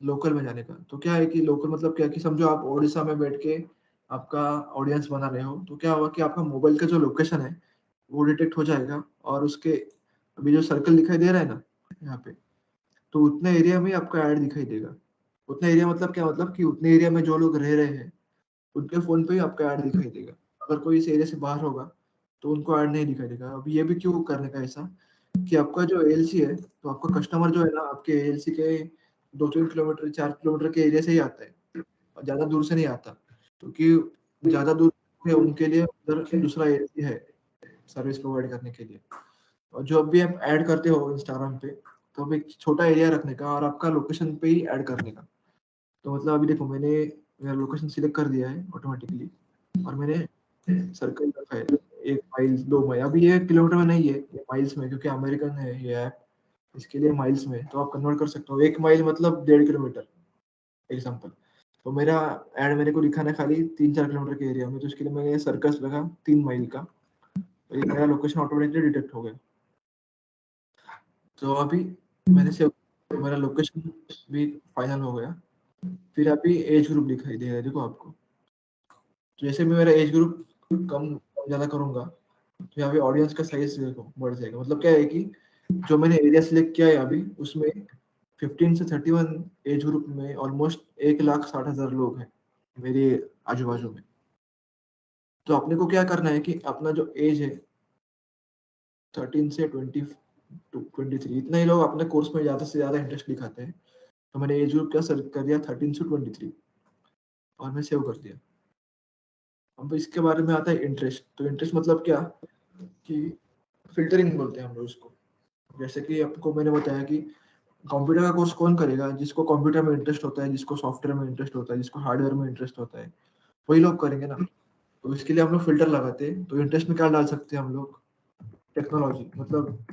लोकल में जाने का, तो क्या है कि लोकल मतलब क्या कि समझो आप ओडिशा में बैठ के आपका ऑडियंस बना रहे हो, तो क्या होगा कि आपका मोबाइल का जो लोकेशन है वो डिटेक्ट हो जाएगा, और उसके अभी जो सर्कल दिखाई दे रहा है ना यहाँ पे, तो उतने एरिया में आपका ऐड दिखाई देगा। उतने एरिया मतलब क्या, मतलब कि उतने एरिया में जो लोग रह रहे हैं उनके फोन पे ही आपका ऐड दिखाई देगा। अगर कोई इस एरिया से बाहर होगा तो उनको ऐड नहीं दिखाई देगा। अब ये भी क्यों करने का ऐसा, कि आपका जो एएलसी है, तो आपका कस्टमर जो है ना आपके एएलसी के 2-3 किलोमीटर 4 किलोमीटर के एरिया से ही आता है, और ज्यादा दूर से नहीं आता, क्योंकि ज्यादा दूर है उनके लिए उधर दूसरा एएलसी है सर्विस प्रोवाइड करने के लिए। और जो भी आप ऐड करते हो इंस्टाग्राम पे, तो अब एक छोटा एरिया रखने का और आपका लोकेशन पे ही ऐड करने का। तो मतलब अभी देखो मैंने मेरा लोकेशन सिलेक्ट कर दिया है ऑटोमेटिकली, और मैंने सर्कल रखा है 1 माइल 2 माइल। अभी ये किलोमीटर में नहीं है, ये माइल्स में, क्योंकि अमेरिकन है ये ऐप, इसके लिए माइल्स में। तो आप कन्वर्ट कर सकते हो, 1 माइल मतलब 1.5 किलोमीटर एग्जाम्पल। तो मेरा ऐड मेरे को दिखाना है खाली 3-4 किलोमीटर के एरिया में, तो इसके लिए मैंने सर्कस लगा 3 माइल का, तो ये मेरा लोकेशन ऑटोमेटिकली डिटेक्ट हो गया। तो अभी मैंने से मेरा लोकेशन भी फाइनल हो गया। फिर अभी एज ग्रुप दिखाई दे रहा है देखो आपको। तो जैसे मैं मेरा एज ग्रुप कम ज्यादा करूंगा, तो यहाँ पे ऑडियंस का साइज देखो बढ़ जाएगा। मतलब क्या है कि जो मैंने एरिया सिलेक्ट किया है अभी, उसमें 15 से 31 एज ग्रुप में ऑलमोस्ट 1,60,000 लोग हैं मेरे आजू बाजू में। तो अपने को क्या करना है कि अपना जो एज है 13 से 23 इतना ही लोग अपने कोर्स में ज्यादा से ज्यादा इंटरेस्ट दिखाते हैं। तो मैंने एज ग्रुप क्या सेलेक्ट कर दिया 13 से 23, और मैं सेव कर दिया। अब इसके बारे में आता है इंटरेस्ट। तो इंटरेस्ट मतलब क्या, कि फिल्टरिंग बोलते हैं हम लोग उसको। जैसे कि आपको मैंने बताया कि कंप्यूटर का कोर्स कौन करेगा, जिसको कंप्यूटर में इंटरेस्ट होता है, जिसको सॉफ्टवेयर में इंटरेस्ट होता है, जिसको हार्डवेयर में इंटरेस्ट होता है, वही लोग करेंगे ना। तो इसके लिए हम लोग फिल्टर लगाते हैं। तो इंटरेस्ट में क्या डाल सकते हैं हम लोग, टेक्नोलॉजी, मतलब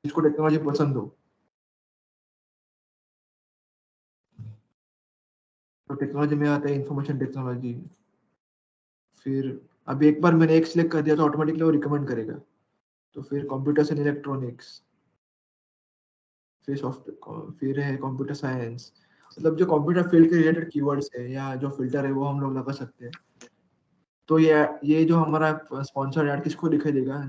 जिसको टेक्नोलॉजी पसंद हो। तो टेक्नोलॉजी में आता है इंफॉर्मेशन टेक्नोलॉजी। फिर अभी एक बार मैंने एक सिलेक्ट कर दिया तो ऑटोमेटिकली वो रिकमेंड करेगा। तो फिर कंप्यूटर्स एंड इलेक्ट्रॉनिक्स, फिर सॉफ्टवेयर, फिर है कंप्यूटर साइंस। मतलब जो कंप्यूटर फील्ड के रिलेटेड कीवर्ड्स है या जो फिल्टर है वो हम लोग लगा सकते हैं। तो ये जो हमारा स्पॉन्सर्ड ऐड किसको दिखाई देगा,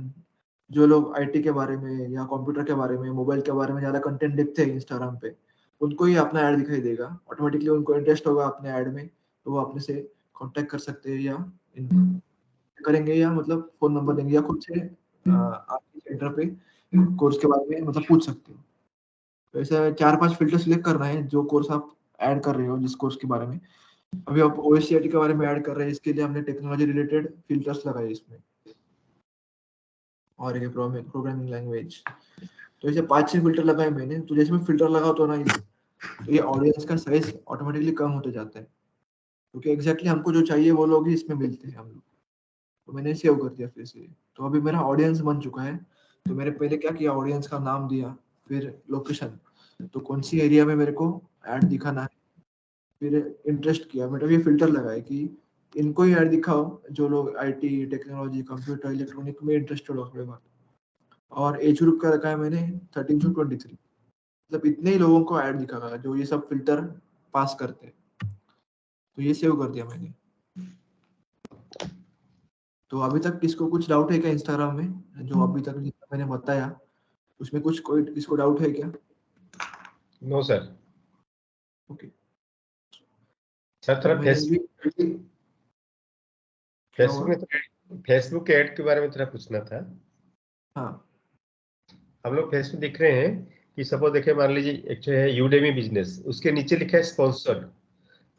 जो लोग आईटी के बारे में या कंप्यूटर के बारे में, मोबाइल के बारे में ज्यादा कंटेंट देखते हैं इंस्टाग्राम पे, उनको ही अपना ऐड दिखाई देगा ऑटोमेटिकली। उनको इंटरेस्ट होगा अपने ऐड में, तो वो अपने से कांटेक्ट कर सकते हैं या करेंगे, या मतलब फोन नंबर देंगे, या खुद से आपके सेंटर पे कोर्स के बारे में मतलब पूछ सकते हो। तो ऐसा 4-5 फिल्टर सिलेक्ट करना है जो कोर्स आप ऐड कर रहे हो, जिस कोर्स के बारे में। अभी आप ओएससीआईटी के बारे में ऐड कर रहे हैं, इसके लिए हमने टेक्नोलॉजी रिलेटेड फिल्टर्स लगाए इसमें, और ये प्रोग्रामिंग लैंग्वेज। तो ऐसे 5-6 फिल्टर लगाए मैंने। तो जैसे मैं फिल्टर लगाता हूँ ना, तो ये ऑडियंस का साइज ऑटोमेटिकली कम होते जाता है, क्योंकि एग्जैक्टली हमको जो चाहिए वो लोग ही इसमें मिलते हैं हम लोग। तो मैंने सेव कर दिया फिर से। तो अभी मेरा ऑडियंस बन चुका है। तो मैंने पहले क्या किया, ऑडियंस का नाम दिया, फिर लोकेशन, तो कौन सी एरिया में मेरे को ऐड दिखाना है, फिर इंटरेस्ट किया। मतलब ये फिल्टर लगाए कि इनको ही ऐड दिखाओ जो लोग आईटी, टेक्नोलॉजी, कंप्यूटर, इलेक्ट्रॉनिक में इंटरेस्टेड हो थोड़े बहुत। और एज ग्रुप का रखा है मैंने 13 to 23। मतलब इतने ही लोगों को ऐड दिखागा जो ये सब फिल्टर पास करते हैं। तो ये सेव कर दिया मैंने। तो अभी तक किसको कुछ डाउट है क्या इंस्टाग्राम में, जो अभी तक जितना मैंने बताया उसमें कुछ कोई किसको डाउट है क्या? No sir. ओके सर तो थोड़ा मैंने क्या हुआ? फेसबुक के ऐड के बारे में थोड़ा पूछना था। हाँ हम लोग फेसबुक देख रहे हैं कि सपोज देखिए, मान लीजिए एक जो है यूडेमी बिजनेस, उसके नीचे लिखा है स्पॉन्सर्ड,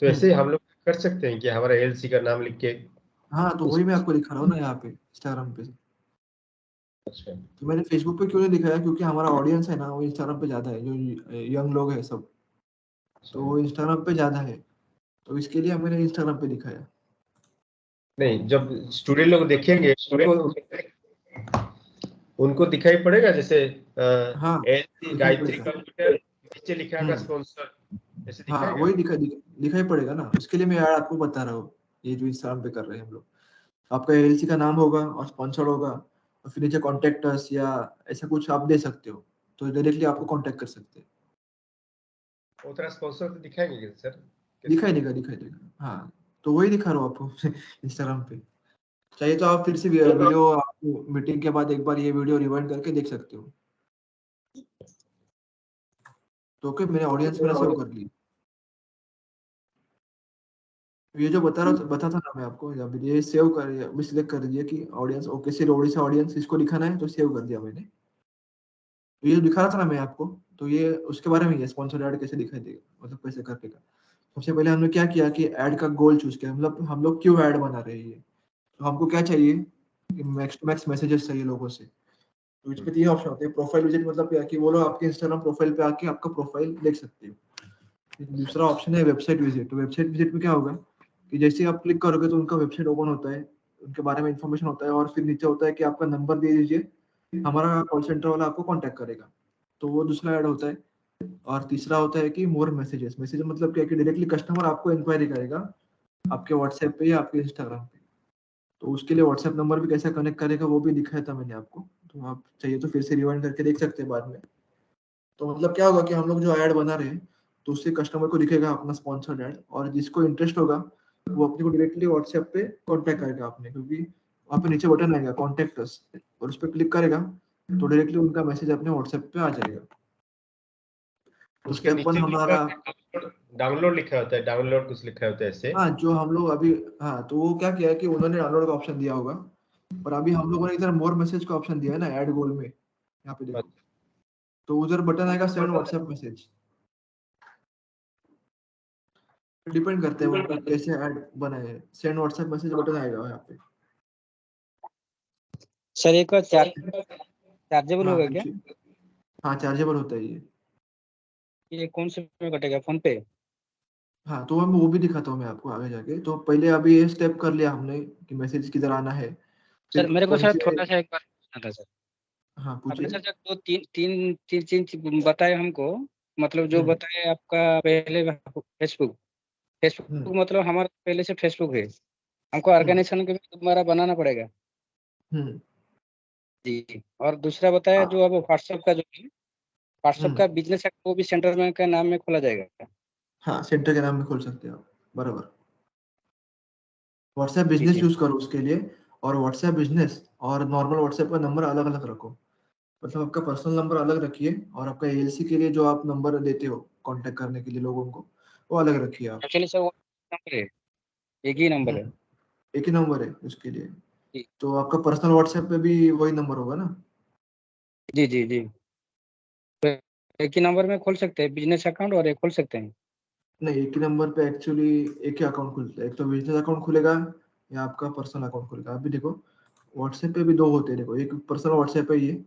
तो ऐसे हम लोग कर सकते हैं कि हमारा एलसी का नाम लिख के। हाँ तो वही मैं आपको दिखा रहा हूँ ना यहाँ पे इंस्टाग्राम पे। अच्छा तो मैंने फेसबुक पे क्यों नहीं दिखाया, क्योंकि हमारा ऑडियंस है ना वो इंस्टाग्राम पे ज्यादा है, जो यंग लोग है सब, तो वो इंस्टाग्राम पे ज्यादा है, तो इसके लिए मैंने इंस्टाग्राम पे दिखाया। नहीं, जब स्टूडेंट लोग देखेंगे उनको दिखाई पड़ेगा, जैसे हाँ एलसी दिखाई गायत्री पड़ेगा। कंप्यूटर नीचे लिखा होगा स्पॉन्सर, ऐसे हाँ दिखाएगा। वही दिखाई पड़ेगा ना, उसके लिए मैं यार आपको बता रहा हूँ। ये जो इंस्टाग्राम पे कर रहे हैं हम लोग, आपका एलसी का नाम होगा और स्पॉन्सर्ड होगा, और फिर नीचे कॉन्टेक्ट अस या ऐसा कुछ आप दे सकते हो, तो डायरेक्टली आपको कॉन्टेक्ट कर सकते हैं। वो तरह स्पॉन्सर तो दिखाएंगे क्या सर? दिखाई देगा। हाँ तो वही दिखा रहा हूँ आपको इंस्टाग्राम पे। चाहिए तो आप फिर से वीडियो आपको मीटिंग के बाद एक बार ये वीडियो रिवाइंड करके देख सकते हो। तो ओके मैंने ऑडियंस मेरा सेव कर ली। ये जो बता था ना मैं आपको, अभी ये सेव कर अभी सिलेक्ट कर दिया कि ऑडियंस ओके सिर्फ ओडिशा ऑडियंस इसको दिखाना है, तो सेव कर दिया मैंने। तो ये जो दिखा रहा था ना मैं आपको, तो ये उसके बारे में, ये स्पॉन्सर ऐड कैसे दिखाई देगा, मतलब कैसे करने का। सबसे पहले हमने क्या किया कि ऐड का गोल चूज किया, मतलब हम लोग क्यों ऐड बना रहे हैं ये। तो हमको क्या चाहिए कि मैक्स टू मैक्स मैसेजेस चाहिए लोगों से। तो इसमें 3 ऑप्शन होते हैं। प्रोफाइल विजिट, मतलब क्या कि वो लोग आपके इंस्टाग्राम प्रोफाइल पे आके आपका प्रोफाइल देख सकते हो। दूसरा ऑप्शन है वेबसाइट विजिट। तो वेबसाइट विजिट में क्या होगा कि जैसे ही आप क्लिक करोगे तो उनका वेबसाइट ओपन होता है, उनके बारे में इंफॉर्मेशन होता है, और फिर नीचे होता है कि आपका नंबर दे दीजिए, हमारा कॉल सेंटर वाला आपको कांटेक्ट करेगा। तो वो दूसरा ऐड होता है। और तीसरा होता है कि मोर मैसेजेस। मैसेज मतलब क्या कि डायरेक्टली कस्टमर आपको इंक्वायरी करेगा आपके व्हाट्सएप पे या आपके इंस्टाग्राम पे। तो उसके लिए व्हाट्सएप नंबर भी कैसे कनेक्ट करेगा वो भी दिखाया था मैंने आपको, तो आप चाहिए तो फिर से रिवाइंड करके देख सकते हैं बाद में। तो मतलब क्या होगा कि हम लोग जो ऐड बना रहे हैं, तो उससे कस्टमर को दिखेगा अपना स्पॉन्सर्ड ऐड, और जिसको इंटरेस्ट होगा वो अपने को डायरेक्टली व्हाट्सएप पे कांटेक्ट करेगा आपने, क्योंकि वहाँ पे नीचे बटन आएगा कॉन्टेक्ट अस, और उस पर क्लिक करेगा तो डायरेक्टली उनका मैसेज अपने व्हाट्सएप पे आ जाएगा। तो उसके स्टेप 1 नीचे हमारा, डाउनलोड लिखा होता है, डाउनलोड कुछ लिखा होता है ऐसे। हाँ जो हम लोग अभी, हाँ तो वो क्या किया है कि उन्होंने डाउनलोड का ऑप्शन दिया होगा, पर अभी हम लोगों ने इधर मोर मैसेज का ऑप्शन दिया है ना ऐड गोल में, यहाँ पे देखो। तो उधर बटन आएगा सेंड व्हाट्सएप मैसेज। डिपेंड करते हैं वो लोग कैसे ऐड बनाए हैं। सेंड व्हाट्सएप मैसेज बटन आएगा यहाँ पे। सर एक चार्जेबल हाँ होगा क्या? पूछिए। हाँ चार्जेबल होता है ये। ये कौन से में कटेगा, फोन पे? हाँ तो हम वो भी दिखाता हूँ मैं आपको आगे जाके। तो पहले अभी ये स्टेप कर लिया हमने कि मैसेज किधर आना है, सर फिर मेरे को कौन सर से। थोड़ा सा एक बार पूछना था सर। हाँ आपने पूछिए। सर जब दो तीन तीन तीन चीज बताए हमको, मतलब जो बताए आपका पहले फेसबुक। फेसबुक मतलब हमारा पहले से फेसबुक है, हमको ऑर्गेनाइजेशन के भी दोबारा बनाना पड़ेगा। हम्म जी। और दूसरा बताया जो अब व्हाट्सएप का जो है, व्हाट्सएप का बिजनेस एक्ट वो भी सेंट्रल बैंक का नाम में खोला जाएगा। हाँ सेंटर के नाम में खोल सकते हैं आप, बराबर। व्हाट्सएप जी बिजनेस जी। यूज करो उसके लिए। और व्हाट्सएप बिजनेस और नॉर्मल व्हाट्सएप का नंबर अलग अलग रखो। मतलब आपका पर्सनल नंबर अलग रखिए, और आपका एएलसी के लिए जो आप नंबर देते हो कांटेक्ट करने के लिए लोगों को, वो अलग रखिए आप। एक्चुअली सर वो नंबर है, एक ही नंबर है। एक ही नंबर है उसके लिए। जी तो आपका पर्सनल व्हाट्सएप पे भी वही नंबर होगा ना? जी जी जी। तो एक ही नंबर में खोल सकते हैं बिजनेस अकाउंट और एक खोल सकते हैं। नहीं, एक ही नंबर पे एक्चुअली एक ही अकाउंट खुलता है। एक तो बिजनेस अकाउंट खुलेगा या आपका पर्सनल अकाउंट खुलेगा। अभी देखो व्हाट्सएप पे भी दो होते हैं, देखो एक पर्सनल व्हाट्सएप है ये,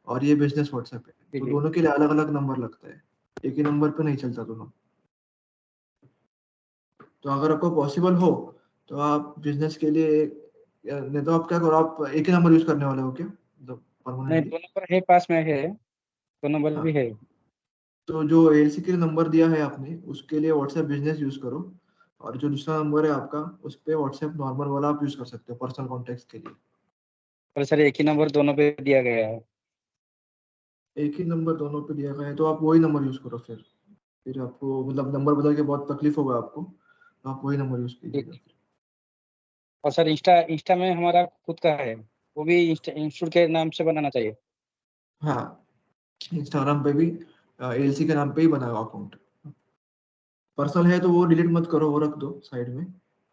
और ये बिजनेस व्हाट्सएप है। जी तो जी। दोनों के लिए अलग अलग नंबर लगता है, एक ही नंबर पे नहीं चलता दोनों। तो अगर आपको पॉसिबल हो तो आप बिजनेस के लिए नहीं तो आप क्या करो, आप एक ही नंबर यूज करने वाले हो क्या मतलब नहीं, परमानेंटली? दो नंबर है, पास में है, दो नंबर हाँ भी है। तो जो एलसी के लिए नंबर दिया है आपने उसके लिए व्हाट्सएप बिजनेस यूज करो, और जो दूसरा नंबर है आपका उस पे व्हाट्सएप नॉर्मल वाला आप यूज कर सकते हो पर्सनल कॉन्टेक्ट के लिए। पर सर एक ही नंबर दोनों पे दिया गया है। एक ही नंबर दोनों पे दिया गया है, तो आप वही नंबर यूज करो फिर आपको मतलब नंबर बदल के बहुत तकलीफ होगा आपको, तो आप वही नंबर यूज कीजिएगा। और सर इंस्टा में हमारा खुद का है, वो भी इंस्टीट्यूट के नाम से बनाना चाहिए। हाँ, इंस्टाग्राम पे भी एलसी के नाम पे ही बनाओ अकाउंट। पर्सनल है तो वो डिलीट मत करो, वो रख दो साइड में,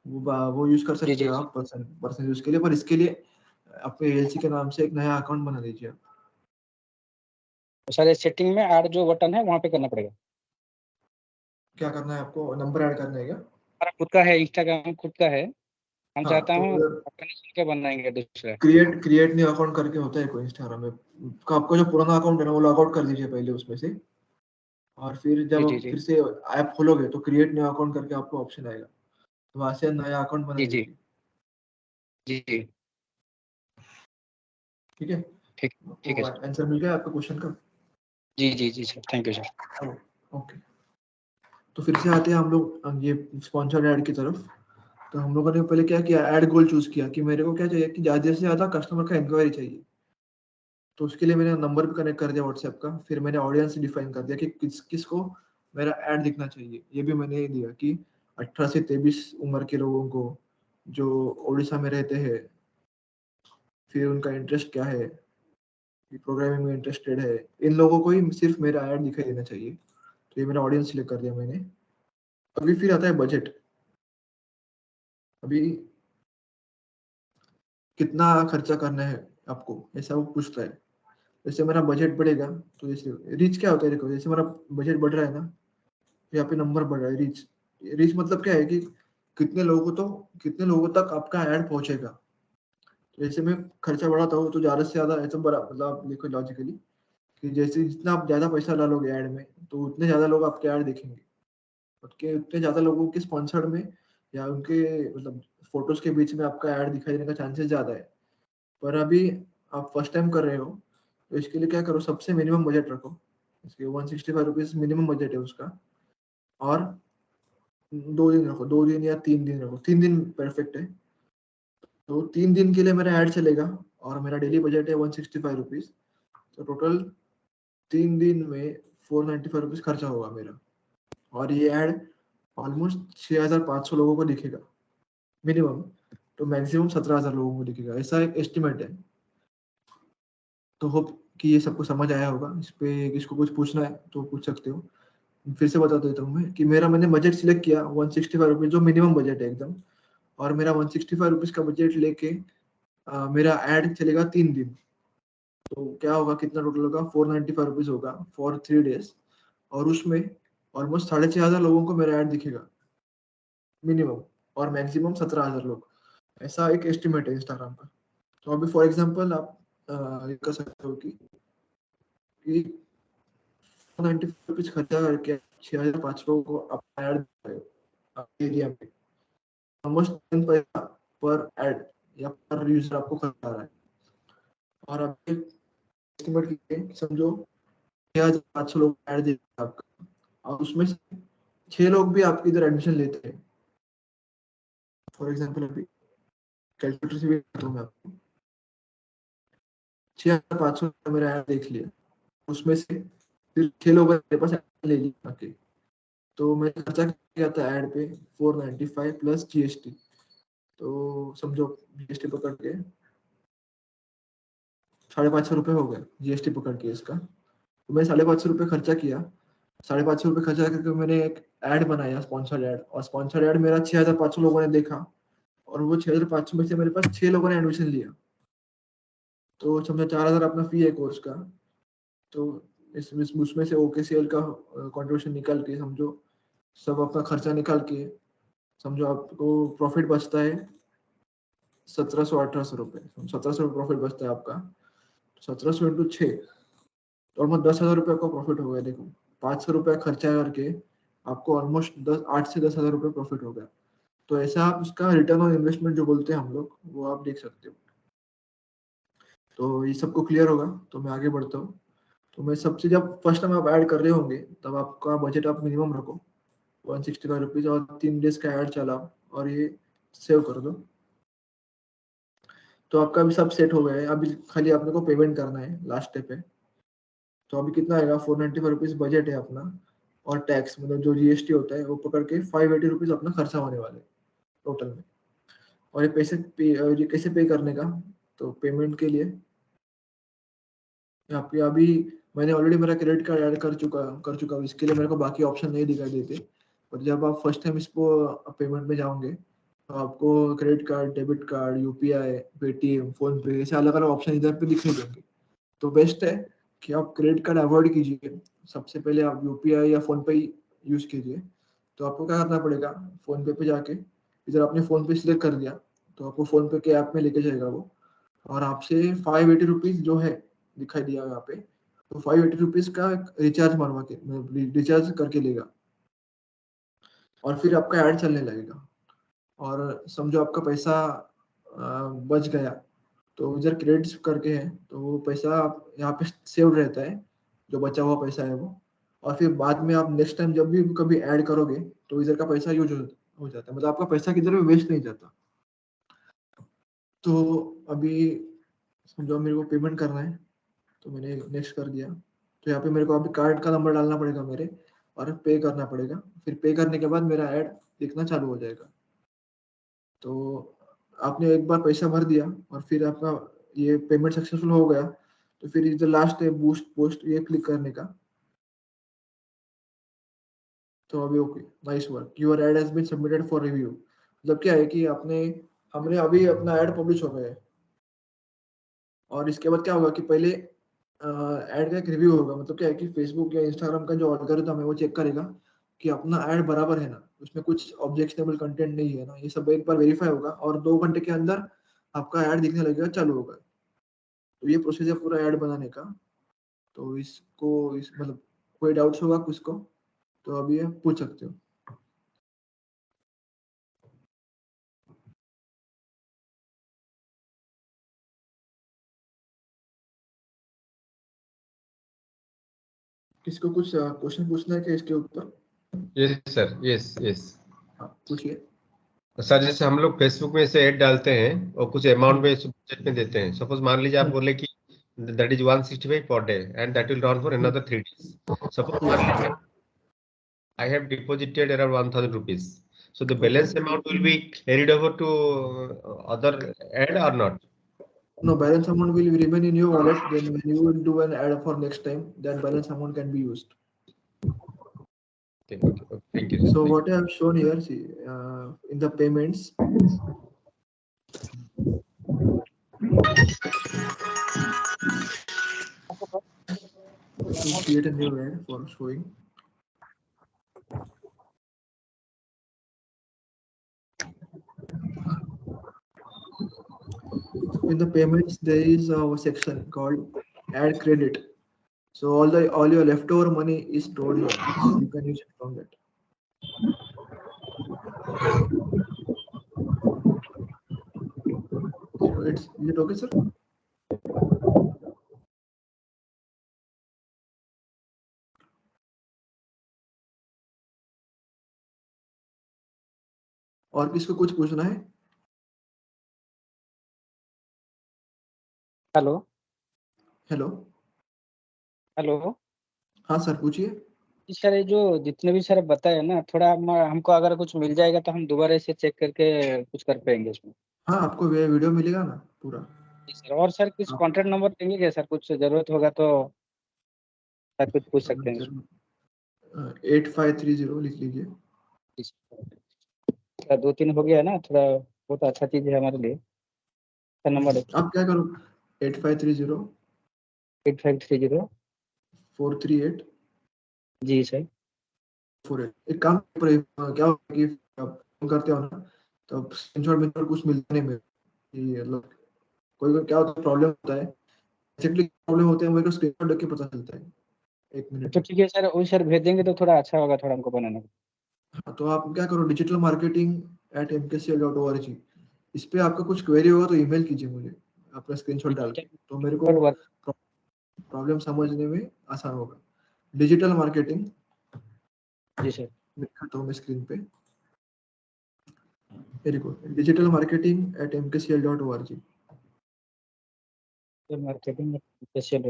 वो यूज कर जी सकते जी हो जी। आप पर्सनल यूज के लिए, पर इसके लिए अपने एलसी के नाम से एक नया अकाउंट बना दीजिए आप। तो सर सेटिंग में ऐड जो बटन है वहाँ पे करना पड़ेगा। क्या करना है आपको, नंबर ऐड करना है क्या? हमारा खुद का है, इंस्टाग्राम खुद का है, हम हाँ, चाहता तो हूँ ऑर्गेनाइजेशन के बनाएंगे दूसरा। क्रिएट न्यू अकाउंट करके होता है कोई इंस्टाग्राम में, का आपका जो पुराना अकाउंट है ना वो लॉग आउट कर दीजिए पहले उसमें से, और फिर जी जब जी आप जी फिर से ऐप खोलोगे तो क्रिएट न्यू अकाउंट करके आपको ऑप्शन आएगा, तो वहां से नया अकाउंट बना जी जी दीजिए। जी जी। ठीक है, ठीक ठीक आपको है सर। आंसर मिल गया आपके क्वेश्चन का? जी जी जी sir, thank you sir. Okay, तो फिर से आते हैं हम लोग ये स्पॉन्सर्ड ऐड की तरफ। तो हम लोगों ने पहले क्या किया, ऐड गोल चूज किया कि मेरे को क्या चाहिए कि ज्यादा से ज्यादा कस्टमर का इंक्वायरी चाहिए, तो उसके लिए मैंने नंबर भी कनेक्ट कर दिया व्हाट्सएप का। फिर मैंने ऑडियंस डिफाइन कर दिया कि किसको मेरा ऐड दिखना चाहिए, ये भी मैंने दिया कि 18 से 23 उम्र के लोगों को जो उड़ीसा में रहते हैं, फिर उनका इंटरेस्ट क्या है, प्रोग्रामिंग में इंटरेस्टेड है, इन लोगों को ही सिर्फ मेरा ऐड दिखाई देना चाहिए। तो ये मेरा ऑडियंस सिलेक्ट कर दिया मैंने। अभी फिर आता है बजट। अभी कितना खर्चा करना है आपको, ऐसा वो पूछता है। जैसे मेरा बजट बढ़ेगा, तो जैसे रीच क्या होता है, देखो जैसे मेरा बजट बढ़ रहा है ना, यहाँ पे नंबर बढ़ रहा है, रीच। रीच मतलब क्या है कि कितने लोगों तक आपका ऐड पहुंचेगा। तो जैसे मैं खर्चा बढ़ाता हूँ तो ज्यादा से ज्यादा ऐसा बड़ा मतलब आप देखो लॉजिकली कि जैसे जितना आप ज्यादा पैसा डालोगे ऐड में, तो उतने ज्यादा लोग आपके ऐड देखेंगे, उतने ज्यादा लोगों के स्पॉन्सर्ड में या उनके मतलब फोटोज के बीच में आपका ऐड दिखाई देने का चांसेस ज्यादा है। पर अभी आप फर्स्ट टाइम कर रहे हो, तो इसके लिए क्या करो, सबसे मिनिमम बजट रखो। इसके 165 रुपीज मिनिमम बजट है उसका, और 2 दिन रखो, 2 दिन या 3 दिन रखो, 3 दिन परफेक्ट है। तो 3 दिन के लिए मेरा ऐड चलेगा, और मेरा डेली बजट है 165 रुपीज, तो टोटल 3 दिन में 495 रुपीज खर्चा होगा मेरा। और ये ऐड ऑलमोस्ट 6500 लोगों को दिखेगा मिनिमम, तो मैक्सिमम 17,000 लोगों को दिखेगा, ऐसा एक एस्टिमेट है। तो होप कि ये सबको समझ आया होगा। इस पे किसको कुछ पूछना है तो पूछ सकते हो। फिर से बता देता हूँ मैं कि मैंने बजट सिलेक्ट किया 165 रुपीज, जो मिनिमम बजट है एकदम, और मेरा 165 रुपीज का बजट लेके मेरा ऐड चलेगा 3 दिन। तो क्या होगा, कितना टोटल होगा, 495 रुपीज होगा फॉर 3 डेज, और उसमें ऑलमोस्ट 6,500 लोगों को मेरा ऐड दिखेगा मिनिमम, और मैक्सिमम 17,000 लोग, ऐसा एक एस्टिमेट है इंस्टाग्राम का। तो अभी फॉर एग्जांपल आप ये कर सकते हो कि 95 रुपीज खर्चा करके 6,500 लोगों को आप ऐड दे रहे हो आपके एरिया में, ऑलमोस्ट 10 पैसा पर ऐड या पर यूजर आपको खर्च आ रहा है। और आप एस्टिमेट कीजिए, समझो 6,500 लोग ऐड दे आपका, और उसमें से 6 लोग भी आपके इधर एडमिशन लेते हैं। फॉर एग्जांपल अभी कैलकुलेटर से भी बताता हूँ मैं आपको, 6,500 का मेरा ऐड देख लिया, उसमें से फिर 6 लोगों ने मेरे पास ऐड ले लिया आके, तो मैंने खर्चा किया था ऐड पे 495 प्लस जीएसटी। तो समझो जीएसटी पकड़ के 550 रुपये हो गए, जीएसटी पकड़ के इसका। तो मैंने 550 रुपये खर्चा किया, 550 रुपये खर्चा करके मैंने एक ऐड बनाया, स्पॉन्सर्ड ऐड, और स्पॉन्सर्ड ऐड मेरा 6,500 लोगों ने देखा, और वो 6,500 में से मेरे पास 6 लोगों ने एडमिशन लिया। तो समझो 4,000 अपना फी है कोर्स का। तो उसमें से ओकेसीएल का कंट्रीब्यूशन निकाल के, समझो सब अपना खर्चा निकाल के, समझो आपको प्रॉफिट बचता है 1,700-1,800 रुपये, 1,700 प्रॉफिट बचता है आपका। 1,700 इंटू 6, तो ऑलमोस्ट 10,000 रुपये का प्रॉफिट हो गया। देखो 500 रुपये खर्चा करके आपको ऑलमोस्ट 8 से 10,000 रुपये प्रॉफिट हो गया। तो ऐसा आप उसका रिटर्न ऑन इन्वेस्टमेंट जो बोलते हैं हम लोग, वो आप देख सकते हो। तो ये सबको क्लियर होगा, तो मैं आगे बढ़ता हूँ। तो मैं सबसे, जब फर्स्ट टाइम आप ऐड कर रहे होंगे तब आपका बजट आप मिनिमम रखो 165 रुपीज, और 3 डेज का ऐड चलाओ, और ये सेव कर दो। तो आपका भी सब सेट हो गया है, अभी खाली आपने को पेमेंट करना है लास्ट स्टेप है। तो अभी कितना आएगा, 495 रुपीज बजट है अपना, और टैक्स मतलब जो जीएसटी होता है वो पकड़ के 580 रुपीज अपना खर्चा होने वाले टोटल में। और ये ये कैसे पे करने का, तो पेमेंट के लिए आपके अभी मैंने ऑलरेडी मेरा क्रेडिट कार्ड ऐड कर चुका हूँ, इसके लिए मेरे को बाकी ऑप्शन नहीं दिखाई देते। और जब आप फर्स्ट टाइम इसको पेमेंट में जाओगे तो आपको credit card, debit card, UPI, Paytm, phone पे, ऐसे अलग अलग ऑप्शन इधर पे दिखाई देंगे। तो बेस्ट है कि आप क्रेडिट कार्ड अवॉइड कीजिए, सबसे पहले आप यूपीआई या फोन पे यूज कीजिए। तो आपको क्या करना पड़ेगा, फोन पे जाके इधर आपने फोन पे सिलेक्ट कर दिया तो आपको फोन पे के ऐप में लेके जाएगा वो, और आपसे 580 रुपीज जो है दिखाई दिया यहाँ पे, तो 580 रुपीज का रिचार्ज मरवा के रिचार्ज करके लेगा, और फिर आपका ऐड चलने लगेगा। और समझो आपका पैसा बच गया, तो इधर क्रेडिट्स करके है तो वो पैसा यहाँ पे सेव रहता है, जो बचा हुआ पैसा है वो। और फिर बाद में आप नेक्स्ट टाइम जब भी कभी ऐड करोगे तो इधर का पैसा यूज हो जाता है, मतलब आपका पैसा किधर भी वेस्ट नहीं जाता। तो अभी समझो मेरे को पेमेंट करना है, तो मैंने नेक्स्ट कर दिया, तो यहाँ पे मेरे को अभी कार्ड का नंबर डालना पड़ेगा मेरे, और पे करना पड़ेगा। फिर पे करने के बाद मेरा ऐड दिखना चालू हो जाएगा। तो आपने एक बार पैसा भर दिया और फिर आपका ये पेमेंट सक्सेसफुल हो गया, तो फिर इधर लास्ट है बूस्ट पोस्ट, ये क्लिक करने का। तो अभी okay, nice work, your ad has been submitted for review. मतलब क्या है कि हमने अभी अपना ऐड पब्लिश हो गया है, और इसके बाद क्या होगा कि पहले ऐड का एक रिव्यू होगा। मतलब क्या है कि फेसबुक या इंस्टाग्राम का जो एल्गोरिथम है वो चेक करेगा कि अपना ऐड बराबर है ना, उसमें कुछ ऑब्जेक्शनेबल कंटेंट नहीं है ना, ये सब एक बार वेरीफाई होगा, और 2 घंटे के अंदर आपका ऐड दिखने लगेगा, चालू होगा। तो ये प्रोसेस है पूरा ऐड बनाने का। तो मतलब कोई डाउट्स होगा किसको, तो अभी आप पूछ सकते हो। किसको कुछ क्वेश्चन पूछना है क्या इसके ऊपर? Yes sir, yes yes. हाँ पूछिए। सर जैसे हम लोग फेसबुक में से ऐड डालते हैं और कुछ अमाउंट में बजट में देते हैं, सपोज मान लीजिए आप बोले कि that is 165 per day and that will run for another 3 days। Suppose मान लीजिए I have deposited around 1000 rupees, so the balance amount will be carried over to other ad or not? No, balance amount will remain in your wallet. Then when you will do an ad for next time, that balance amount can be used. Okay, thank you. So what I have shown here, see, in the payments, to create a new ad for showing. In the payments, there is a section called add credit. So all your leftover money is stored here. You can use it from that. So is it okay, sir? और किसको कुछ पूछना है? Hello hello, hello. हाँ sir पूछिए। जी sir, ये जो जितने भी सर बताए ना, थोड़ा हमको अगर कुछ मिल जाएगा तो हम दोबारा इसे चेक करके कुछ कर पाएंगे इसमें। हाँ आपको वीडियो मिलेगा ना पूरा। जी सर, और सर कुछ कॉन्टैक्ट नंबर देंगे क्या सर, कुछ जरूरत होगा तो सर कुछ पूछ सकते हैं। 8530 लिख लीजिए। जी सर, 2-3 हो गया ना, थोड़ा बहुत अच्छा चीज है हमारे लिए सर। नंबर आप क्या करो, 8530 8530 438 जी सर। 48। एक काम क्या होगा कि आप फोन करते हो ना, तो स्क्रीनशॉट में कुछ मिलता नहीं, मतलब कोई क्या होता है, प्रॉब्लम होता है, एक्चुअली प्रॉब्लम होते हैं, मेरे को स्क्रीनशॉट देख के पता चलता है। 1 मिनट। तो ठीक है सर, वही सर भेज देंगे तो थोड़ा अच्छा होगा, थोड़ा हमको बनाने में। हाँ, तो आप क्या करो, digitalmarketing@mkcl.org, इस पे आपका कुछ क्वेरी होगा तो ईमेल कीजिए मुझे अपना स्क्रीनशॉट डाल के, तो मेरे को प्रॉब्लम समझने में आसान होगा। डिजिटल मार्केटिंग, जी सर, दिखाता हूँ मैं स्क्रीन पे, very good, digitalmarketing@mkcl.org। Marketing special.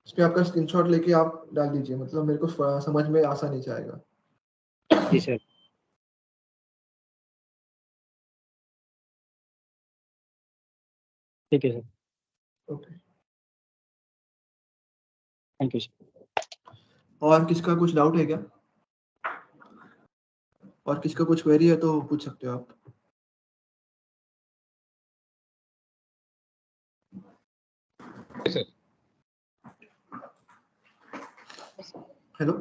इसमें आपका स्क्रीनशॉट लेके आप डाल दीजिए, मतलब मेरे को समझ में आसानी से आएगा। जी सर। ठीक है sir. Okay, thank you sir. और किसका कुछ डाउट है क्या? और किसका कुछ क्वेरी है तो पूछ सकते हो आप। सर हेलो,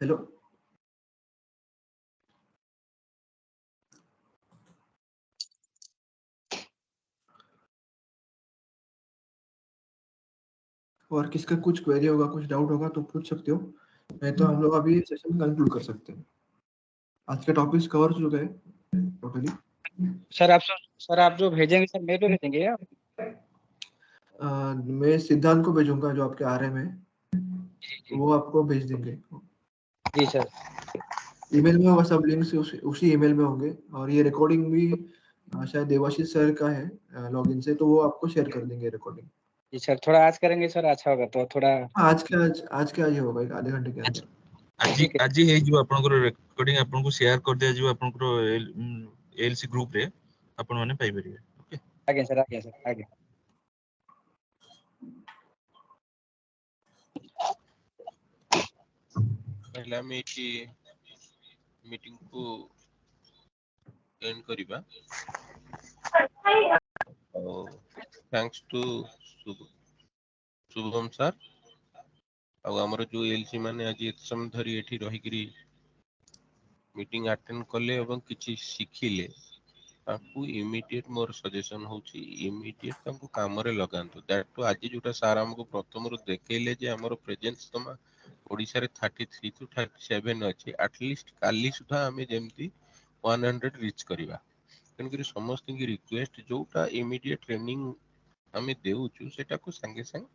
हेलो, और किसका कुछ क्वेरी होगा, कुछ डाउट होगा तो पूछ सकते हो, नहीं तो हम लोग अभी सेशन कंक्लूड कर सकते हैं। आज का टॉपिक कवर हो चुका है टोटली। सर आप जो भेजेंगे सर मेल पे भेजेंगे या? मैं सिद्धांत को भेजूंगा जो आपके आ रहे में, वो आपको भेज देंगे। जी सर। ईमेल में होगा, सब लिंक्स उसी ईमेल में होंगे, और ये रिकॉर्डिंग भी शायद देवाशीष सर का है लॉगिन से, तो वो आपको शेयर कर देंगे रिकॉर्डिंग। जी सर, थोड़ा आज करेंगे सर, अच्छा होगा तो थोड़ा। आज के आज ही होगा, एक आधे घंटे के अंदर। आज हे जो आपनकर रिकॉर्डिंग आपनको शेयर कर दिया जो आपनकर एलसी ग्रुप रे आपन माने पाई परिबे। ओके, आगे सर, आगे सर, आगे। पहला में कि मीटिंग को एंड करिबा। थैंक्स टू शुभम सर और हमर जो एलसी माने आज एत समय धरी एठी रही करी मीटिंग अटेंड करले एवं किछि सिखिले ताकू इमीडिएट मोर सजेशन होची इमीडिएट ताकू काम रे लगांतो। दैट टू आज जोटा सार हमको प्रथम रु देखेले जे हमर प्रेजेंस तमा ओडिसा रे 33 टू 37 अछि, एटलीस्ट काली सुधा हमें जेमती 100 रीच करिबा। तेनकरी समस्त की रिक्वेस्ट जोटा इमीडिएट ट्रेनिंग हमें देउछु सेटा को संगे संग